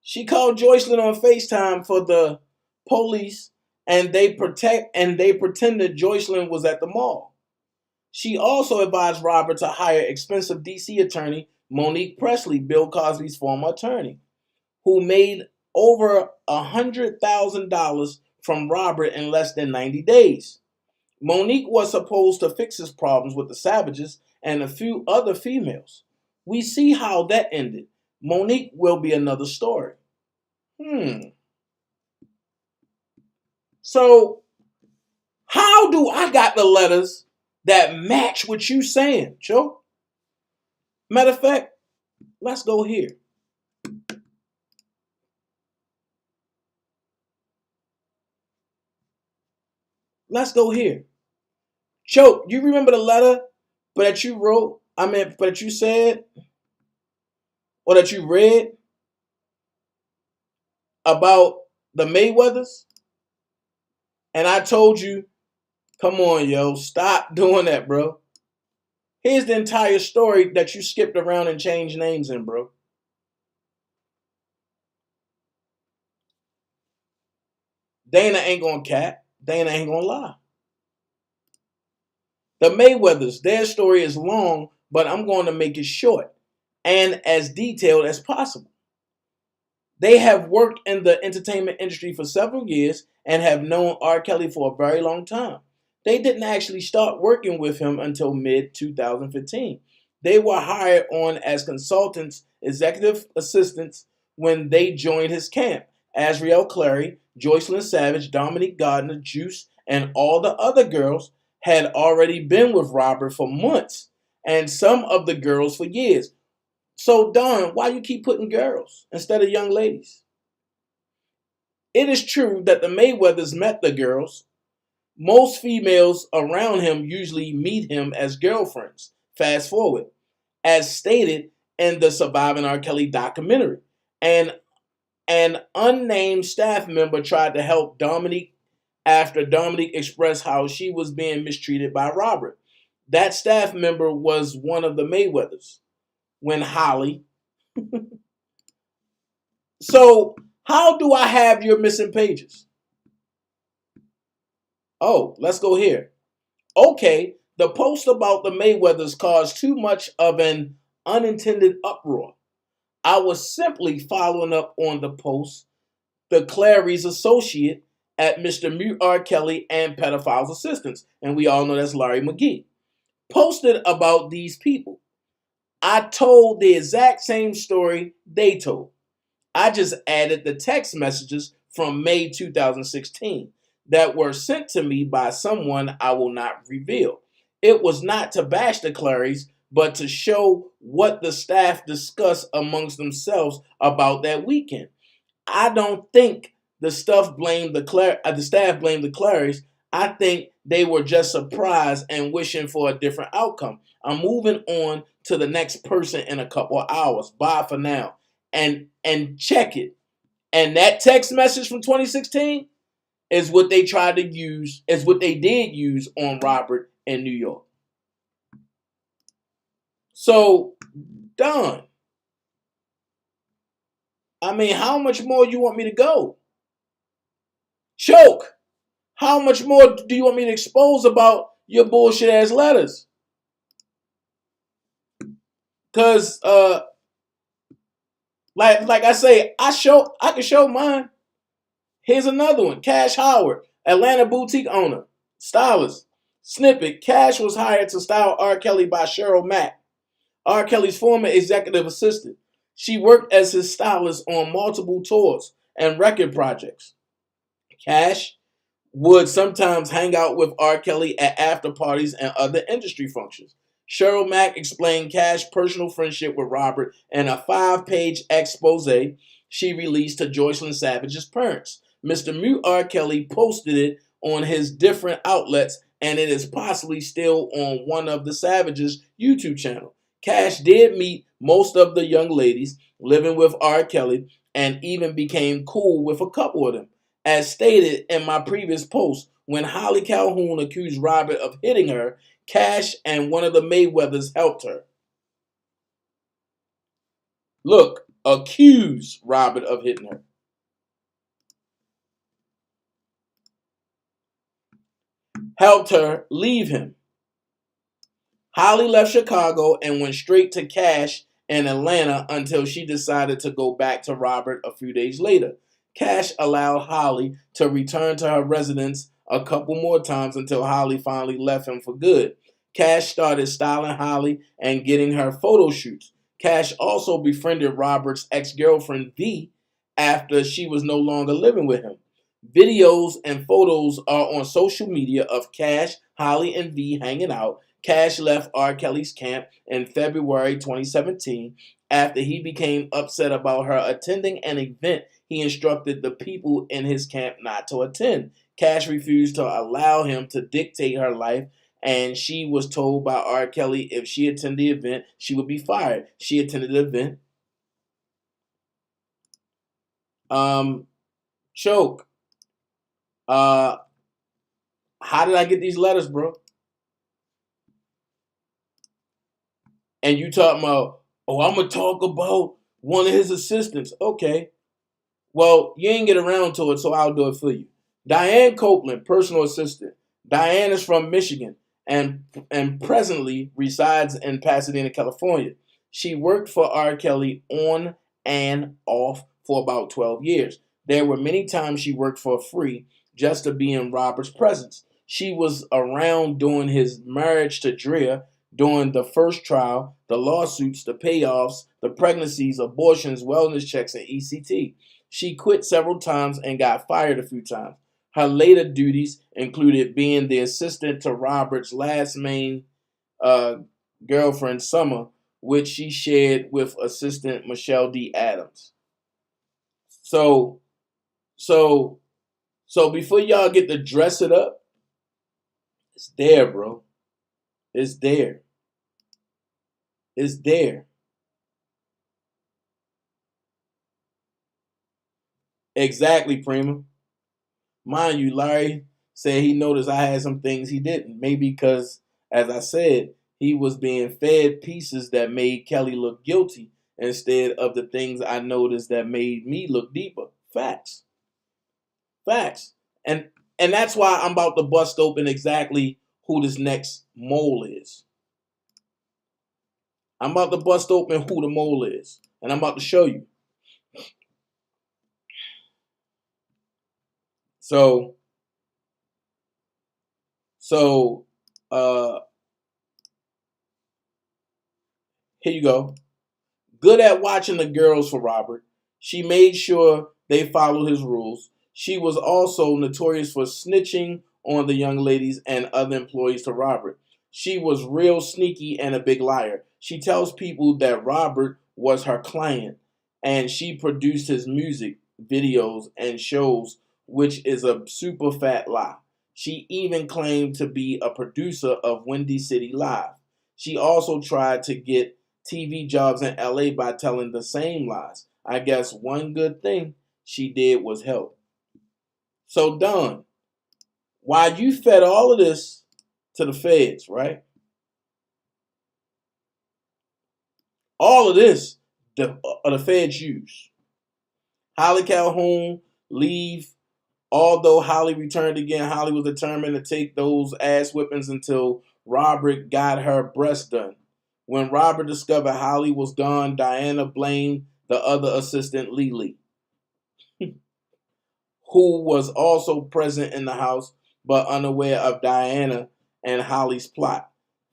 She called Joycelyn on FaceTime for the police, and they pretended Joycelyn was at the mall. She also advised Robert to hire expensive DC attorney Monique Presley, Bill Cosby's former attorney, who made over $100,000 from Robert in less than 90 days. Monique was supposed to fix his problems with the Savages and a few other females. We see how that ended. Monique will be another story. So, how do I got the letters that match what you saying, Joe? Matter of fact, let's go here. Let's go here. Choke, you remember the letter that you wrote, that you said, or that you read about the Mayweathers? And I told you, come on, yo, stop doing that, bro. Here's the entire story that you skipped around and changed names in, bro. Dana ain't gonna cap. Dana ain't gonna lie. The Mayweathers, their story is long, but I'm going to make it short and as detailed as possible. They have worked in the entertainment industry for several years and have known R. Kelly for a very long time. They didn't actually start working with him until mid-2015. They were hired on as consultants, executive assistants when they joined his camp. Azrael Clary, Joycelyn Savage, Dominique Gardner, Juice, and all the other girls had already been with Robert for months, and some of the girls for years. So, Don, why you keep putting girls instead of young ladies? It is true that the Mayweathers met the girls. Most females around him usually meet him as girlfriends. Fast forward, as stated in the Surviving R. Kelly documentary, and an unnamed staff member tried to help Dominique after Dominique expressed how she was being mistreated by Robert. That staff member was one of the Mayweathers. When Holly. So, how do I have your missing pages? Oh, let's go here. Okay, the post about the Mayweathers caused too much of an unintended uproar. I was simply following up on the post the Clary's associate at Mr. Mute R. Kelly and Pedophile's Assistance, and we all know that's Larry McGee, posted about these people. I told the exact same story they told. I just added the text messages from May 2016 that were sent to me by someone I will not reveal. It was not to bash the Clarys, but to show what the staff discussed amongst themselves about that weekend. I don't think the staff blamed the Clarys. I think they were just surprised and wishing for a different outcome. I'm moving on to the next person in a couple of hours. Bye for now. And check it. And that text message from 2016 is what they tried to use, is what they did use on Robert in New York. So, done. I mean, how much more you want me to go? Choke. How much more do you want me to expose about your bullshit ass letters? Cause like I say, I can show mine. Here's another one. Cash Howard, Atlanta boutique owner, stylist. Snippet, Cash was hired to style R. Kelly by Cheryl Mack, R. Kelly's former executive assistant. She worked as his stylist on multiple tours and record projects. Cash would sometimes hang out with R. Kelly at after parties and other industry functions. Cheryl Mack explained Cash's personal friendship with Robert in a 5-page expose she released to Joycelyn Savage's parents. Mr. Mute R. Kelly posted it on his different outlets, and it is possibly still on one of the Savages' YouTube channel. Cash did meet most of the young ladies living with R. Kelly and even became cool with a couple of them. As stated in my previous post, when Holly Calhoun accused Robert of hitting her, Cash and one of the Mayweathers helped her. Look, accused Robert of hitting her. Helped her leave him. Holly left Chicago and went straight to Cash in Atlanta until she decided to go back to Robert a few days later. Cash allowed Holly to return to her residence a couple more times until Holly finally left him for good. Cash started styling Holly and getting her photo shoots. Cash also befriended Robert's ex-girlfriend V after she was no longer living with him. Videos and photos are on social media of Cash, Holly, and V hanging out. Cash left R. Kelly's camp in February 2017 after he became upset about her attending an event he instructed the people in his camp not to attend. Cash refused to allow him to dictate her life, and she was told by R. Kelly if she attended the event, she would be fired. She attended the event. Choke. How did I get these letters, bro? And you talking about, oh, I'm going to talk about one of his assistants. Okay. Well, you ain't get around to it, so I'll do it for you. Diane Copeland, personal assistant. Diane is from Michigan and presently resides in Pasadena, California. She worked for R. Kelly on and off for about 12 years. There were many times she worked for free just to be in Robert's presence. She was around during his marriage to Drea, during the first trial, the lawsuits, the payoffs, the pregnancies, abortions, wellness checks, and ECT. She quit several times and got fired a few times. Her later duties included being the assistant to Robert's last main girlfriend, Summer, which she shared with assistant Michelle D. Adams. So So before y'all get to dress it up, it's there, bro. It's there. It's there. Exactly, Prima. Mind you, Larry said he noticed I had some things he didn't. Maybe because, as I said, he was being fed pieces that made Kelly look guilty instead of the things I noticed that made me look deeper. Facts. Facts. And that's why I'm about to bust open exactly who this next mole is. I'm about to bust open who the mole is. And I'm about to show you. So here you go. Good at watching the girls for Robert. She made sure they followed his rules. She was also notorious for snitching on the young ladies and other employees to Robert. She was real sneaky and a big liar. She tells people that Robert was her client and she produced his music, videos, and shows, which is a super fat lie. She even claimed to be a producer of Windy City Live. She also tried to get TV jobs in LA by telling the same lies. I guess one good thing she did was help. So, Don, while you fed all of this to the feds, right? All of this, the feds use. Holly Calhoun leave. Although Holly returned again, Holly was determined to take those ass whippings until Robert got her breast done. When Robert discovered Holly was gone, Diana blamed the other assistant, Lily, who was also present in the house but unaware of Diana and Holly's plot.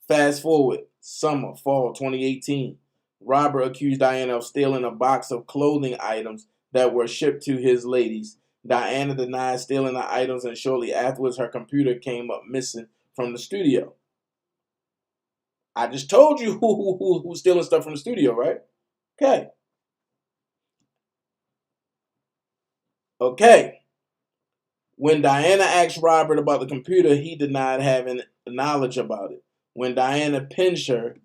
Fast forward, fall 2018. Robert accused Diana of stealing a box of clothing items that were shipped to his ladies. Diana denied stealing the items, and shortly afterwards, her computer came up missing from the studio. I just told you who's stealing stuff from the studio, right? Okay. When Diana asked Robert about the computer, he denied having knowledge about it. When Diana pinched her,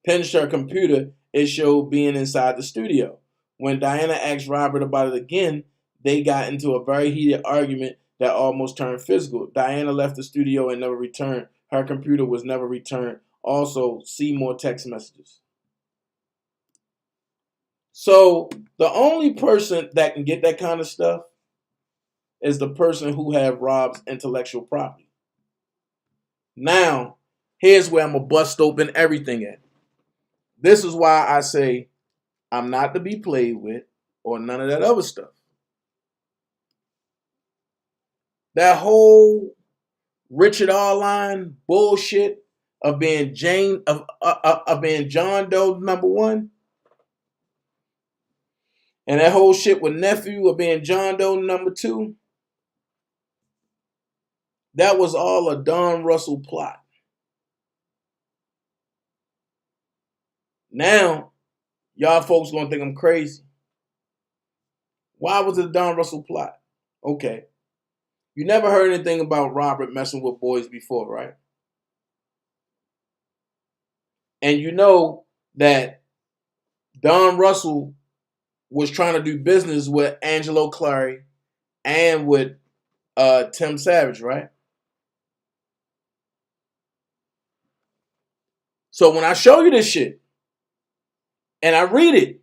pinched her computer, it showed being inside the studio. When Diana asked Robert about it again, they got into a very heated argument that almost turned physical. Diana left the studio and never returned. Her computer was never returned. Also, see more text messages. So, the only person that can get that kind of stuff is the person who have Rob's intellectual property. Now, here's where I'm going to bust open everything at. This is why I say I'm not to be played with or none of that other stuff. That whole Richard R. line bullshit of being John Doe #1, and that whole shit with nephew of being John Doe #2, that was all a Don Russell plot. Now, y'all folks gonna think I'm crazy. Why was it a Don Russell plot? Okay. You never heard anything about Robert messing with boys before, right? And you know that Don Russell was trying to do business with Angelo Clary and with Tim Savage, right? So when I show you this shit and I read it,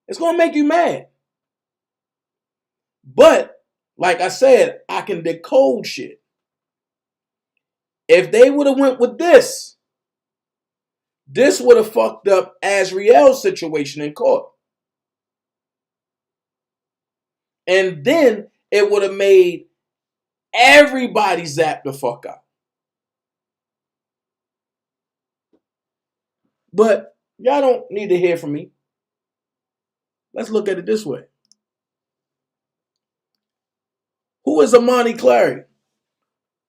it's going to make you mad. But, like I said, I can decode shit. If they would have went with this would have fucked up Azriel's situation in court. And then it would have made everybody zap the fuck out. But y'all don't need to hear from me. Let's look at it this way. Who is Amani Clary?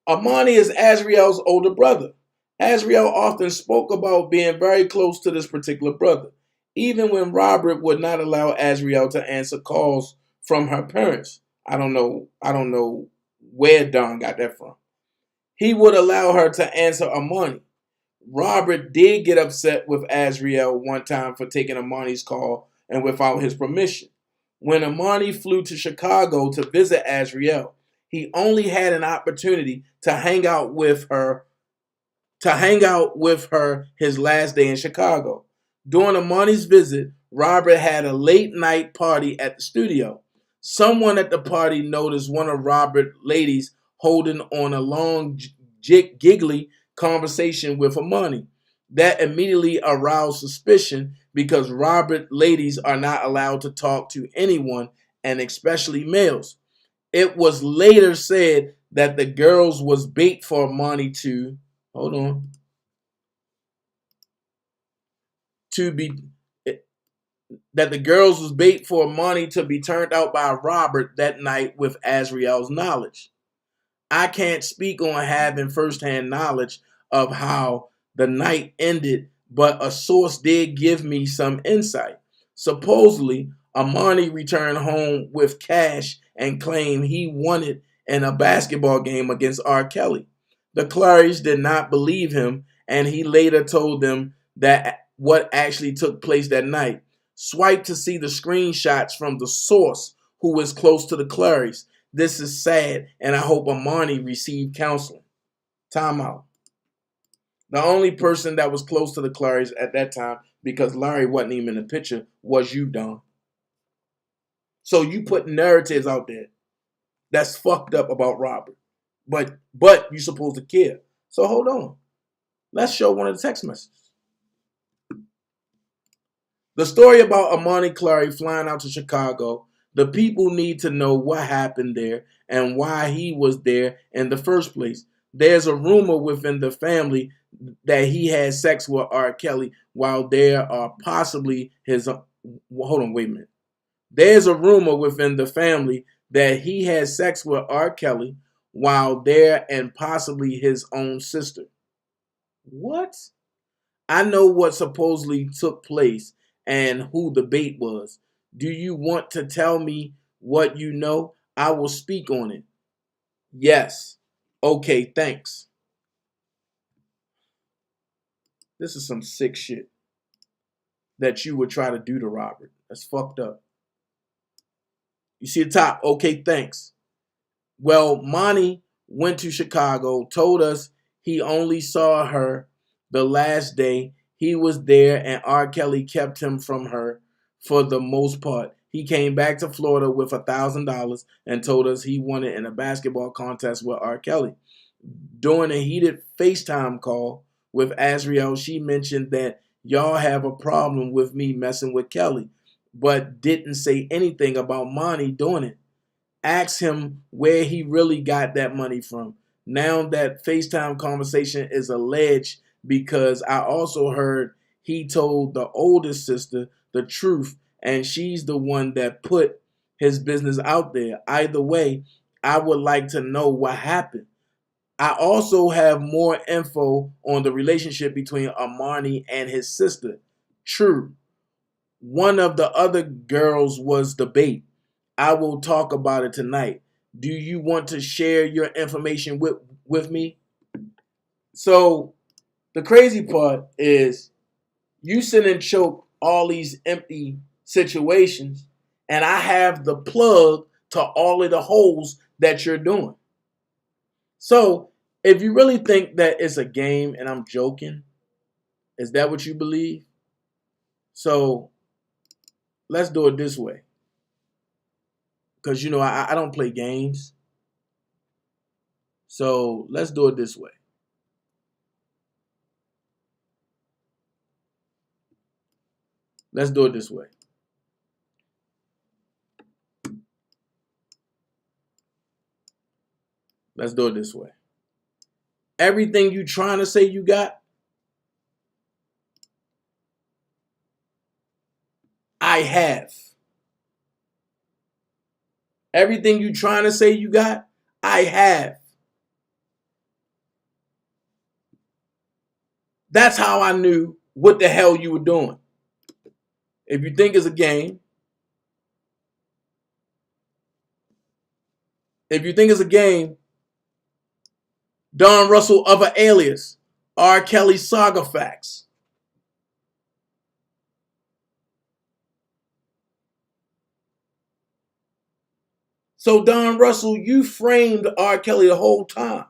Amani is Azriel's older brother. Azriel often spoke about being very close to this particular brother. even when Robert would not allow Azriel to answer calls from her parents. I don't know where Don got that from. He would allow her to answer Amani. Robert did get upset with Azriel one time for taking Amani's call and without his permission. When Amani flew to Chicago to visit Azriel, he only had an opportunity to hang out with her his last day in Chicago. During Amani's visit, Robert had a late night party at the studio. Someone at the party noticed one of Robert's ladies holding on a long, giggly conversation with Amani. That immediately aroused suspicion because Robert ladies are not allowed to talk to anyone, and especially males. It was later said that the girls was bait for Amani to that the girls was bait for Amani to be turned out by Robert that night with Azriel's knowledge. I can't speak on having firsthand knowledge of how the night ended, but a source did give me some insight. Supposedly, Amani returned home with cash and claimed he won it in a basketball game against R. Kelly. The Clarys did not believe him, and he later told them that what actually took place that night. Swipe to see the screenshots from the source who was close to the Clarys. This is sad, and I hope Amani received counseling. Time out. The only person that was close to the Clarys at that time, because Larry wasn't even in the picture, was you, Don. So you put narratives out there that's fucked up about Robert. But you're supposed to care. So hold on. Let's show one of the text messages. The story about Amani Clary flying out to Chicago. The people need to know what happened there and why he was there in the first place. There's a rumor within the family that he had sex with R. Kelly while there are possibly his... Hold on, wait a minute. There's a rumor within the family that he had sex with R. Kelly while there and possibly his own sister. What? I know what supposedly took place and who the bait was. Do you want to tell me what you know? I will speak on it. Yes. Okay, thanks. This is some sick shit that you would try to do to Robert. That's fucked up. You see the top? Okay, thanks. Well, Monty went to Chicago, told us he only saw her the last day he was there, and R. Kelly kept him from her for the most part. He came back to Florida with $1,000 and told us he won it in a basketball contest with R. Kelly. During a heated FaceTime call with Azriel, she mentioned that y'all have a problem with me messing with Kelly, but didn't say anything about Monty doing it. Ask him where he really got that money from. Now that FaceTime conversation is alleged because I also heard he told the oldest sister the truth, and she's the one that put his business out there. Either way, I would like to know what happened. I also have more info on the relationship between Armani and his sister. True. One of the other girls was the bait. I will talk about it tonight. Do you want to share your information with me? So the crazy part is you sit and choke all these empty situations, and I have the plug to all of the holes that you're doing. So if you really think that it's a game and I'm joking, is that what you believe? So let's do it this way. Because, you know, I don't play games. So let's do it this way. Let's do it this way. Let's do it this way. Everything you trying to say you got, I have. Everything you trying to say you got, I have. That's how I knew what the hell you were doing. If you think it's a game, Don Russell of an alias, R. Kelly Saga Facts. So Don Russell, you framed R. Kelly the whole time.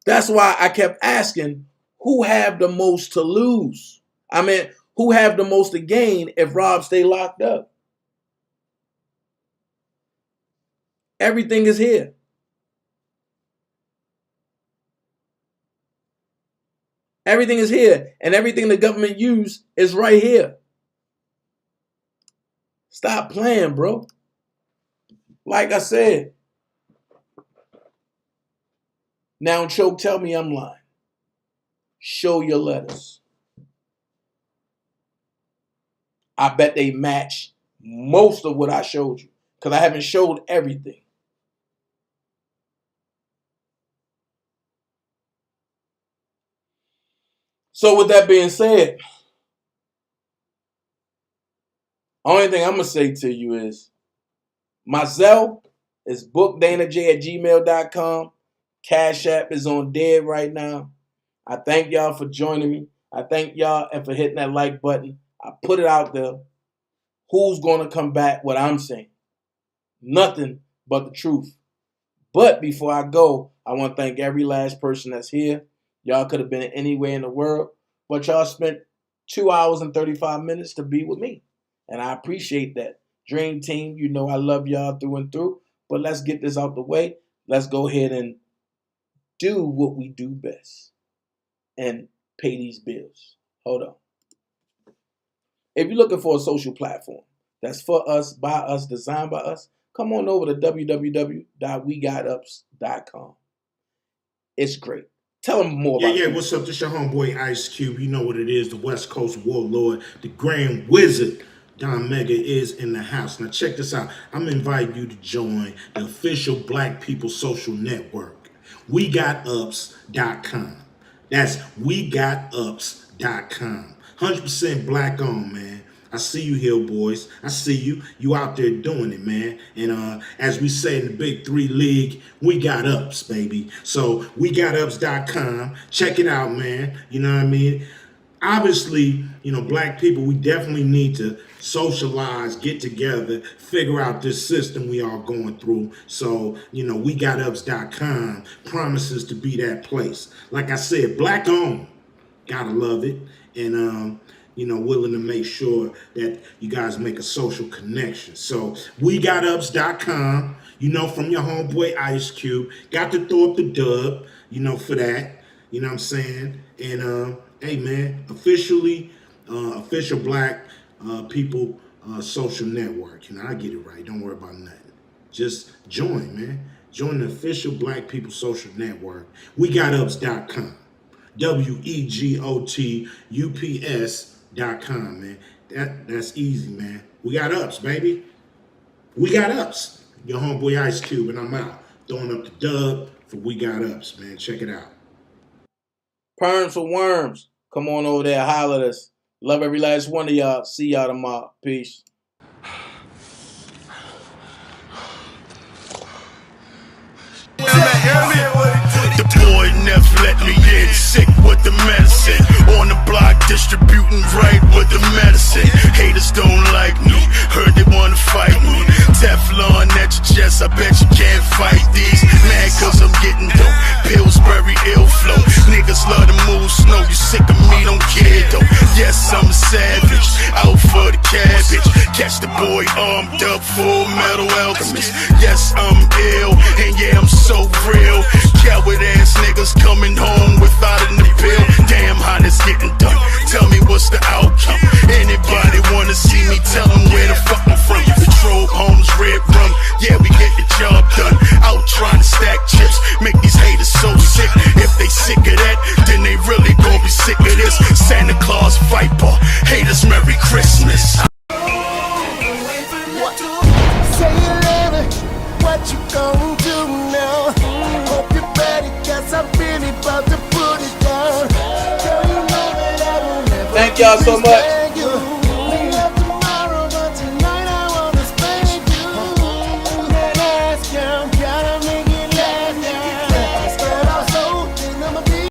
That's why I kept asking, who have the most to lose? I mean, who have the most to gain if Rob stay locked up? Everything is here. Everything is here, and everything the government used is right here. Stop playing, bro. Like I said, now Choke, tell me I'm lying. Show your letters. I bet they match most of what I showed you, because I haven't showed everything. So with that being said, only thing I'm going to say to you is my Zelle is bookdanajay@gmail.com. Cash App is on dead right now. I thank y'all for joining me. I thank y'all and for hitting that like button. I put it out there. Who's going to combat what I'm saying? Nothing but the truth. But before I go, I want to thank every last person that's here. Y'all could have been anywhere in the world, but y'all spent 2 hours and 35 minutes to be with me. And I appreciate that. Dream Team, you know I love y'all through and through. But let's get this out the way. Let's go ahead and do what we do best and pay these bills. Hold on. If you're looking for a social platform that's for us, by us, designed by us, come on over to www.wegotups.com. It's great. Tell them more about it. Yeah, what's up? This your homeboy Ice Cube. You know what it is, the West Coast Warlord, the Grand Wizard. Don Mega is in the house. Now check this out. I'm inviting you to join the official Black People Social Network. WeGotUps.com. That's WeGotUps.com. 100% black owned, man. I see you here, boys. I see you. You out there doing it, man. And as we say in the Big Three League, we got ups, baby. So WeGotUps.com. Check it out, man. You know what I mean? Obviously, you know, black people, we definitely need to socialize, get together, figure out this system we are going through. So, you know, WeGotUps.com promises to be that place. Like I said, black owned. Gotta love it. And, you know, willing to make sure that you guys make a social connection. So WeGotUps.com, you know, from your homeboy Ice Cube. Got to throw up the dub, you know, for that. You know what I'm saying? And hey man, official Black People Social Network. You know, I get it right. Don't worry about nothing. Just join, man. Join the official Black People Social Network. WeGotUps.com. WeGotUps.com, man. That's easy, man. We got ups, baby. We got ups. Your homeboy Ice Cube, and I'm out. Throwing up the dub for We Got Ups, man. Check it out. Perms for Worms. Come on over there, holler at us. Love every last one of y'all. See y'all tomorrow. Peace. The boy never let me in, sick with the medicine. On the block, distributing right with the medicine. Haters don't like me, heard they wanna fight me. Teflon at your chest, I bet you can't fight these. Mad cause I'm getting dope, Pillsbury ill flow. Niggas love to move slow, you sick of me, don't care though. Yes, I'm a savage, out for the cabbage. Catch the boy armed up, Full Metal Alchemist. Yes, I'm ill, and yeah, I'm so real. Coward ass niggas coming home without an appeal. Damn, how this getting done? Tell me what's the outcome? Anybody wanna see me? Tell them where the fuck I'm from. Patrol homes, red rum. Yeah, we get the job done. Out trying to stack chips, make these haters so sick. If they sick of that, then they really gon' be sick of this. Santa Claus Viper, haters Merry Christmas. Say you love it, what you gon' do now? Hope you're ready, cause I'm really about to put it down. Girl, you know that I will never y'all so much.